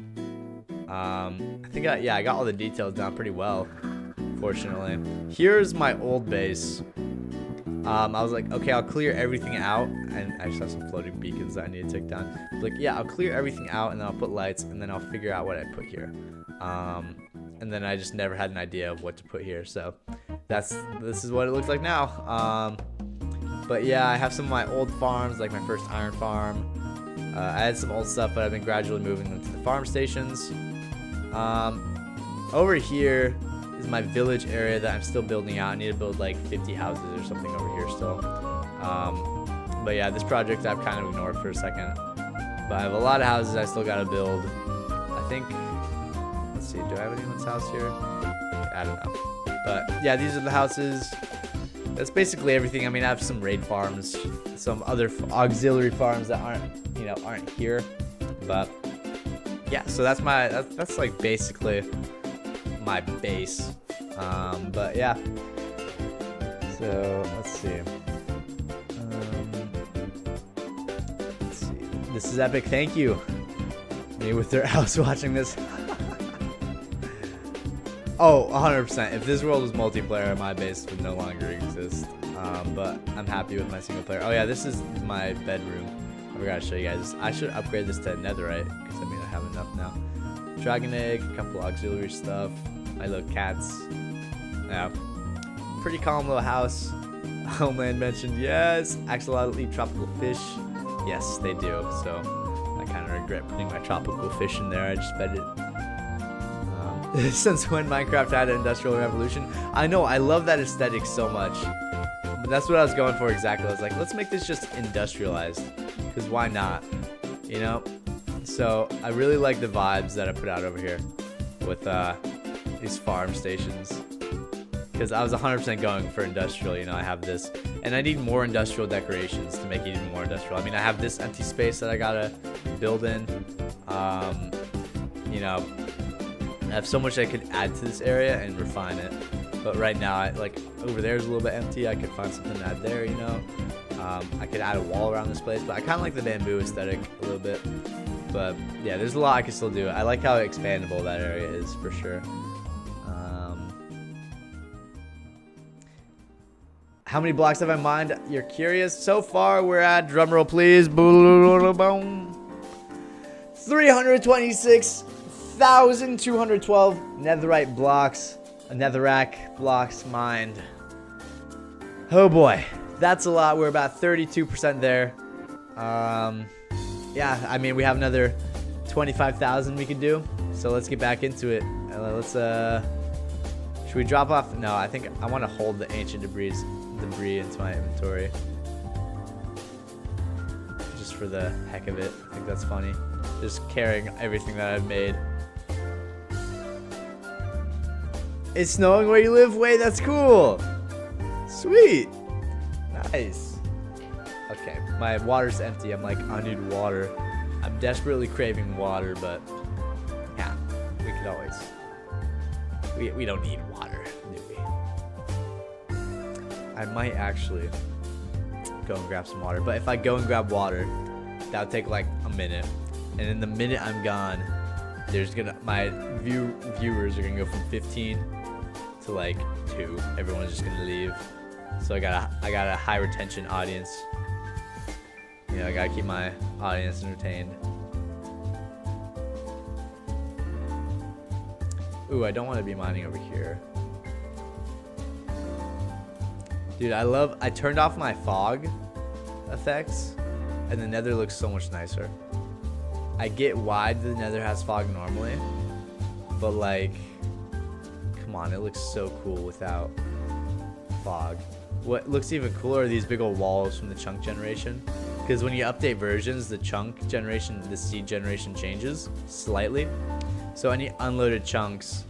I think I got all the details down pretty well, fortunately. Here's my old base. I was like, okay, I'll clear everything out, and I just have some floating beacons that I need to take down. Like, yeah, I'll clear everything out, and then I'll put lights, and then I'll figure out what I put here. And then I just never had an idea of what to put here, so this is what it looks like now. But yeah, I have some of my old farms, like my first iron farm. I had some old stuff, but I've been gradually moving them to the farm stations. Over here is my village area that I'm still building out. I need to build like 50 houses or something over here still. But yeah, this project I've kind of ignored for a second. But I have a lot of houses I still gotta build. I think, let's see, do I have anyone's house here? I don't know. But yeah, these are the houses. That's basically everything. I mean, I have some raid farms, some other auxiliary farms that aren't here. But yeah, so that's like basically my base. But yeah. So let's see. This is epic. Thank you. Me with their house watching this. Oh, 100%. If this world was multiplayer, my base would no longer exist. But I'm happy with my single player. Oh yeah, this is my bedroom. I forgot to show you guys. I should upgrade this to netherite, because I mean I have enough now. Dragon egg, a couple auxiliary stuff, my little cats. Yeah, pretty calm little house. Homeland mentioned, yes. Axolotl eat tropical fish. Yes, they do. So I kind of regret putting my tropical fish in there. I just fed it. Since when Minecraft had an industrial revolution? I know, I love that aesthetic so much. But that's what I was going for exactly. I was like, let's make this just industrialized. Because why not? You know? So I really like the vibes that I put out over here with these farm stations. Because I was 100% going for industrial, you know, I have this. And I need more industrial decorations to make it even more industrial. I mean, I have this empty space that I gotta build in. You know, I have so much I could add to this area and refine it. But right now, like over there is a little bit empty. I could find something to add there, you know. I could add a wall around this place, but I kind of like the bamboo aesthetic a little bit. But yeah, there's a lot I can still do. I like how expandable that area is for sure. How many blocks have I mined? You're curious. So far, we're at, drumroll please, 326,212 netherite blocks, netherrack blocks mined. Oh boy, that's a lot. We're about 32% there. Yeah, I mean, we have another 25,000 we can do. So let's get back into it. Let's, should we drop off? No, I think I want to hold the ancient debris into my inventory. Just for the heck of it. I think that's funny. Just carrying everything that I've made. It's snowing where you live? Wait, that's cool. Sweet. Nice. Okay, my water's empty. I'm like, I need water. I'm desperately craving water, but yeah, we could always. We don't need water, do we? I might actually go and grab some water, but if I go and grab water, that would take like a minute, and in the minute I'm gone, my viewers are gonna go from 15 to like 2. Everyone's just gonna leave. So I got a high retention audience. You know, I gotta keep my audience entertained. Ooh, I don't want to be mining over here. Dude, I turned off my fog effects, and the nether looks so much nicer. I get why the nether has fog normally, but like, come on, it looks so cool without fog. What looks even cooler are these big old walls from the chunk generation. Because when you update versions, the chunk generation, the seed generation changes slightly. So any unloaded chunks,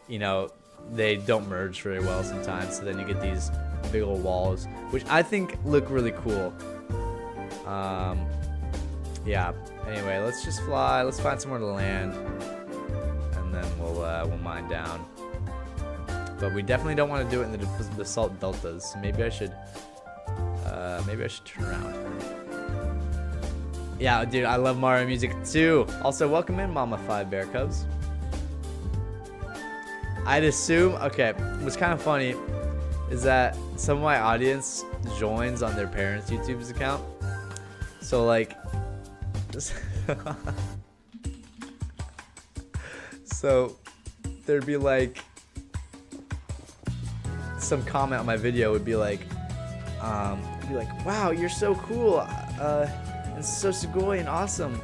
you know, they don't merge very well sometimes. So then you get these big old walls, which I think look really cool. Yeah. Anyway, let's just fly. Let's find somewhere to land, and then we'll mine down. But we definitely don't want to do it in the salt deltas. So maybe I should turn around. Yeah, dude, I love Mario music too. Also, welcome in, Mama 5 Bear Cubs. I'd assume, okay, what's kind of funny is that some of my audience joins on their parents' YouTube's account. So like, so there'd be like, some comment on my video would be like, wow, you're so cool, and so sugoi and awesome,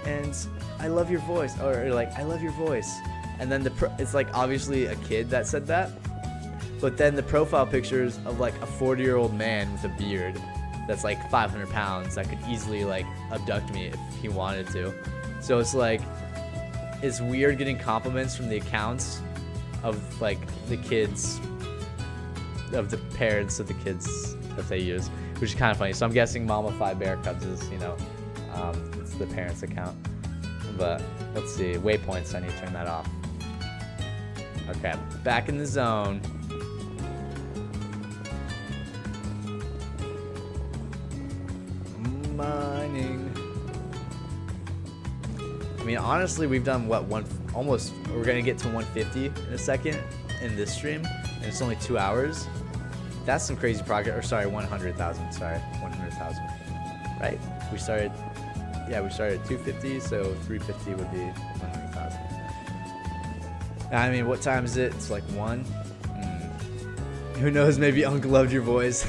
and I love your voice, or like, I love your voice. And then it's like obviously a kid that said that, but then the profile pictures of like a 40-year-old man with a beard that's like 500 pounds that could easily like abduct me if he wanted to. So it's like, it's weird getting compliments from the accounts of like the kids, of the parents of the kids that they use, which is kind of funny. So I'm guessing Mama 5 Bear Cubs is, you know, it's the parents' account. But let's see, waypoints, I need to turn that off. Okay, back in the zone. Mining. I mean, honestly, we've done what, almost, we're gonna get to 150 in a second in this stream, and it's only 2 hours. That's some crazy progress. Or sorry, 100,000. Sorry, 100,000. Right? We started at 250, so 350 would be 100,000. I mean, what time is it? It's like 1. Who knows? Maybe Uncle loved your voice.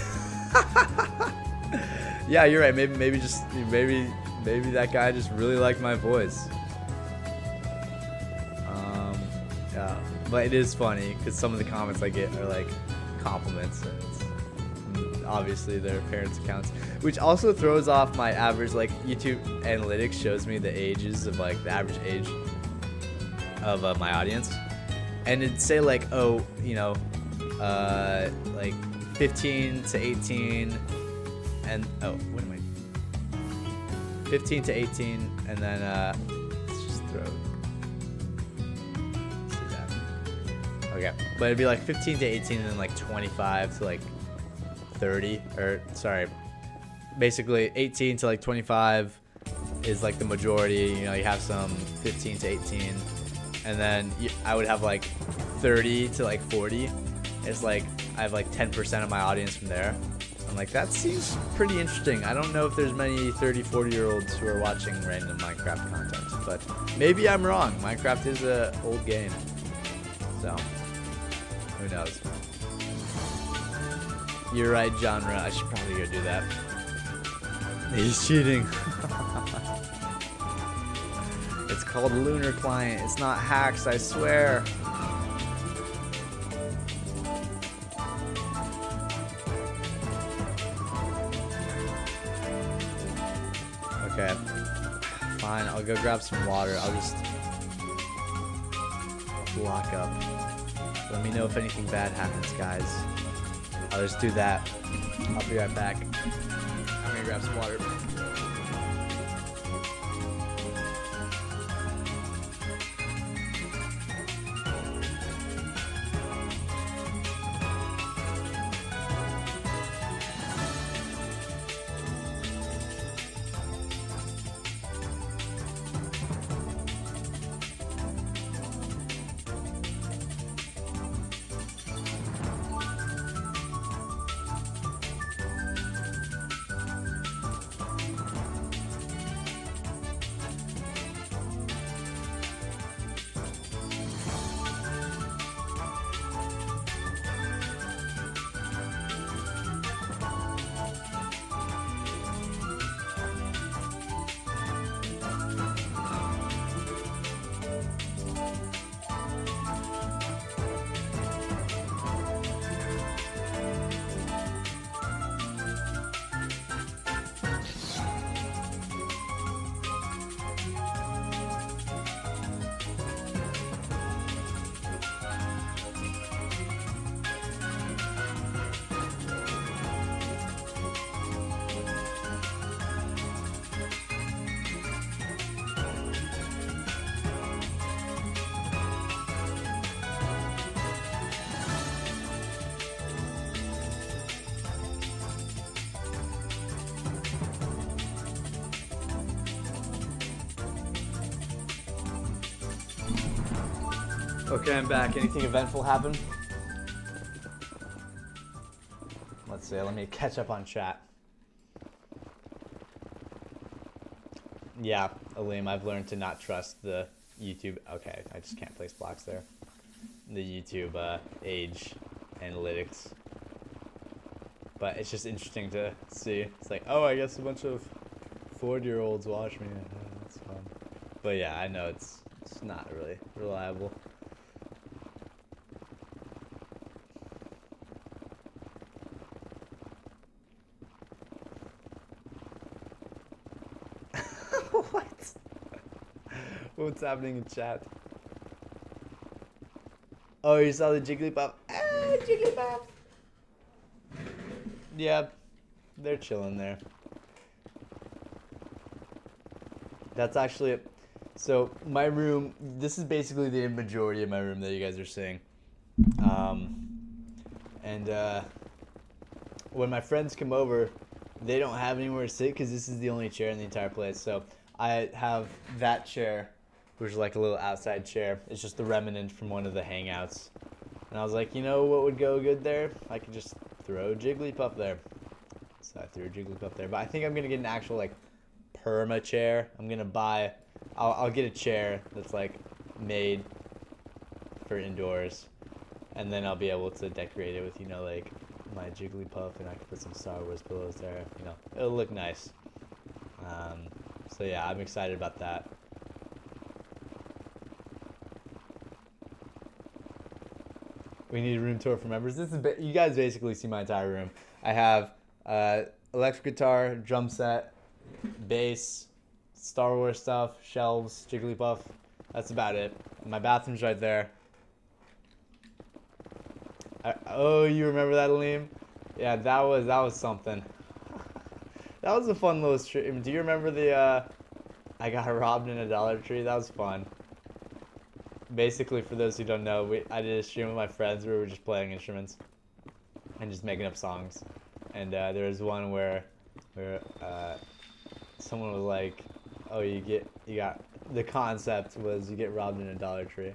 Yeah, you're right. Maybe that guy just really liked my voice. Yeah, but it is funny because some of the comments I get are like compliments, and obviously their parents' accounts, which also throws off my average. Like, YouTube analytics shows me the ages of like the average age of my audience, and it'd say like, oh, you know, like 15 to 18, and oh, what am I? 15 to 18, and then let's just throw. Let's see. Okay, but it'd be like 15 to 18 and then like 25 to like 30, or sorry, basically 18 to like 25 is like the majority. You know, you have some 15 to 18, and then I would have like 30 to like 40. It's like I have like 10% of my audience from there. I'm like, that seems pretty interesting. I don't know if there's many 30, 40-year-olds who are watching random Minecraft content, but maybe I'm wrong. Minecraft is a old game, so who knows? You're right, genre. I should probably go do that. He's cheating. It's called Lunar Client. It's not hacks, I swear. Okay. Fine, I'll go grab some water. I'll just lock up. Let me know if anything bad happens, guys. I'll just do that. I'll be right back. I'm gonna grab some water. Okay, I'm back. Anything eventful happen? Let's see. Let me catch up on chat. Yeah, Aleem, I've learned to not trust the YouTube. Okay, I just can't place blocks there. The YouTube age analytics. But it's just interesting to see. It's like, oh, I guess a bunch of 40-year-olds watch me. That's fun. But yeah, I know it's not really reliable. What? What's happening in chat? Oh, you saw the Jigglypuff? Ah, Jigglypuff! Yeah, they're chilling there. That's actually it. So my room, this is basically the majority of my room that you guys are seeing. When my friends come over, they don't have anywhere to sit because this is the only chair in the entire place. So I have that chair, which is like a little outside chair. It's just the remnant from one of the hangouts. And I was like, you know what would go good there? I could just throw Jigglypuff there. So I threw Jigglypuff there. But I think I'm going to get an actual like perma chair. I'm going to buy, I'll get a chair that's like made for indoors. And then I'll be able to decorate it with, you know, like my Jigglypuff, and I can put some Star Wars pillows there. You know, it'll look nice. So yeah, I'm excited about that. We need a room tour for members. This is you guys basically see my entire room. I have electric guitar, drum set, bass, Star Wars stuff, shelves, Jigglypuff. That's about it. My bathroom's right there. Oh, you remember that, Aleem? Yeah, that was something. That was a fun little stream. Do you remember the I got robbed in a Dollar Tree? That was fun. basically, for those who don't know, I did a stream with my friends where we were just playing instruments and just making up songs. And there was one where someone was like, "Oh, the concept was you get robbed in a Dollar Tree."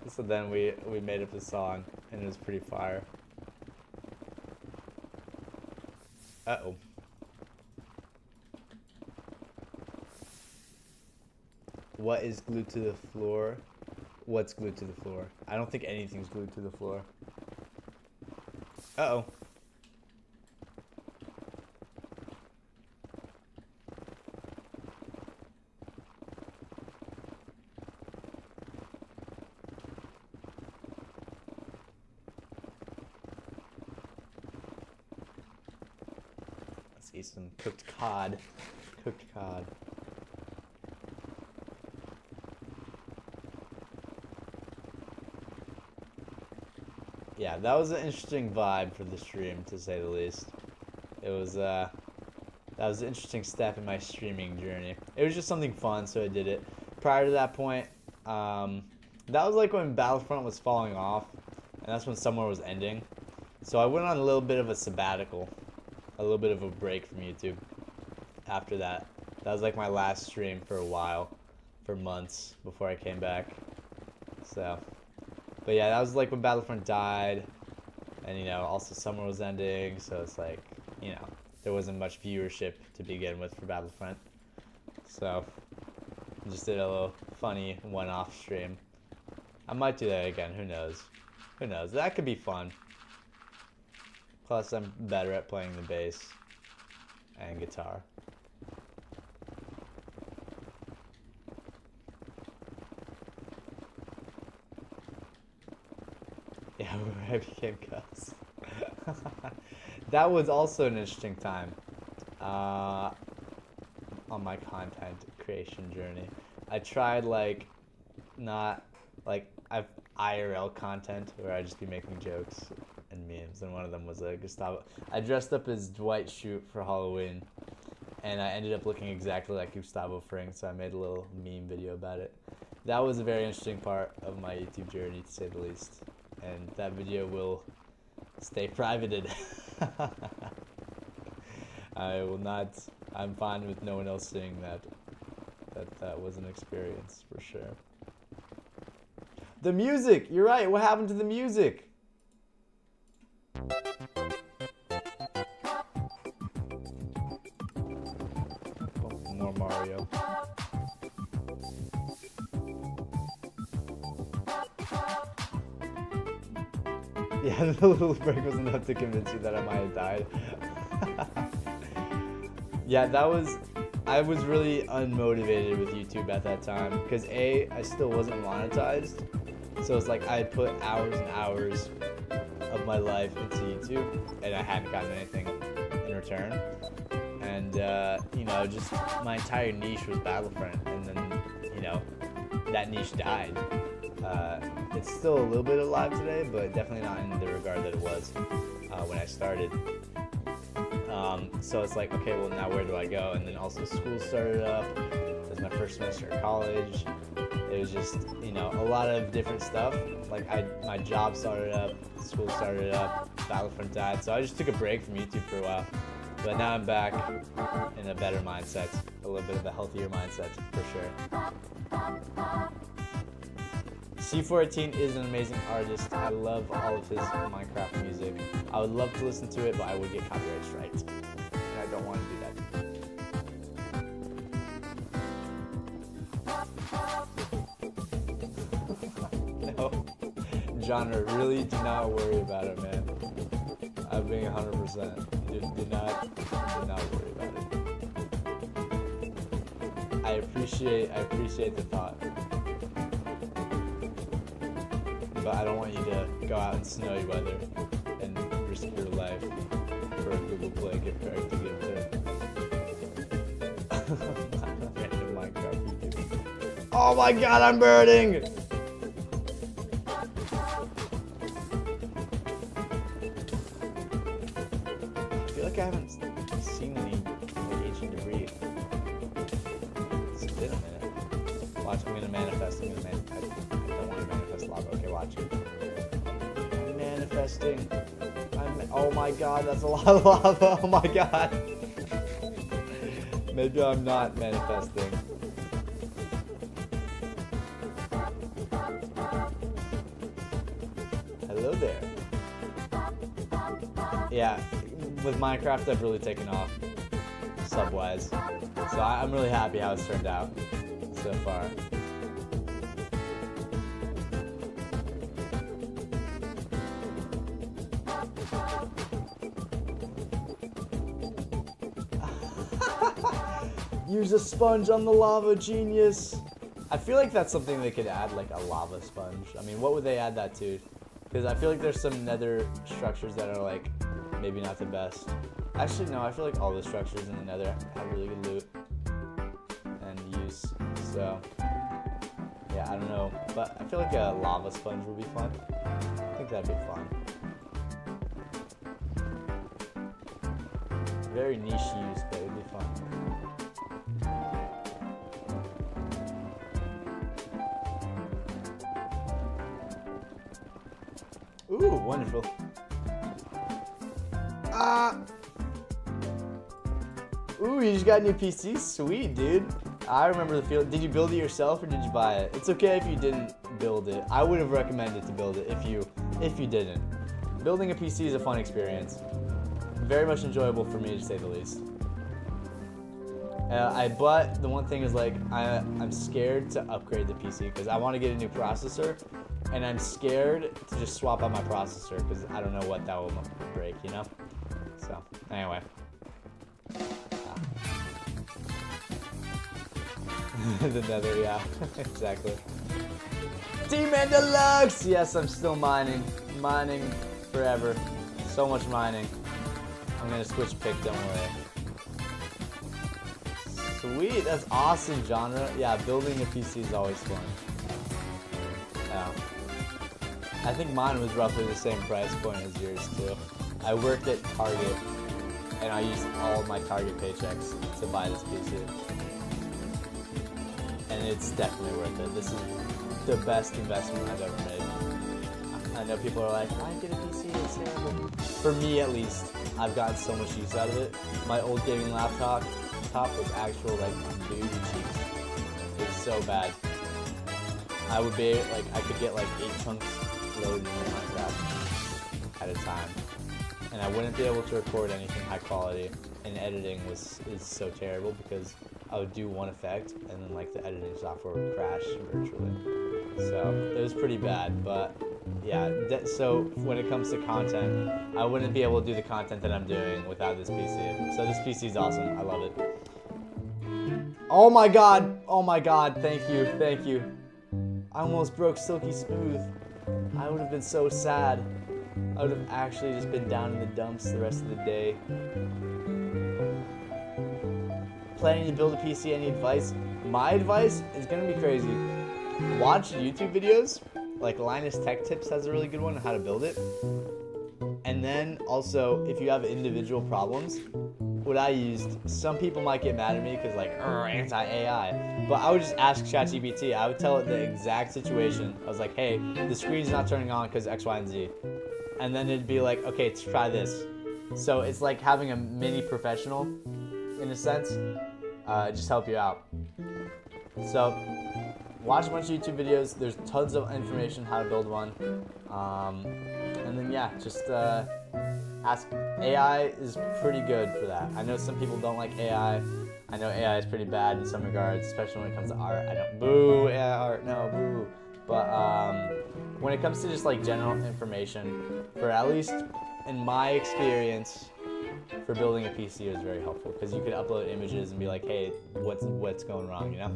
So then we made up the song, and it was pretty fire. Uh-oh. What is glued to the floor? What's glued to the floor? I don't think anything's glued to the floor. Uh-oh. Let's eat some cooked cod. Cooked cod. Yeah, that was an interesting vibe for the stream, to say the least. It was, that was an interesting step in my streaming journey. It was just something fun, so I did it. Prior to that point, that was like when Battlefront was falling off, and that's when Summer was ending. So I went on a little bit of a sabbatical, a little bit of a break from YouTube after that. That was like my last stream for a while, for months, before I came back. So... But yeah, that was like when Battlefront died, and, you know, also Summer was ending, so it's like, you know, there wasn't much viewership to begin with for Battlefront. So, I just did a little funny one-off stream. I might do that again, who knows? Who knows? That could be fun. Plus, I'm better at playing the bass and guitar. Yeah, where I became Gus. That was also an interesting time on my content creation journey. I tried I've IRL content where I'd just be making jokes and memes, and one of them was Gustavo. I dressed up as Dwight Schrute for Halloween, and I ended up looking exactly like Gustavo Fring, so I made a little meme video about it. That was a very interesting part of my YouTube journey, to say the least. And that video will stay privated. I will not. I'm fine with no one else seeing that. That was an experience for sure. The music. You're right. What happened to the music? More Mario. Yeah, the little break was enough to convince you that I might have died. Yeah, I was really unmotivated with YouTube at that time, because I still wasn't monetized. So it's like I put hours and hours of my life into YouTube, and I hadn't gotten anything in return. And, you know, just my entire niche was Battlefront, and then, you know, that niche died. It's still a little bit alive today, but definitely not in the regard that it was when I started. So it's like, okay, well, now where do I go? And then also school started up. It was my first semester of college. It was just, you know, a lot of different stuff. Like, my job started up, school started up, Battlefront died. So I just took a break from YouTube for a while. But now I'm back in a better mindset, a little bit of a healthier mindset, for sure. C418 is an amazing artist. I love all of his Minecraft music. I would love to listen to it, but I would get copyright strikes. And I don't want to do that. No. Genre, really do not worry about it, man. I'm being 100%. Do not worry about it. I appreciate the thought. But I don't want you to go out in snowy weather and risk your life for a Google Play gift card to give to random Minecraft YouTube. Oh my god, I'm burning! I feel like I haven't seen any ancient debris. It's been a minute. Watch, I'm gonna manifest. manifesting. Oh my god, that's a lot of lava. Oh my god. Maybe I'm not manifesting. Hello there. Yeah, with Minecraft I've really taken off sub-wise. So I'm really happy how it's turned out so far. Use a sponge on the lava, genius. I feel like that's something they could add, like a lava sponge. I mean, what would they add that to? Because I feel like there's some nether structures that are like maybe not the best. Actually, no, I feel like all the structures in the nether have really good loot and use. So, yeah, I don't know. But I feel like a lava sponge would be fun. I think that'd be fun. Very niche use, but it'd be fun. Ooh, wonderful. Ooh, you just got a new PC? Sweet, dude. I remember the feel. Did you build it yourself or did you buy it? It's okay if you didn't build it. I would have recommended to build it if you didn't. Building a PC is a fun experience. Very much enjoyable for me, to say the least. But the one thing is, like, I'm scared to upgrade the PC because I want to get a new processor, and I'm scared to just swap out my processor because I don't know what that will break, you know? So, anyway. The nether, yeah, exactly. T-Man Deluxe! Yes, I'm still mining. Mining forever. So much mining. I'm gonna switch pick, don't worry. Sweet, that's awesome genre. Yeah, building a PC is always fun. Yeah. I think mine was roughly the same price point as yours too. I worked at Target and I used all of my Target paychecks to buy this PC. And it's definitely worth it. This is the best investment I've ever made. I know people are like, why get a PC? It's terrible. For me at least, I've gotten so much use out of it. My old gaming laptop was actual like booty cheeks. It was so bad. I would be like, I could get like 8 chunks loaded in Minecraft at a time, and I wouldn't be able to record anything high quality. And editing is so terrible because I would do one effect and then like the editing software would crash virtually. So it was pretty bad, but yeah. So when it comes to content, I wouldn't be able to do the content that I'm doing without this PC. So this PC is awesome. I love it. Oh my god! Oh my god! Thank you, thank you. I almost broke Silky Smooth. I would have been so sad. I would have actually just been down in the dumps the rest of the day. Planning to build a PC, any advice? My advice is gonna be crazy. Watch YouTube videos, like Linus Tech Tips has a really good one on how to build it. And then also, if you have individual problems, what I used, some people might get mad at me because like, anti-AI, but I would just ask ChatGPT. I would tell it the exact situation. I was like, hey, the screen's not turning on because X, Y, and Z. And then it'd be like, okay, let's try this. So it's like having a mini professional, in a sense, just help you out. So watch a bunch of YouTube videos. There's tons of information how to build one. And then yeah, just ask. AI is pretty good for that. I know some people don't like AI. I know AI is pretty bad in some regards, especially when it comes to art. I don't boo AI art, no boo. But when it comes to just like general information, for at least in my experience, for building a PC, it was very helpful because you could upload images and be like, hey, what's going wrong, you know?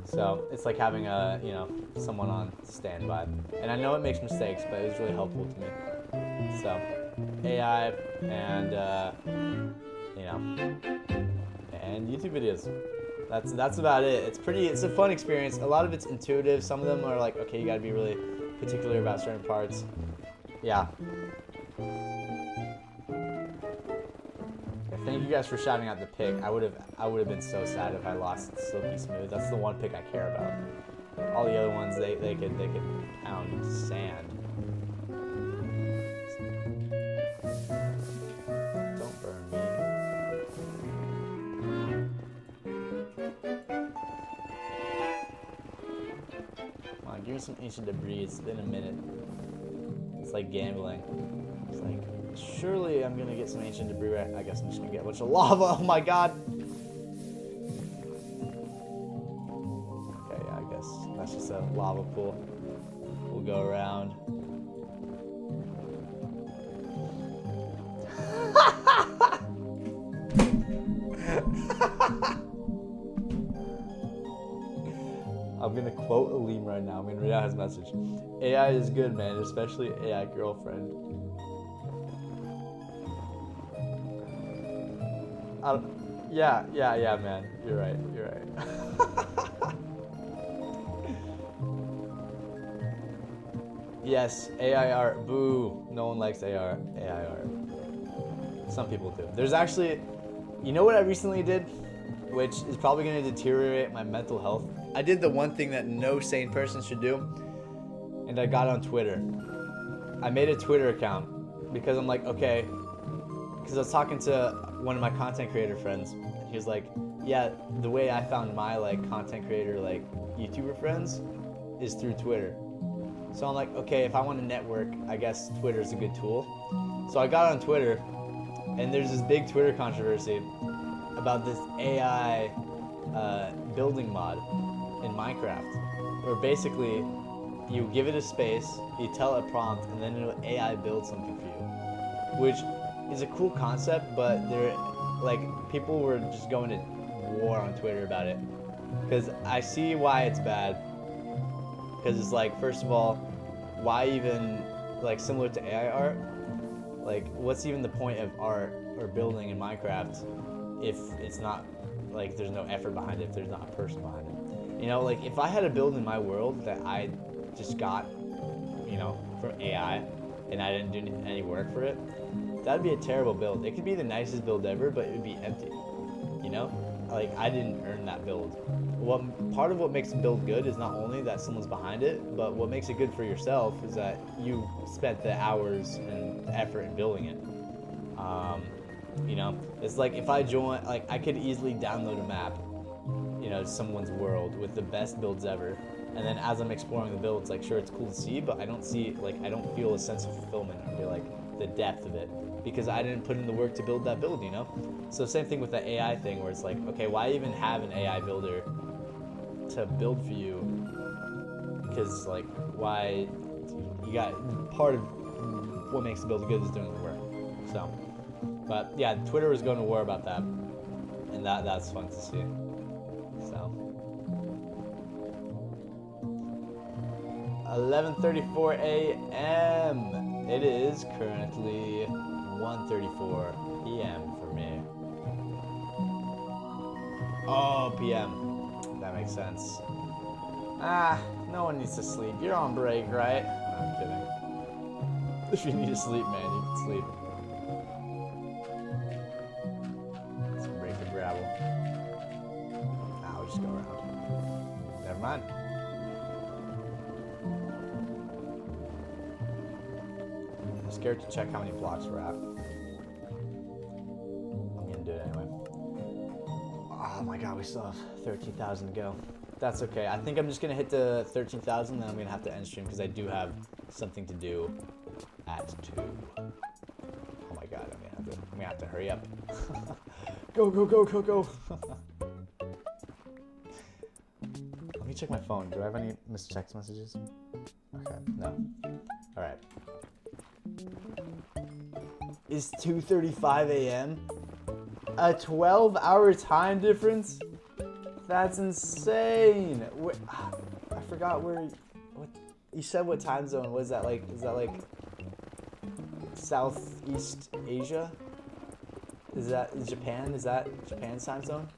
So it's like having a, you know, someone on standby. And I know it makes mistakes, but it was really helpful to me. So AI and you know, and YouTube videos. That's about it. It's a fun experience. A lot of it's intuitive. Some of them are like, okay, you gotta be really particular about certain parts. Yeah. Thank you guys for shouting out the pick. I would have been so sad if I lost Silky Smooth. That's the one pick I care about. All the other ones they could pound sand. Come on, give me some ancient debris. It's been a minute. It's like gambling. It's like, surely I'm gonna get some ancient debris, right? I guess I'm just gonna get a bunch of lava. Oh my god. Okay, yeah, I guess that's just a lava pool. We'll go around. I'm gonna quote Aleem right now. I'm gonna read out his message. AI is good, man, especially AI girlfriend. Yeah, man. You're right. Yes, AI art. Boo. No one likes AI art. Some people do. There's actually, you know what I recently did? Which is probably going to deteriorate my mental health. I did the one thing that no sane person should do, and I got on Twitter. I made a Twitter account because I'm like, okay, because I was talking to one of my content creator friends. He was like, yeah, the way I found my like content creator like YouTuber friends is through Twitter. So I'm like, okay, if I want to network, I guess Twitter is a good tool. So I got on Twitter, and there's this big Twitter controversy about this AI building mod in Minecraft, where basically you give it a space, you tell it a prompt, and then it'll AI build something for you, which is a cool concept, but people were just going to war on Twitter about it, because I see why it's bad. Because it's like, first of all, why even, like, similar to AI art, like, what's even the point of art or building in Minecraft if it's not, like, there's no effort behind it, if there's not a person behind it? You know, like, if I had a build in my world that I just got, you know, from AI, and I didn't do any work for it, that'd be a terrible build. It could be the nicest build ever, but it would be empty, you know? Like, I didn't earn that build. Part of what makes a build good is not only that someone's behind it, but what makes it good for yourself is that you spent the hours and the effort in building it. You know, it's like if I join, like, I could easily download a map, you know, someone's world with the best builds ever, and then as I'm exploring the build, it's like, sure, it's cool to see, but I don't see, like, I don't feel a sense of fulfillment or like the depth of it, because I didn't put in the work to build that build, you know? So same thing with the AI thing, where it's like, okay, why even have an AI builder to build for you? Because, like, why, you got, part of what makes the build good is doing the work. So, but yeah, Twitter was going to war about that, and that's fun to see. So 11:34 a.m. It is currently 1:34 p.m. for me. Oh, p.m. That makes sense. No one needs to sleep. You're on break, right? No, I'm kidding. If you need to sleep, man, you can sleep. Let's break the gravel. I'll just go around. Never mind. I'm scared to check how many blocks we're at. I'm gonna do it anyway. Oh my god, we still have 13,000 to go. That's okay. I think I'm just gonna hit the 13,000, then I'm gonna have to end stream because I do have something to do at 2. Oh my god, I'm gonna have to hurry up. Go. Let me check my phone. Do I have any missed text messages? Okay, no. Alright. It's 2:35 a.m. A 12-hour time difference? That's insane. I forgot what you said. What time zone was that? Like, is that like Southeast Asia? Is that Japan? Is that Japan's time zone?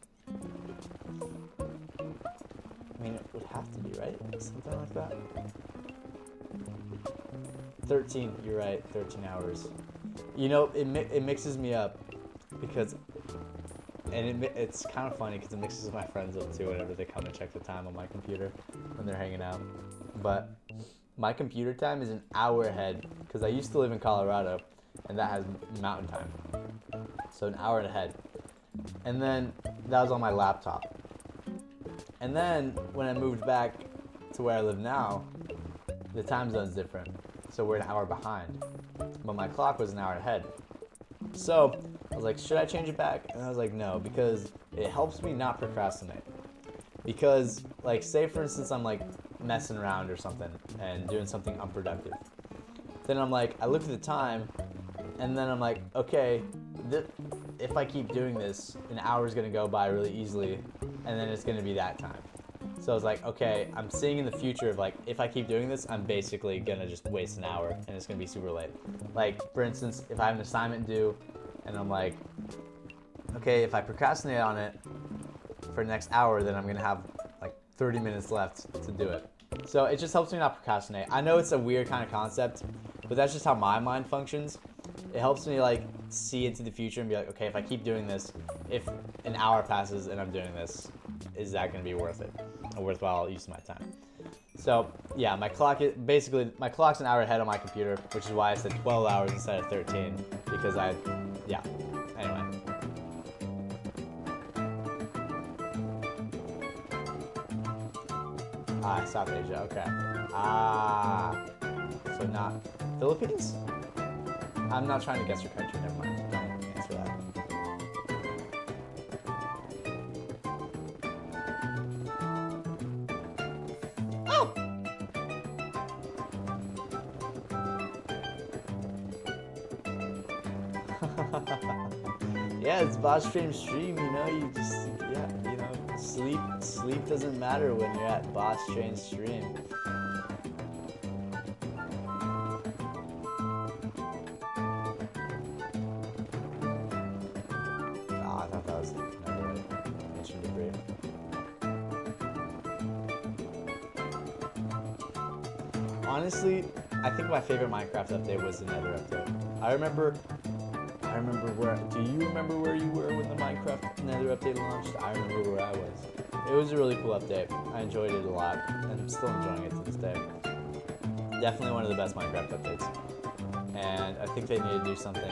I mean, it would have to be, right? Something like that. 13. You're right. 13 hours. You know, it mixes me up because. And it's kind of funny because it mixes my friends up too whenever they come and check the time on my computer when they're hanging out. But my computer time is an hour ahead because I used to live in Colorado and that has mountain time. So an hour ahead. And then that was on my laptop. And then when I moved back to where I live now, the time zone's different. So we're an hour behind. But my clock was an hour ahead. So I was like, should I change it back? And I was like, no, because it helps me not procrastinate. Because, like, say for instance I'm like messing around or something and doing something unproductive. Then I'm like, I look at the time, and then I'm like, okay, if I keep doing this, an hour is gonna go by really easily, and then it's gonna be that time. So I was like, okay, I'm seeing in the future of like, if I keep doing this, I'm basically gonna just waste an hour, and it's gonna be super late. Like, for instance, if I have an assignment due, and I'm like, okay, if I procrastinate on it for the next hour, then I'm gonna have like 30 minutes left to do it. So it just helps me not procrastinate. I know it's a weird kind of concept, but that's just how my mind functions. It helps me like see into the future and be like, okay, if I keep doing this, if an hour passes and I'm doing this, is that gonna be worth it? A worthwhile use of my time? So yeah, my clock's an hour ahead on my computer, which is why I said 12 hours instead of 13, because yeah, anyway. Ah, South Asia, okay. Ah, so not Philippines? I'm not trying to guess your country, never mind. Don't answer that. Oh! Yeah, it's Boss Stream, you know, you just, yeah, you know, sleep doesn't matter when you're at Boss Train Stream. Ah, I thought that was another ancient debris. Honestly, I think my favorite Minecraft update was the Nether update. I remember where, do you remember where you were when the Minecraft Nether update launched? I remember where I was. It was a really cool update. I enjoyed it a lot, and I'm still enjoying it to this day. Definitely one of the best Minecraft updates. And I think they need to do something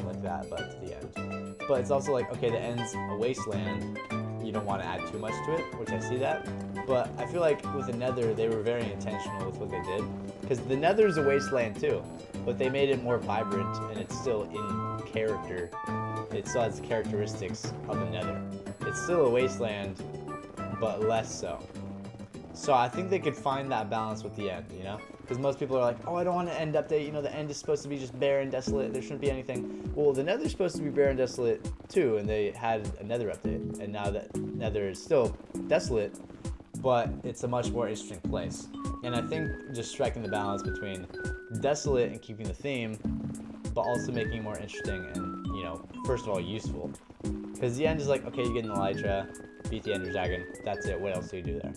like that, but to the end. But it's also like, okay, the end's a wasteland. You don't want to add too much to it, which I see that. But I feel like with the Nether, they were very intentional with what they did. Because the Nether's a wasteland too, but they made it more vibrant, and it's still in character. It still has the characteristics of the Nether. It's still a wasteland, but less so. So I think they could find that balance with the end, you know? Because most people are like, oh, I don't want an end update. You know, the end is supposed to be just bare and desolate. There shouldn't be anything. Well, the Nether's supposed to be bare and desolate too, and they had a Nether update. And now that Nether is still desolate, but it's a much more interesting place. And I think just striking the balance between desolate and keeping the theme, but also making it more interesting and, you know, first of all, useful. Because the end is like, okay, you get an Elytra, beat the Ender Dragon, that's it. What else do you do there?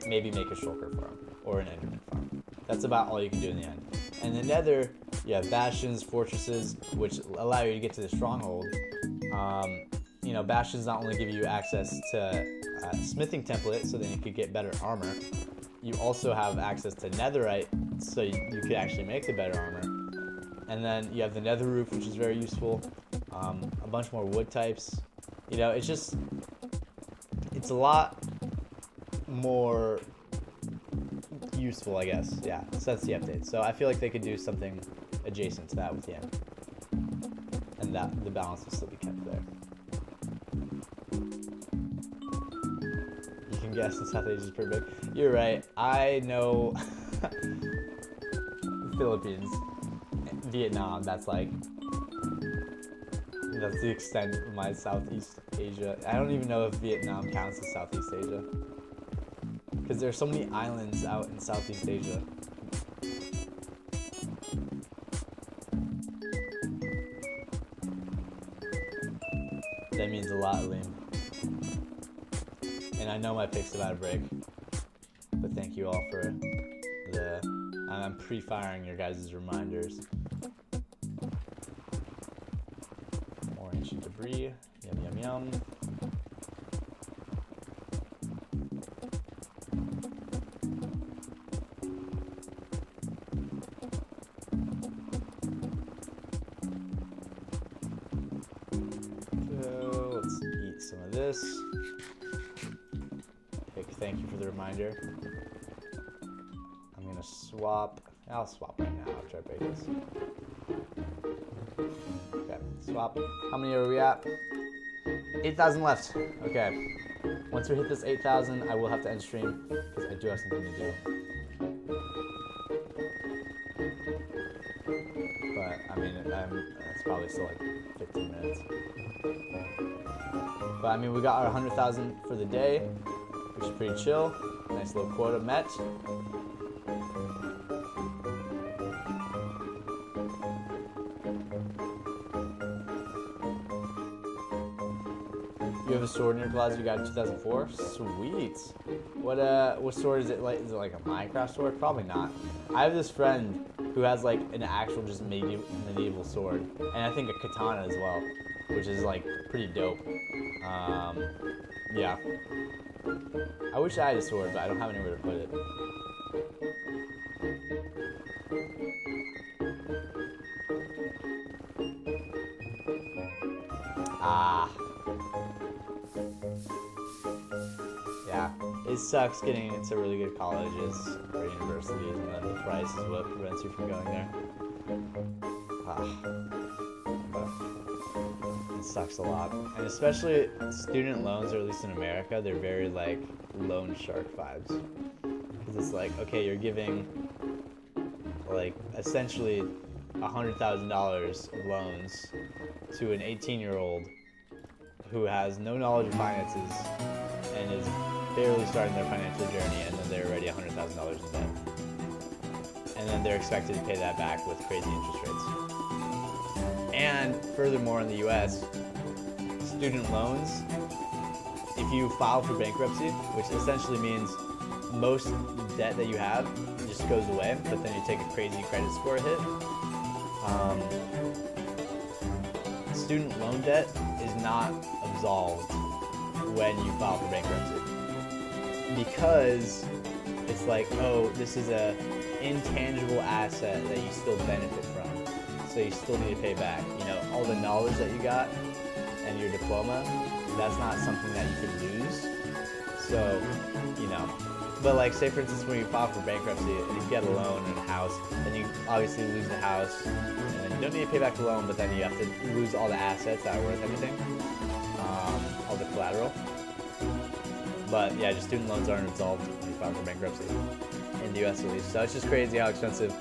Maybe make a shulker farm or an Enderman farm. That's about all you can do in the end. And the Nether, you have bastions, fortresses, which allow you to get to the stronghold. You know, bastions not only give you access to smithing template, so then you could get better armor. You also have access to netherite, so you could actually make the better armor. And then you have the nether roof, which is very useful. A bunch more wood types. You know, it's a lot more useful, I guess. Yeah, so that's the update. So I feel like they could do something adjacent to that with the end, and that the balance will still be kept there. You can guess in South Asia is pretty big. You're right. I know Philippines, Vietnam. That's the extent of my Southeast Asia. I don't even know if Vietnam counts as Southeast Asia, because there are so many islands out in Southeast Asia. That means a lot, Liam. And I know my pick's about to break, but thank you all for I'm pre-firing your guys' reminders. More ancient debris. Yum, yum, yum. So let's eat some of this. Thank you for the the reminder. I'm gonna swap. I'll swap right now after I break this. Okay, swap. How many are we at? 8,000 left. Okay. Once we hit this 8,000, I will have to end stream because I do have something to do. But I mean, it's probably still like 15 minutes. But I mean, we got our 100,000 for the day, which is pretty chill. Nice little quota met. You have a sword in your closet you got in 2004? Sweet. What sword is it like? Is it like a Minecraft sword? Probably not. I have this friend who has like an actual just medieval sword, and I think a katana as well, which is like pretty dope. Yeah. I wish I had a sword, but I don't have anywhere to put it. Ah. Yeah, it sucks getting into really good colleges or universities, and then the price is what prevents you from going there. But it sucks a lot. And especially student loans, or at least in America, they're very like loan shark vibes. Because it's like, okay, you're giving like essentially $100,000 of loans to an 18-year-old who has no knowledge of finances and is barely starting their financial journey, and then they're already $100,000 in debt. And then they're expected to pay that back with crazy interest rates. And furthermore, in the US, student loans, if you file for bankruptcy, which essentially means most debt that you have just goes away, but then you take a crazy credit score hit, student loan debt is not absolved when you file for bankruptcy, because it's like, oh, this is a intangible asset that you still benefit from, so you still need to pay back. You know, all the knowledge that you got and your diploma, that's not something that you could lose. So, you know, but like, say for instance, when you file for bankruptcy and you get a loan and a house, then you obviously lose the house, and then you don't need to pay back the loan, but then you have to lose all the assets that are worth anything, all the collateral. But yeah, just student loans aren't absolved when you file for bankruptcy, in the US at least. So it's just crazy how expensive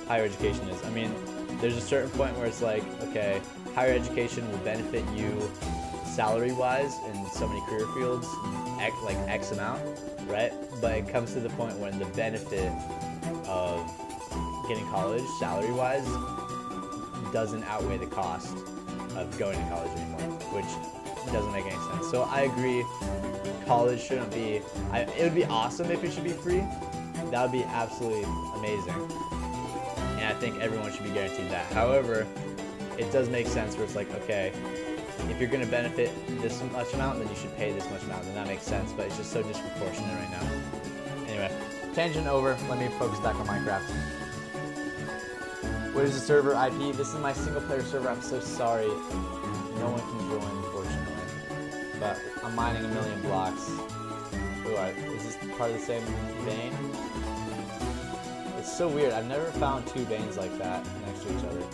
higher education is. I mean, there's a certain point where it's like, okay, higher education will benefit you salary-wise in so many career fields, like X amount, right? But it comes to the point when the benefit of getting college salary-wise doesn't outweigh the cost of going to college anymore, which doesn't make any sense. So I agree, college shouldn't be, it would be awesome if it should be free. That would be absolutely amazing. And I think everyone should be guaranteed that. However, it does make sense where it's like, okay, if you're going to benefit this much amount, then you should pay this much amount, and that makes sense, but it's just so disproportionate right now. Anyway, tangent over. Let me focus back on Minecraft. What is the server IP? This is my single player server. I'm so sorry. No one can join, unfortunately. But I'm mining 1,000,000 blocks. Is this part of the same vein? It's so weird. I've never found two veins like that next to each other.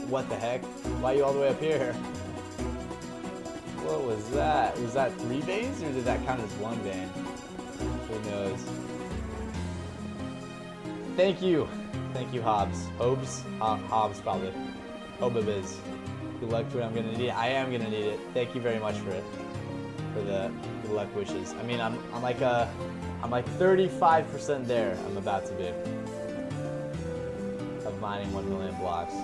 What the heck? Why are you all the way up here? What was that? Was that 3 veins, or did that count as 1 vein? Who knows? Thank you. Thank you, Hobbs. Hobbs, probably. Hobabiz. Good luck to it. I'm gonna need it. I am gonna need it. Thank you very much for it. For the good luck wishes. I mean, I'm like 35% there. I'm about to be of mining 1,000,000 blocks.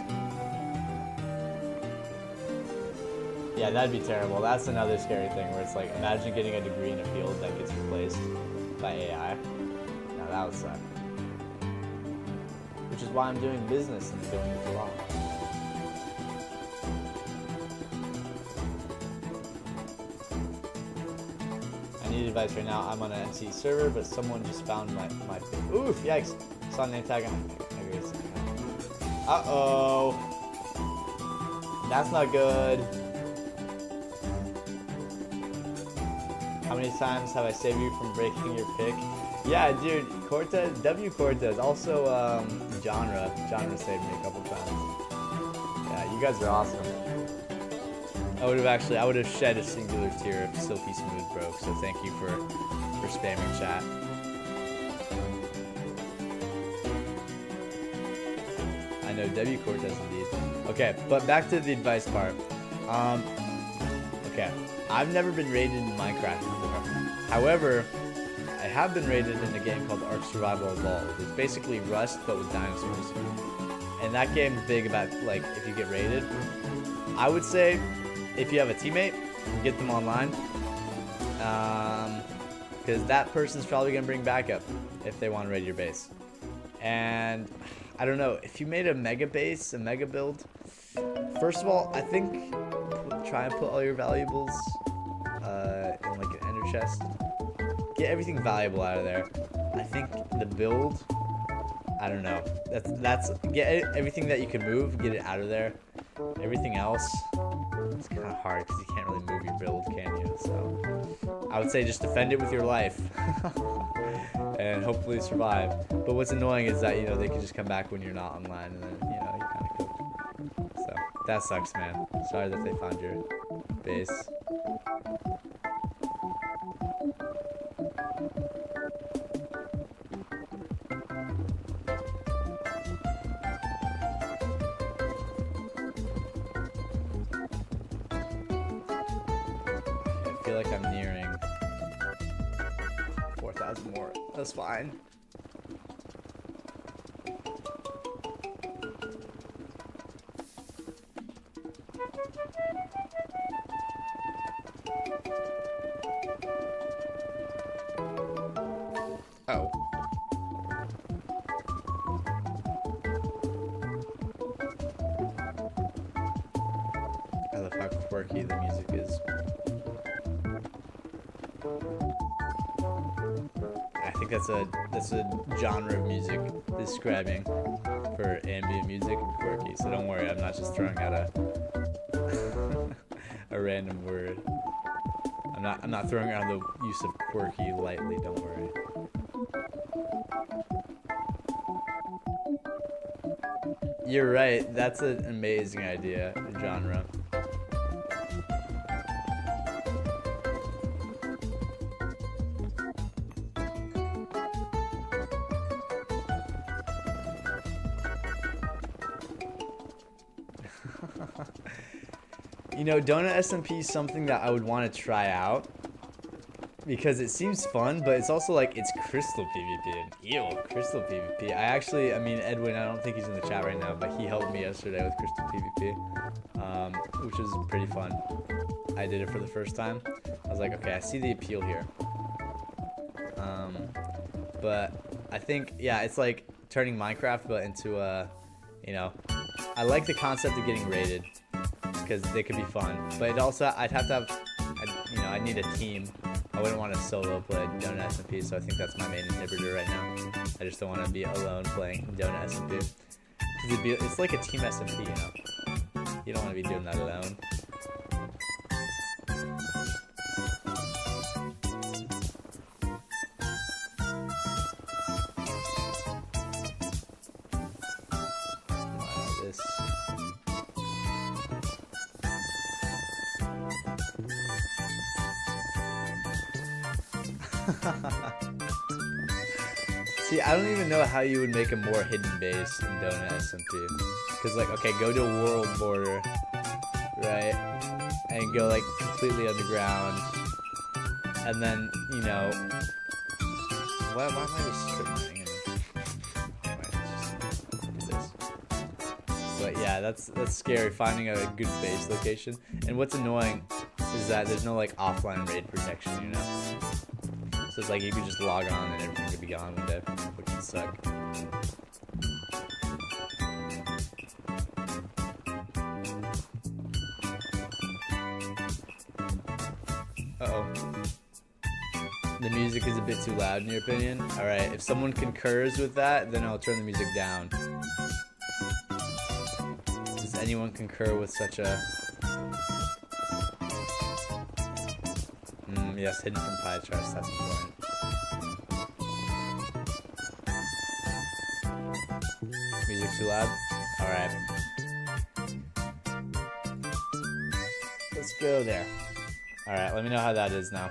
Yeah, that'd be terrible. That's another scary thing where it's like, imagine getting a degree in a field that gets replaced by AI. Now that would suck. Which is why I'm doing business and going with law. I need advice right now. I'm on an MC server, but someone just found my oof, yikes. Saw a name tag on it. Uh-oh. That's not good. How many times have I saved you from breaking your pick? Yeah, dude, Cortez, W Cortez, also genre saved me a couple times. Yeah, you guys are awesome. I would have shed a singular tear if Silky Smooth broke. So thank you for spamming chat. I know W Cortez indeed. Okay, but back to the advice part. Okay, I've never been rated in Minecraft before. However, I have been rated in a game called Ark Survival Evolved. It's basically Rust, but with dinosaurs. And that game's big about, like, if you get rated. I would say, if you have a teammate, get them online. Because that person's probably going to bring backup if they want to raid your base. And, I don't know, if you made a mega base, a mega build, first of all, I think try and put all your valuables in, like, an ender chest. Get everything valuable out of there. I think the build, I don't know. That's get everything that you can move, get it out of there. Everything else, it's kind of hard because you can't really move your build, can you? So I would say just defend it with your life and hopefully survive. But what's annoying is that, you know, they can just come back when you're not online, and then, you know, you're kind of cooked. So that sucks, man. Sorry that they found your base. I feel like I'm nearing 4,000 more. That's fine. Oh. I love how quirky the music is. I think that's a genre of music describing for ambient music and quirky. So don't worry, I'm not just throwing out a random word. I'm not throwing around the use of quirky lightly. Don't worry. You're right. That's an amazing idea, genre. You know, Donut SMP is something that I would want to try out because it seems fun, but it's also like it's crystal PvP. And ew, crystal PvP. I mean, Edwin, I don't think he's in the chat right now, but he helped me yesterday with crystal PvP, which was pretty fun. I did it for the first time. I was like, okay, I see the appeal here. But I think, yeah, it's like turning Minecraft, but into a, you know, I like the concept of getting raided, because they could be fun, but it also, I'd need a team. I wouldn't want to solo play Donut SMP, so I think that's my main inhibitor right now. I just don't want to be alone playing Donut SMP. It's like a team SMP, you know? You don't want to be doing that alone. See, I don't even know how you would make a more hidden base in Donut SMP. Because, like, okay, go to a world border, right? And go, like, completely underground. And then, you know... Why am I just strip mining? Anyway, let's just do this. But yeah, that's scary, finding a good base location. And what's annoying is that there's no, like, offline raid protection, you know? So it's like you could just log on and everything could be gone one day, which would suck. Uh-oh. The music is a bit too loud in your opinion? Alright, if someone concurs with that, then I'll turn the music down. Does anyone concur with such a... Yes, hidden from pie charts, that's important. too loud? Alright. Let's go there. Alright, let me know how that is now.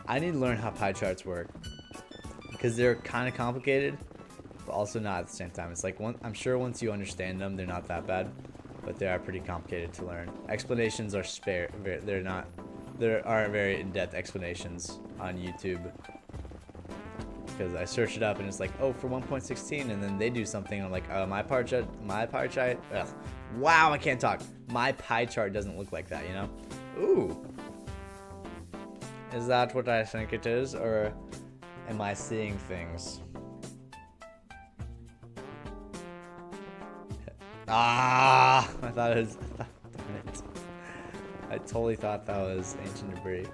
I need to learn how pie charts work because they're kind of complicated, but also not at the same time. It's like I'm sure once you understand them, they're not that bad, but they are pretty complicated to learn. Explanations are spare. There aren't very in-depth explanations on YouTube because I search it up and it's like, oh, for 1.16, and then they do something and I'm like, my pie chart. Ugh. Wow, I can't talk. My pie chart doesn't look like that, you know? Ooh. Is that what I think it is, or am I seeing things? Ah! I thought it was... Darn it. I totally thought that was ancient debris.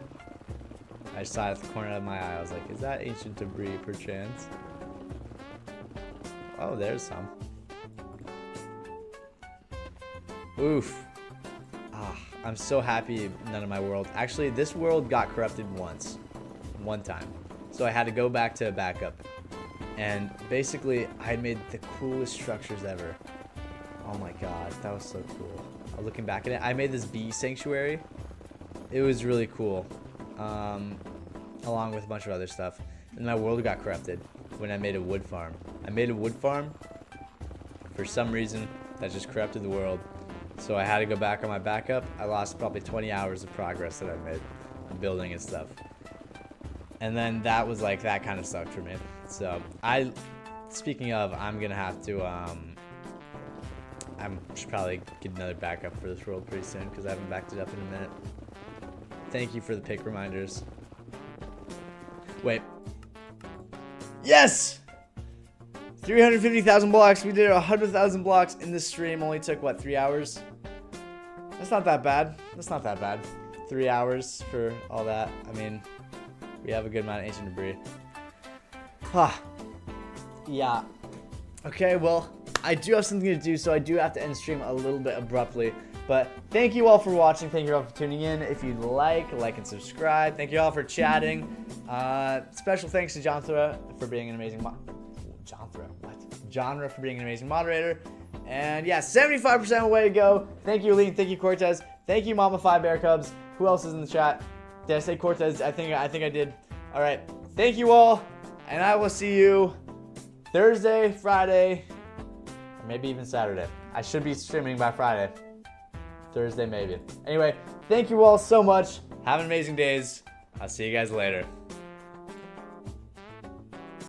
I saw it at the corner of my eye. I was like, is that ancient debris, perchance? Oh, there's some. Oof. I'm so happy none of my world. Actually, this world got corrupted one time. So I had to go back to a backup. And basically, I had made the coolest structures ever. Oh my god, that was so cool. Looking back at it, I made this bee sanctuary. It was really cool. Along with a bunch of other stuff. And my world got corrupted when I made a wood farm. I made a wood farm. For some reason, that just corrupted the world. So I had to go back on my backup. I lost probably 20 hours of progress that I made on building and stuff. And then that was like, that kind of sucked for me. So speaking of, I'm gonna have to, I should probably get another backup for this world pretty soon because I haven't backed it up in a minute. Thank you for the pick reminders. Wait. Yes! 350,000 blocks. We did 100,000 blocks in this stream. Only took, what, 3 hours? That's not that bad. That's not that bad. 3 hours for all that. I mean, we have a good amount of ancient debris. Yeah. Okay, well, I do have something to do, so I do have to end stream a little bit abruptly. But thank you all for watching. Thank you all for tuning in. If you'd like and subscribe. Thank you all for chatting. Special thanks to Genre for being an amazing Genre for being an amazing moderator. And yeah, 75% way to go. Thank you, Aline. Thank you, Cortez. Thank you, Mama 5 Bear Cubs. Who else is in the chat? Did I say Cortez? I think I did. All right. Thank you all, and I will see you Thursday, Friday, or maybe even Saturday. I should be streaming by Friday. Thursday, maybe. Anyway, thank you all so much. Have an amazing days. I'll see you guys later.